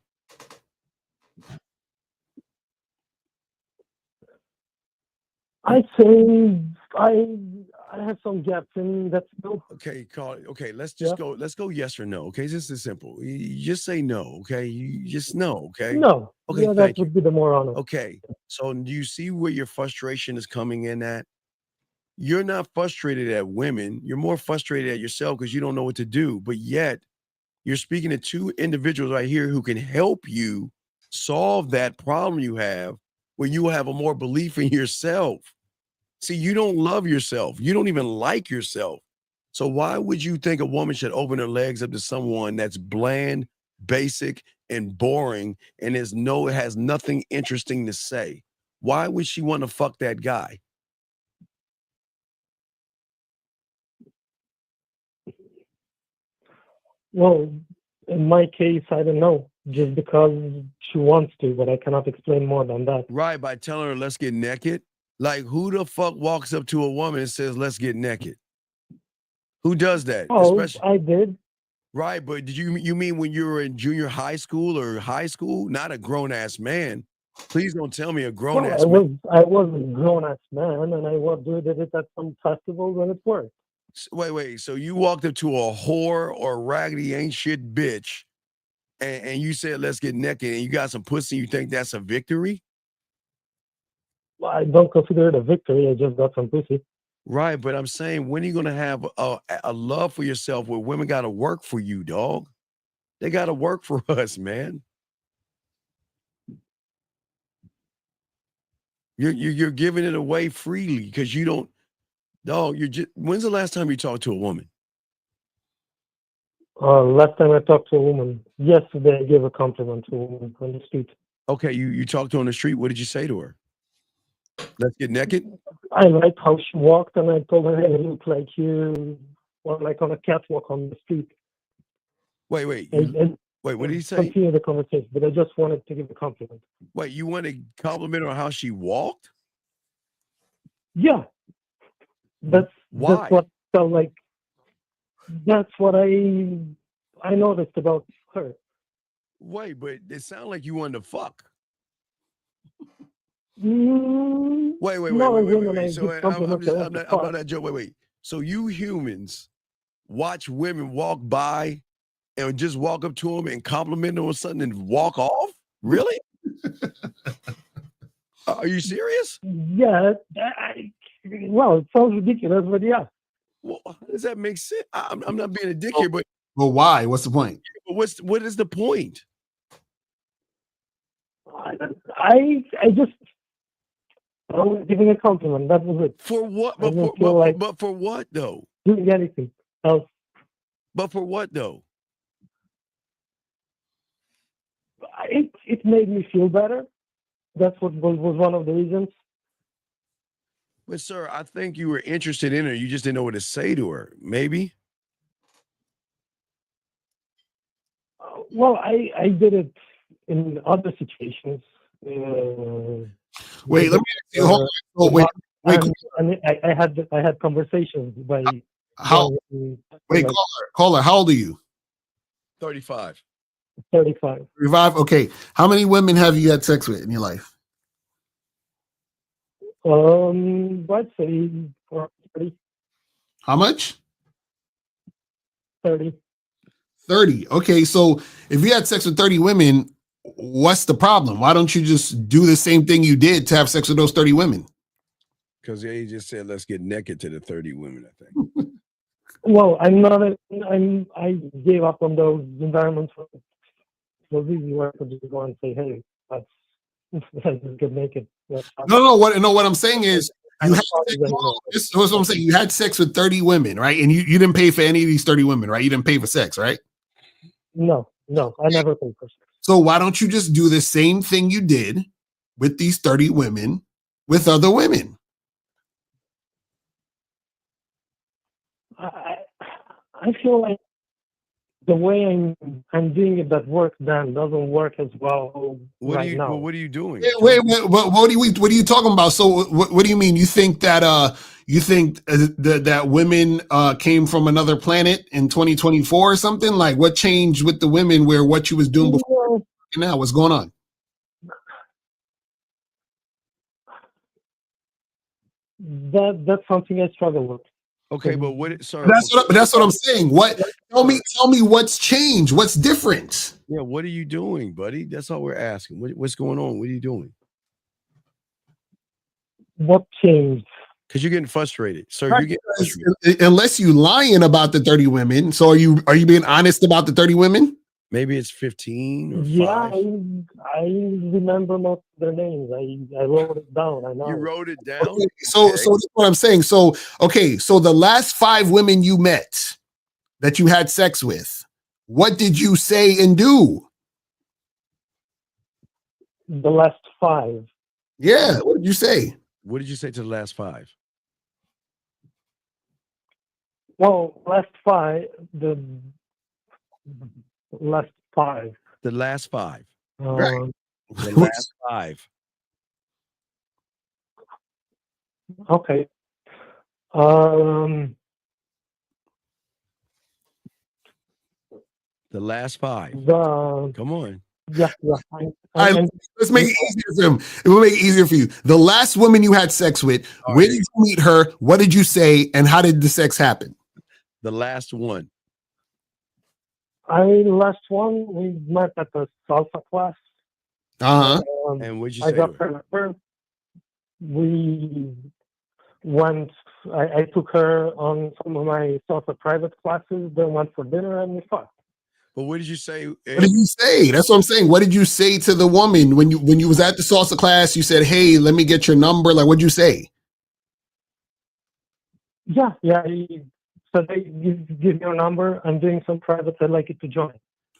Speaker 10: I'd say I have some gaps in that skill.
Speaker 4: Okay, okay, let's just go. Let's go yes or no. Okay, this is simple. You just say no. Okay, you just no. Okay.
Speaker 10: No.
Speaker 4: Okay,
Speaker 10: yeah, that would be the more honest.
Speaker 4: Okay, so do you see where your frustration is coming in at? You're not frustrated at women. You're more frustrated at yourself because you don't know what to do. But yet, you're speaking to two individuals right here who can help you solve that problem you have, where you have a more belief in yourself. See, you don't love yourself. You don't even like yourself. So why would you think a woman should open her legs up to someone that's bland, basic, and boring and has nothing interesting to say? Why would she want to fuck that guy?
Speaker 10: Well, in my case, I don't know. Just because she wants to, but I cannot explain more than that.
Speaker 4: Right, by telling her, let's get naked. Like, who the fuck walks up to a woman and says, let's get naked? Who does that?
Speaker 10: Oh, I did.
Speaker 4: Right, but did you mean when you were in junior high school or high school? Not a grown-ass man. Please don't tell me a grown-ass man.
Speaker 10: I was a grown-ass man, and I did it at some festivals, and it worked.
Speaker 4: Wait. So you walked up to a whore or a raggedy ain't shit bitch, and you said, let's get naked, and you got some pussy, you think that's a victory?
Speaker 10: Well, I don't consider it a victory. I just got some pussy.
Speaker 4: Right, but I'm saying, when are you going to have a love for yourself where women got to work for you, dog? They got to work for us, man. You're giving it away freely because you don't, dog. When's the last time you talked to a woman?
Speaker 10: Last time I talked to a woman, yesterday I gave a compliment to a woman on the street.
Speaker 4: Okay, you talked to her on the street. What did you say to her? Let's get naked?
Speaker 10: I liked how she walked, and I told her, hey, you look like you were like on a catwalk on the street.
Speaker 4: Wait, what did he say?
Speaker 10: Continue the conversation, but I just wanted to give a compliment.
Speaker 4: Wait, you want to compliment her on how she walked?
Speaker 10: Yeah. That's what felt like. That's what I noticed about her.
Speaker 4: Wait, but it sounded like you wanted to fuck. Wait. So I'm not joking. Wait. So you humans watch women walk by and just walk up to them and compliment them or something and walk off? Really? Are you serious?
Speaker 10: Yeah. Well, it sounds ridiculous, but yeah.
Speaker 4: Well, how does that make sense? I'm not being a dick here, but
Speaker 1: why? What's the point?
Speaker 4: What is the point?
Speaker 10: I was giving a compliment. That was it.
Speaker 4: For what?
Speaker 10: I didn't feel like
Speaker 4: But for what though?
Speaker 10: doing anything else.
Speaker 4: But for what though?
Speaker 10: It made me feel better. That's what was one of the reasons.
Speaker 4: But sir, I think you were interested in her. You just didn't know what to say to her. Maybe.
Speaker 10: Well, I did it in other situations.
Speaker 1: Wait, let me ask you. Hold on. Oh, wait.
Speaker 10: And I had conversations by
Speaker 1: How? Wait,
Speaker 10: like
Speaker 1: caller. How old are you?
Speaker 4: 35.
Speaker 10: 35.
Speaker 1: 35. Okay. How many women have you had sex with in your life?
Speaker 10: I'd say 30.
Speaker 1: How much?
Speaker 10: 30.
Speaker 1: 30. Okay. So if you had sex with 30 women, what's the problem? Why don't you just do the same thing you did to have sex with those 30 women?
Speaker 4: Because they just said, let's get naked to the 30 women, I think.
Speaker 10: Well, I gave up on those environments. It was easy work to just go and say, hey, let's just get naked.
Speaker 1: No. What I'm saying is, this is what I'm saying. You had sex with 30 women, right? And you didn't pay for any of these 30 women, right? You didn't pay for sex, right?
Speaker 10: No, I never paid for sex.
Speaker 1: So why don't you just do the same thing you did with these 30 women with other women?
Speaker 10: I feel like the way I'm doing it that works then doesn't work as well now.
Speaker 4: Well, what are you doing?
Speaker 1: Wait, what are you talking about? So what do you mean? You think that that women came from another planet in 2024 or something? Like what changed with the women where what you was doing before now? What's going on?
Speaker 10: That's something I struggle with.
Speaker 4: Okay, but what? Sorry,
Speaker 1: that's what I'm saying. What? Tell me what's changed. What's different?
Speaker 4: Yeah, what are you doing, buddy? That's all we're asking. What's going on? What are you doing?
Speaker 10: What changed?
Speaker 4: Because you're getting frustrated, sir. You're getting frustrated.
Speaker 1: Unless you lying about the 30 women. So are you being honest about the 30 women?
Speaker 4: Maybe it's 15 or 5.
Speaker 10: Yeah, I remember most of their names. I wrote it down. I know.
Speaker 4: You wrote it down?
Speaker 1: Okay, so that's what I'm saying. So the last 5 women you met that you had sex with, what did you say and do?
Speaker 10: The last 5.
Speaker 1: Yeah, what did you say?
Speaker 4: What did you say to the last 5?
Speaker 10: Well, last 5, the last 5.
Speaker 4: The last 5.
Speaker 1: Right.
Speaker 4: The last 5.
Speaker 10: Okay.
Speaker 4: The last 5.
Speaker 10: Come
Speaker 4: on.
Speaker 10: Yeah.
Speaker 1: All right, let's make it easier for him. It will make it easier for you. The last woman you had sex with, where did you meet her? What did you say? And how did the sex happen?
Speaker 4: The last one.
Speaker 10: Last one, we met at the salsa class.
Speaker 4: And what'd you say?
Speaker 10: I got her. We went. I took her on some of my salsa private classes. Then went for dinner and we fought.
Speaker 4: But what did you say?
Speaker 1: What did you say? That's what I'm saying. What did you say to the woman when you was at the salsa class? You said, "Hey, let me get your number." Like, what'd you say?
Speaker 10: Yeah. So they give your number. I'm doing some private. I'd like you to join.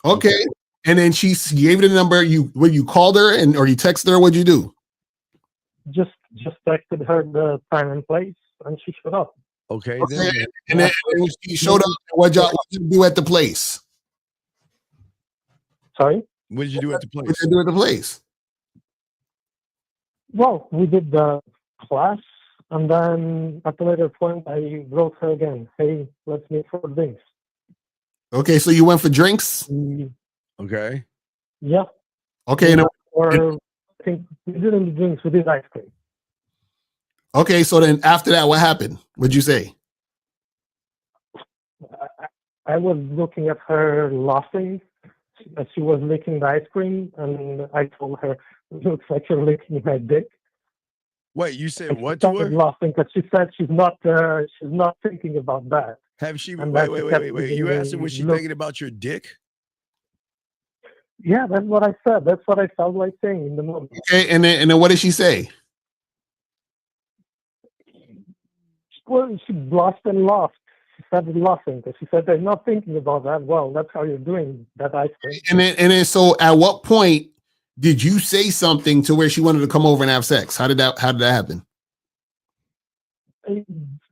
Speaker 1: Okay. And then she gave you the number. You called her or you texted her? What'd you do?
Speaker 10: Just texted her the time and place, and she showed up.
Speaker 4: Okay.
Speaker 1: And then she showed up. What did you do at the place?
Speaker 10: Sorry?
Speaker 4: What did you do at the place?
Speaker 1: What did you do at the place?
Speaker 10: Well, we did the class, and then at a later point, I wrote her again. Hey, let's meet for drinks.
Speaker 1: Okay, so you went for drinks?
Speaker 4: Okay.
Speaker 10: Yeah.
Speaker 1: Okay.
Speaker 10: Or I think we didn't do drinks, we did ice cream.
Speaker 1: Okay, so then after that, what happened? What'd you say?
Speaker 10: I was looking at her laughing as she was licking the ice cream, and I told her, "It looks like you're licking my dick."
Speaker 4: Wait, you said
Speaker 10: and
Speaker 4: what
Speaker 10: she
Speaker 4: to her?
Speaker 10: Laughing because she said she's not thinking about that.
Speaker 4: Have she?
Speaker 10: And
Speaker 4: Wait. You asked her, was she thinking about your dick?
Speaker 10: Yeah, that's what I said. That's what I felt like saying in the moment.
Speaker 1: Okay, and then what did she say?
Speaker 10: Well, she blushed and laughed. She started laughing because she said, "I'm not thinking about that." Well, that's how you're doing that ice cream.
Speaker 1: And then so at what point did you say something to where she wanted to come over and have sex? How did that happen?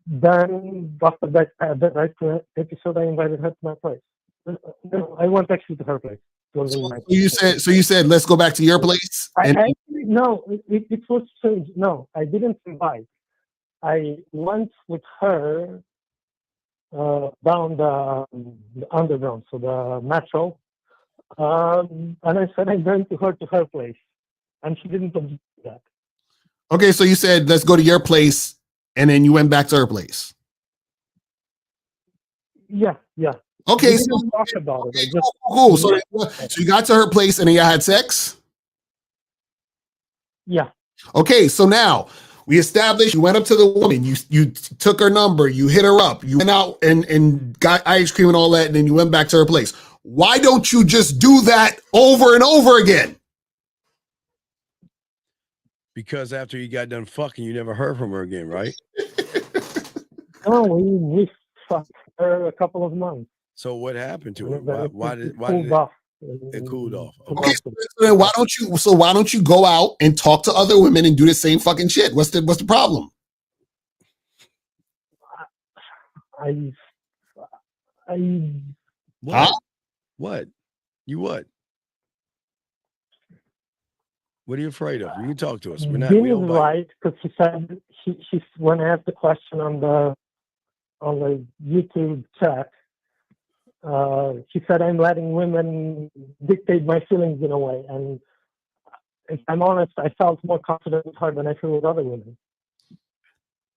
Speaker 10: Then after that ice cream episode, I invited her to my place. No, I went actually to her place.
Speaker 1: So you said let's go back to your place.
Speaker 10: No, it was strange. No, I didn't invite. I went with her down the underground, so the metro, and I said I'm going to her place, and she didn't object to that.
Speaker 1: Okay, so you said let's go to your place, and then you went back to her place.
Speaker 10: Yeah.
Speaker 1: Okay,
Speaker 10: we
Speaker 1: so
Speaker 10: didn't talk about it.
Speaker 1: cool. So you got to her place, and then you had sex.
Speaker 10: Yeah.
Speaker 1: Okay, so now we established you went up to the woman, you took her number, you hit her up, you went out and got ice cream and all that, and then you went back to her place. Why don't you just do that over and over again?
Speaker 4: Because after you got done fucking, you never heard from her again, right?
Speaker 10: No, we fucked her a couple of months.
Speaker 4: So what happened to her? Why did it cooled off?
Speaker 1: Okay, so then why don't you go out and talk to other women and do the same fucking shit? What's the problem?
Speaker 4: What? You what? What are you afraid of? You can talk to us. We're not.
Speaker 10: Dean is right because she said she when I asked the question on the YouTube chat, she said I'm letting women dictate my feelings in a way, and if I'm honest, I felt more confident with her than I feel with other women.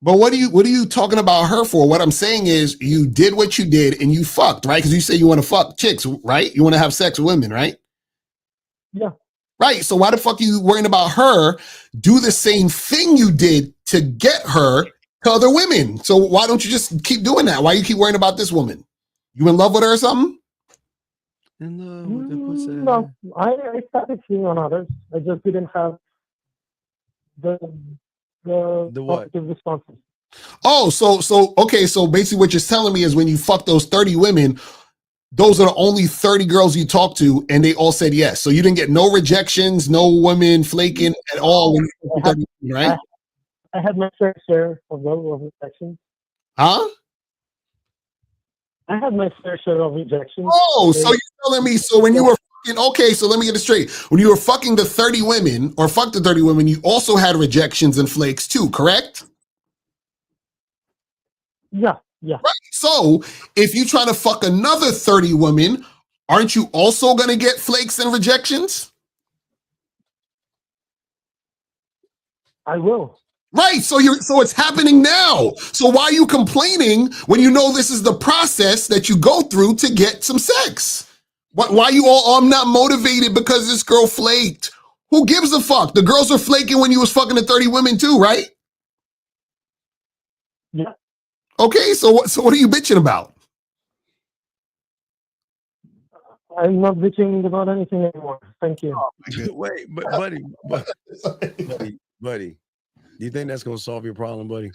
Speaker 1: But what are you talking about her for? What I'm saying is you did what you did and you fucked, right? Because you say you want to fuck chicks, right? You want to have sex with women, right?
Speaker 10: Yeah.
Speaker 1: Right. So why the fuck are you worrying about her? Do the same thing you did to get her to other women. So why don't you just keep doing that? Why you keep worrying about this woman? You in love with her or something?
Speaker 4: In love with the pussy.
Speaker 10: No, I started seeing on others. I just didn't have the
Speaker 4: what?
Speaker 10: positive responses.
Speaker 1: Oh, so okay. So basically what you're telling me is when you fuck those 30 women, those are the only 30 girls you talked to, and they all said yes. So you didn't get no rejections, no women flaking at all. When you 30 women, right?
Speaker 10: I had my fair share of those rejections.
Speaker 1: Huh?
Speaker 10: I had my fair share of rejections.
Speaker 1: Oh, so you're telling me, so when you were fucking, okay, so let me get it straight. When you were fucking the 30 women or fucked the 30 women, you also had rejections and flakes too, correct?
Speaker 10: Yeah.
Speaker 1: Right. So if you try to fuck another 30 women, aren't you also going to get flakes and rejections?
Speaker 10: I will.
Speaker 1: Right. So it's happening now. So why are you complaining when you know this is the process that you go through to get some sex? Why you all, I'm not motivated because this girl flaked. Who gives a fuck? The girls were flaking when you was fucking the 30 women too, right?
Speaker 10: Yeah.
Speaker 1: Okay, so what are you bitching about?
Speaker 10: I'm not bitching about anything anymore. Thank you.
Speaker 4: Oh, wait, but buddy, do you think that's gonna solve your problem, buddy?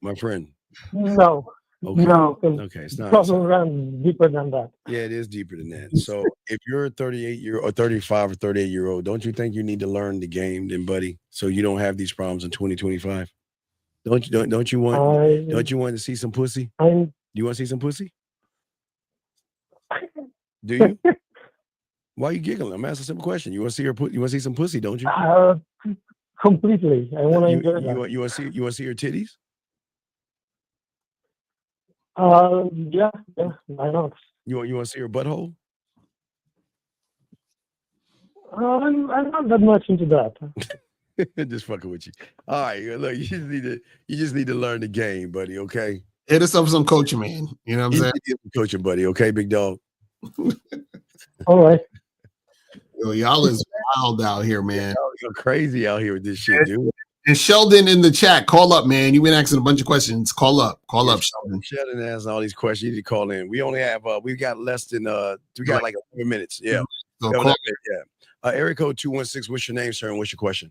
Speaker 4: My friend.
Speaker 10: No.
Speaker 4: Okay.
Speaker 10: No.
Speaker 4: Okay, it's not.
Speaker 10: The problem runs deeper than that.
Speaker 4: Yeah, it is deeper than that. So if you're a 38-year or 35 or 38-year-old, don't you think you need to learn the game, then, buddy, so you don't have these problems in 2025? Don't you want to see some pussy? Do you want to see some pussy? Do you? Why are you giggling? I'm asking a simple question. You want to see her? You want to see some pussy? Don't you?
Speaker 10: Completely. I want to enjoy that.
Speaker 4: You want to see her titties?
Speaker 10: Yeah. I know.
Speaker 4: You want to see her butthole?
Speaker 10: I'm not that much into that.
Speaker 4: Just fucking with you. All right, look, you just need to learn the game, buddy. Okay.
Speaker 1: Hit us up with some coaching, man. You know what I'm saying?
Speaker 4: Coaching, buddy. Okay, big dog.
Speaker 10: All right.
Speaker 1: Yo, y'all is wild out here, man.
Speaker 4: You're crazy out here with this shit, dude.
Speaker 1: And Sheldon in the chat, call up, man. You've been asking a bunch of questions. Call up, Sheldon.
Speaker 4: Sheldon asking all these questions. You need to call in. We only have we got less than we got like 11 minutes. Yeah.
Speaker 1: So
Speaker 4: Area code 216. What's your name, sir? And what's your question?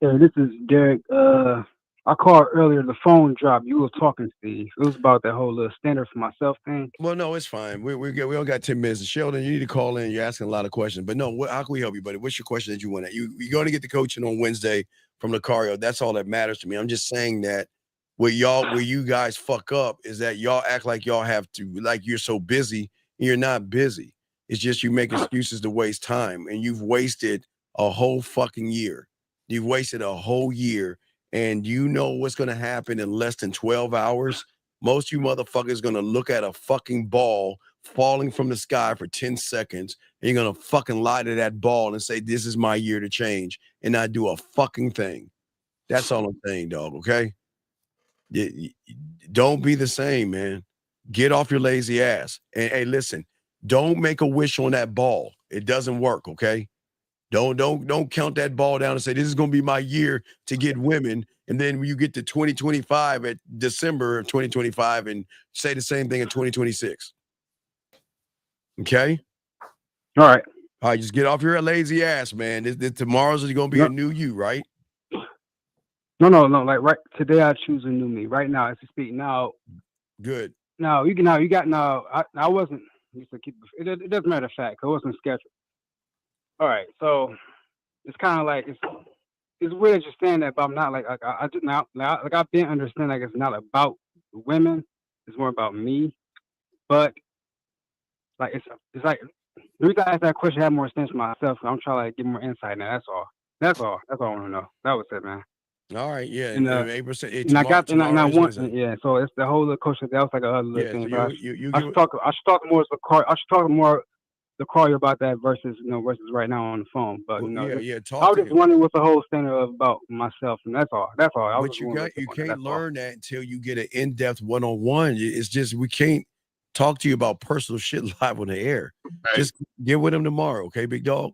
Speaker 9: Yeah, this is Derek. I I called earlier. The phone dropped. You were talking, Steve. It was about that whole little standard for myself thing.
Speaker 4: Well, no, it's fine. We don't got 10 minutes. Sheldon, you need to call in. You're asking a lot of questions. But no, how can we help you, buddy? What's your question that you want? You're going to get the coaching on Wednesday from Lucario. That's all that matters to me. I'm just saying that where you guys fuck up is that y'all act like y'all have to, like you're so busy, and you're not busy. It's just you make excuses to waste time, and you've wasted a whole fucking year. You've wasted a whole year, and you know what's going to happen in less than 12 hours. Most of you motherfuckers going to look at a fucking ball falling from the sky for 10 seconds, and you're going to fucking lie to that ball and say, this is my year to change, and not do a fucking thing. That's all I'm saying, dog, okay? Don't be the same, man. Get off your lazy ass. And hey, listen, don't make a wish on that ball. It doesn't work, okay? Don't count that ball down and say, this is going to be my year to get women. And then when you get to 2025 at December of 2025 and say the same thing in 2026. Okay?
Speaker 9: All right.
Speaker 4: All right, just get off your lazy ass, man. Tomorrow's going to be a new you, right?
Speaker 9: No. Like right today, I choose a new me. Right now, as you speak now.
Speaker 4: Good.
Speaker 9: Now I wasn't. It doesn't matter the fact. I wasn't scheduled. All right, so it's kind of like it's weird just saying that, but I'm not like I just now like I've been understanding like it's not about women, it's more about me. But like it's like the reason I asked that question, I have more sense for myself. I'm trying to like get more insight now. That's all I want to know. That was it, man.
Speaker 4: All right, yeah,
Speaker 9: and
Speaker 4: April.
Speaker 9: And I got and I want so it's the whole little question. That was like a other little thing.
Speaker 4: So
Speaker 9: I should talk more as a car. I should talk more the call you about that versus right now on the phone. But I was just wondering what the whole standard of about myself, and that's all.
Speaker 4: But you can't learn that until you get an in-depth one-on-one. It's just we can't talk to you about personal shit live on the air. Right. Just get with him tomorrow, okay, big dog.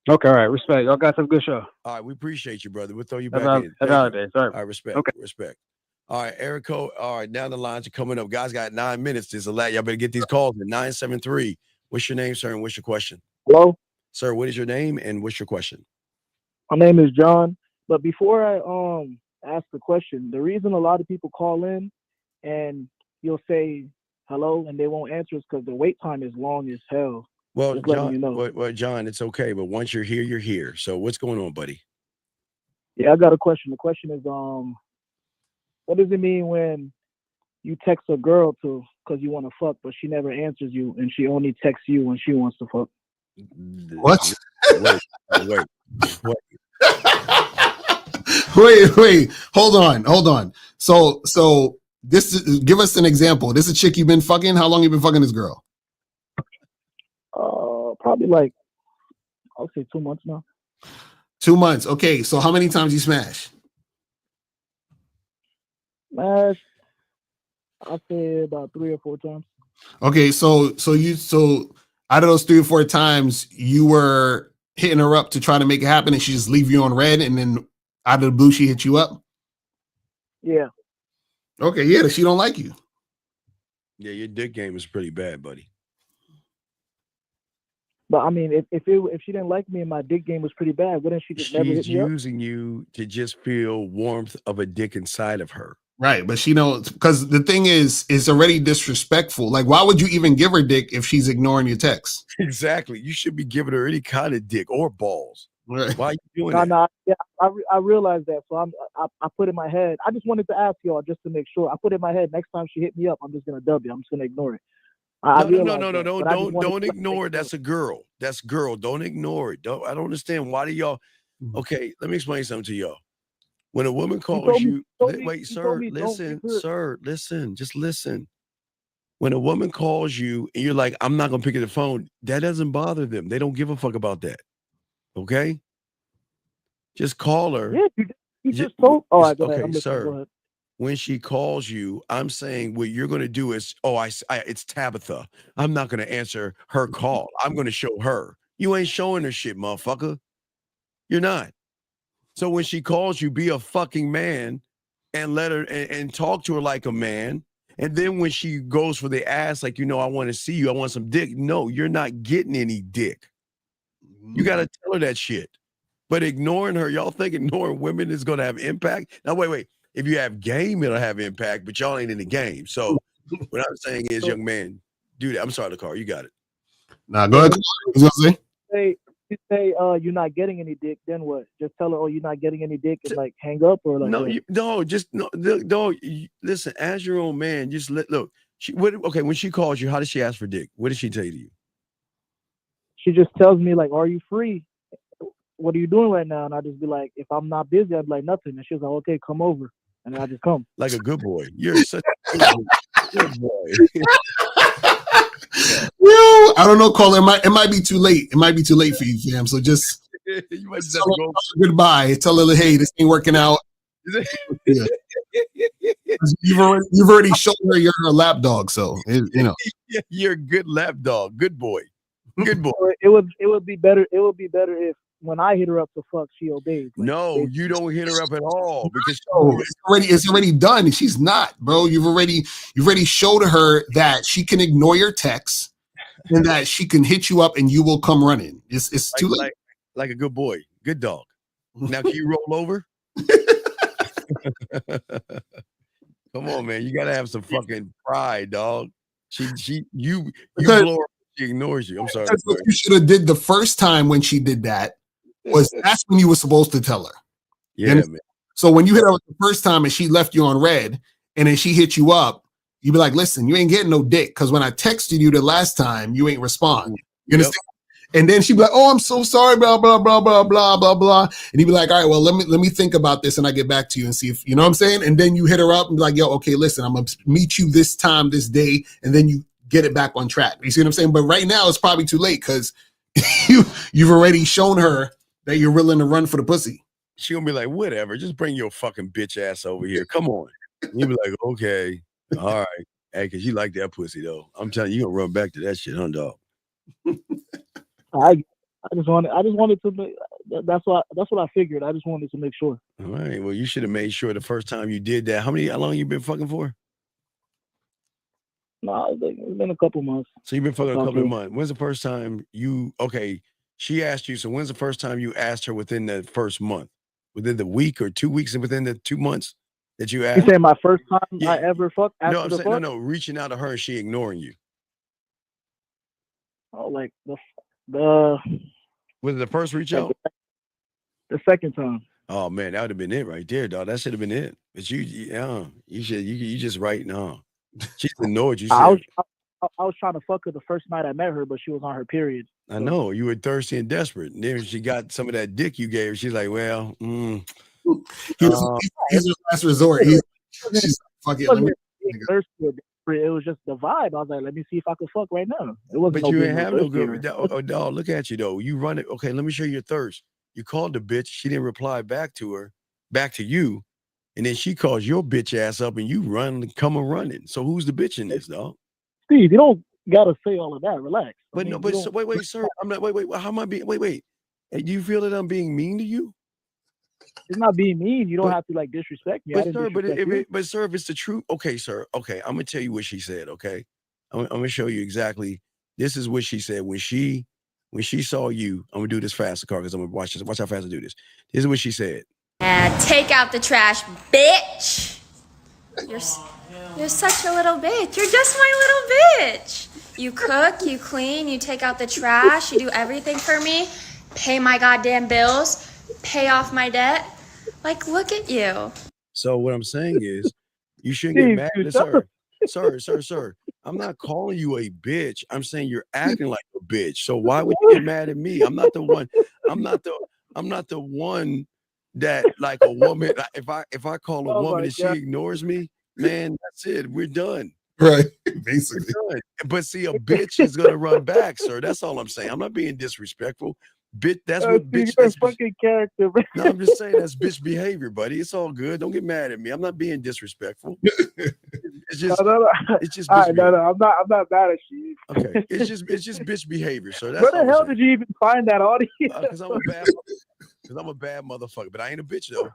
Speaker 9: Okay, all right. Respect. Y'all got some good show.
Speaker 4: All right, we appreciate you, brother. We'll throw you back in.
Speaker 9: All right,
Speaker 4: respect.
Speaker 9: Okay.
Speaker 4: Respect. All right, Erico. All right, now the lines are coming up. Guys got 9 minutes. There's a lot. Y'all better get these calls at 973. What's your name, sir, and what's your question?
Speaker 11: Hello?
Speaker 4: Sir, what is your name and what's your question?
Speaker 11: My name is John. But before I ask the question, the reason a lot of people call in and you'll say hello and they won't answer is because the wait time is long as hell.
Speaker 4: Well, John, John, it's okay, but once you're here, you're here. So what's going on, buddy?
Speaker 11: Yeah, I got a question. The question is, what does it mean when you text a girl because you want to fuck, but she never answers you, and she only texts you when she wants to fuck?
Speaker 1: What?
Speaker 4: Wait.
Speaker 1: wait. Hold on. So give us an example. This is a chick you've been fucking. How long you been fucking this girl?
Speaker 11: Probably like, I'll say 2 months now.
Speaker 1: 2 months. Okay. So how many times you smash?
Speaker 11: I'll say about 3 or 4 times.
Speaker 1: Okay. So out of those 3 or 4 times, you were hitting her up to try to make it happen, and she just leave you on red, and then out of the blue, she hit you up?
Speaker 11: Yeah.
Speaker 1: Okay. Yeah. She don't like you.
Speaker 4: Yeah. Your dick game is pretty bad, buddy.
Speaker 11: But I mean, if she didn't like me and my dick game was pretty bad, wouldn't she just never hit me up?
Speaker 4: She's using you to just feel warmth of a dick inside of her.
Speaker 1: Right, but she knows, because the thing is, it's already disrespectful. Like, why would you even give her dick if she's ignoring your texts?
Speaker 4: Exactly. You should be giving her any kind of dick or balls.
Speaker 1: Right.
Speaker 4: Why are you doing that?
Speaker 11: No, yeah, I realized that. So I put in my head. I just wanted to ask y'all just to make sure. I put in my head, next time she hit me up, I'm just gonna dub you. I'm just gonna ignore it.
Speaker 4: No. Don't ignore it. That's a girl. That's girl. Don't ignore it. I don't understand. Why do y'all? Okay, let me explain something to y'all. When a woman calls you, wait, sir, listen, just listen. When a woman calls you and you're like, I'm not gonna pick up the phone, that doesn't bother them. They don't give a fuck about that. Okay? Just call her.
Speaker 11: Yeah, you just told. Oh,
Speaker 4: okay, sir. Go ahead. When she calls you, I'm saying what you're going to do is, it's Tabitha. I'm not going to answer her call. I'm going to show her. You ain't showing her shit, motherfucker. You're not. So when she calls you, be a fucking man and let her and talk to her like a man. And then when she goes for the ass, like, I want to see you. I want some dick. No, you're not getting any dick. You got to tell her that shit. But ignoring her, y'all think ignoring women is going to have impact? Now, wait. If you have game, it'll have impact, but y'all ain't in the game. So what I'm saying is, young man, do that. I'm sorry, Lacar, you got it.
Speaker 1: Nah, go ahead. What was I
Speaker 11: say you say you're not getting any dick, then what? Just tell her, oh, you're not getting any dick, and like hang up, or like
Speaker 4: listen. As your own man, just look. When she calls you, how does she ask for dick? What does she say to you?
Speaker 11: She just tells me like, "Are you free? What are you doing right now?" And I just be like, "If I'm not busy, I'd be like nothing." And she's like, "Okay, come over," and I just come.
Speaker 4: Like a good boy. You're such a good boy.
Speaker 1: Yo, I don't know, Caller. It might be too late. It might be too late for you, fam. So just
Speaker 4: you might just have to go.
Speaker 1: Goodbye. Tell her, hey, this ain't working out. Yeah. You've already shown her you're her lap dog, so
Speaker 4: you're a good lap dog. Good boy. Good boy.
Speaker 11: It would be better. It would be better if when I hit her up to fuck, she obeys. Like,
Speaker 4: no, you don't hit her up at all because
Speaker 1: it's already done. She's not, bro. You've already showed her that she can ignore your texts and that she can hit you up and you will come running. It's too late.
Speaker 4: Like a good boy, good dog. Now can you roll over? Come on, man. You gotta have some fucking pride, dog. You blow her, she ignores you. I'm sorry.
Speaker 1: That's what you should have did the first time when she did that. That's when you were supposed to tell her.
Speaker 4: Yeah, man.
Speaker 1: So when you hit her the first time and she left you on red, and then she hit you up, you be like, "Listen, you ain't getting no dick because when I texted you the last time, you ain't respond." You understand? And then she'd be like, "Oh, I'm so sorry, blah blah blah blah blah blah blah," and you'd be like, "All right, well, let me think about this, and I get back to you and see if you know what I'm saying." And then you hit her up and be like, "Yo, okay, listen, I'm gonna meet you this time, this day," and then you get it back on track. You see what I'm saying? But right now, it's probably too late because you've already shown her that you're willing to run for the pussy.
Speaker 4: She gonna be like, "Whatever, just bring your fucking bitch ass over here. Come on." You be like, "Okay, all right, hey, because you like that pussy though. I'm telling you, you gonna run back to that shit, huh, dog?"
Speaker 11: I just wanted to make, that's what I figured. I just wanted to make sure.
Speaker 4: All right. Well, you should have made sure the first time you did that. How long you been fucking for?
Speaker 11: No, it's been a couple months.
Speaker 4: So you've been fucking a couple of months. When's the first time she asked you, so when's the first time you asked her within the first month? Within the week or 2 weeks and within the 2 months that you asked?
Speaker 11: You saying my first time I ever fucked after
Speaker 4: no, I'm
Speaker 11: the
Speaker 4: saying,
Speaker 11: fuck?
Speaker 4: No, reaching out to her and she ignoring you.
Speaker 11: Oh, like the
Speaker 4: was it the first reach out?
Speaker 11: The second time.
Speaker 4: Oh man, that would have been it right there, dog. That should have been it. But you just right now. She ignored you.
Speaker 11: I was trying to fuck her the first night I met her, but she was on her period.
Speaker 4: I know you were thirsty and desperate. And then she got some of that dick you gave her. She's like, "Well,
Speaker 1: he's her last resort." She's like, "Fuck it."
Speaker 11: It was just the vibe. I was like, "Let me see if I could fuck right now." It wasn't.
Speaker 4: But you ain't have no good. Dog, look at you though. You run it. Okay, let me show you your thirst. You called the bitch. She didn't reply back to you, and then she calls your bitch ass up, and you come running. So who's the bitch in this, dog?
Speaker 11: Steve, you don't gotta say all of that. Relax.
Speaker 4: But wait, sir. I'm not. Wait. How am I being? Wait. Hey, do you feel that I'm being mean to you?
Speaker 11: It's not being mean. You don't have to like disrespect me.
Speaker 4: But sir, if it's the truth, okay, sir. Okay, I'm gonna tell you what she said. Okay, I'm gonna show you exactly. This is what she said when she saw you. I'm gonna do this fast, car, because I'm gonna watch this. Watch how fast I do this. This is what she said.
Speaker 12: Take out the trash, bitch. You're such a little bitch. You're just my little bitch. You cook, you clean, you take out the trash, you do everything for me, pay my goddamn bills, pay off my debt. Like, look at you.
Speaker 4: So what I'm saying is, you shouldn't get mad at sir. I'm not calling you a bitch. I'm saying you're acting like a bitch. So why would you get mad at me? I'm not the one. I'm not the one that like a woman. If I call a woman and she ignores me, man, that's it. We're done.
Speaker 1: Right. Basically.
Speaker 4: But see, a bitch is gonna run back, sir. That's all I'm saying. I'm not being disrespectful. That's what bitch.
Speaker 11: That's fucking character.
Speaker 4: No, I'm just saying that's bitch behavior, buddy. It's all good. Don't get mad at me. I'm not being disrespectful. It's just
Speaker 11: no.
Speaker 4: It's just
Speaker 11: bitch no. I'm not mad at you.
Speaker 4: Okay. It's just bitch behavior, sir. That's
Speaker 11: where the hell did you even find that audio?
Speaker 4: Because I'm a bad motherfucker, but I ain't a bitch though.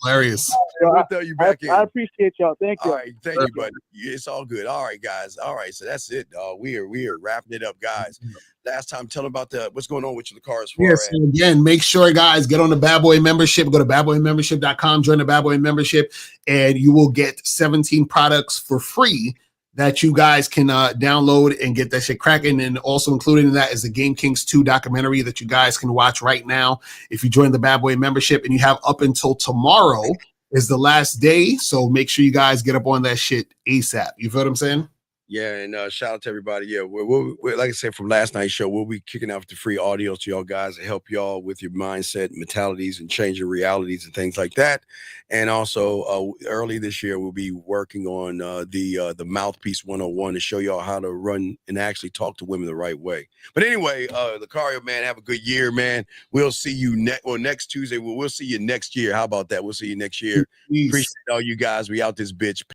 Speaker 1: Hilarious.
Speaker 11: yo.
Speaker 4: We'll throw you back in.
Speaker 11: I appreciate y'all. Thank you.
Speaker 4: All right, thank you, buddy. It's all good. All right, guys. All right, so that's it. We are wrapping it up, guys. Last time, tell them about what's going on with you, Lakar, as far
Speaker 1: Yes,
Speaker 4: as
Speaker 1: again, make sure, guys, get on the Bad Boy membership. Go to badboymembership.com, join the Bad Boy membership, and you will get 17 products for free that you guys can download and get that shit cracking. And also included in that is the Game Kings 2 documentary that you guys can watch right now if you join the Bad Boy membership. And you have up until tomorrow is the last day. So make sure you guys get up on that shit ASAP. You feel what I'm saying?
Speaker 4: Yeah, and shout out to everybody. Yeah, we're like I said from last night's show, we'll be kicking off the free audio to y'all guys to help y'all with your mindset, mentalities, and changing realities and things like that. And also, early this year, we'll be working on the Mouthpiece 101 to show y'all how to run and actually talk to women the right way. But anyway, Lucario, man, have a good year, man. We'll see you next Tuesday. We'll see you next year. How about that? We'll see you next year.
Speaker 1: Peace.
Speaker 4: Appreciate all you guys. We out this bitch.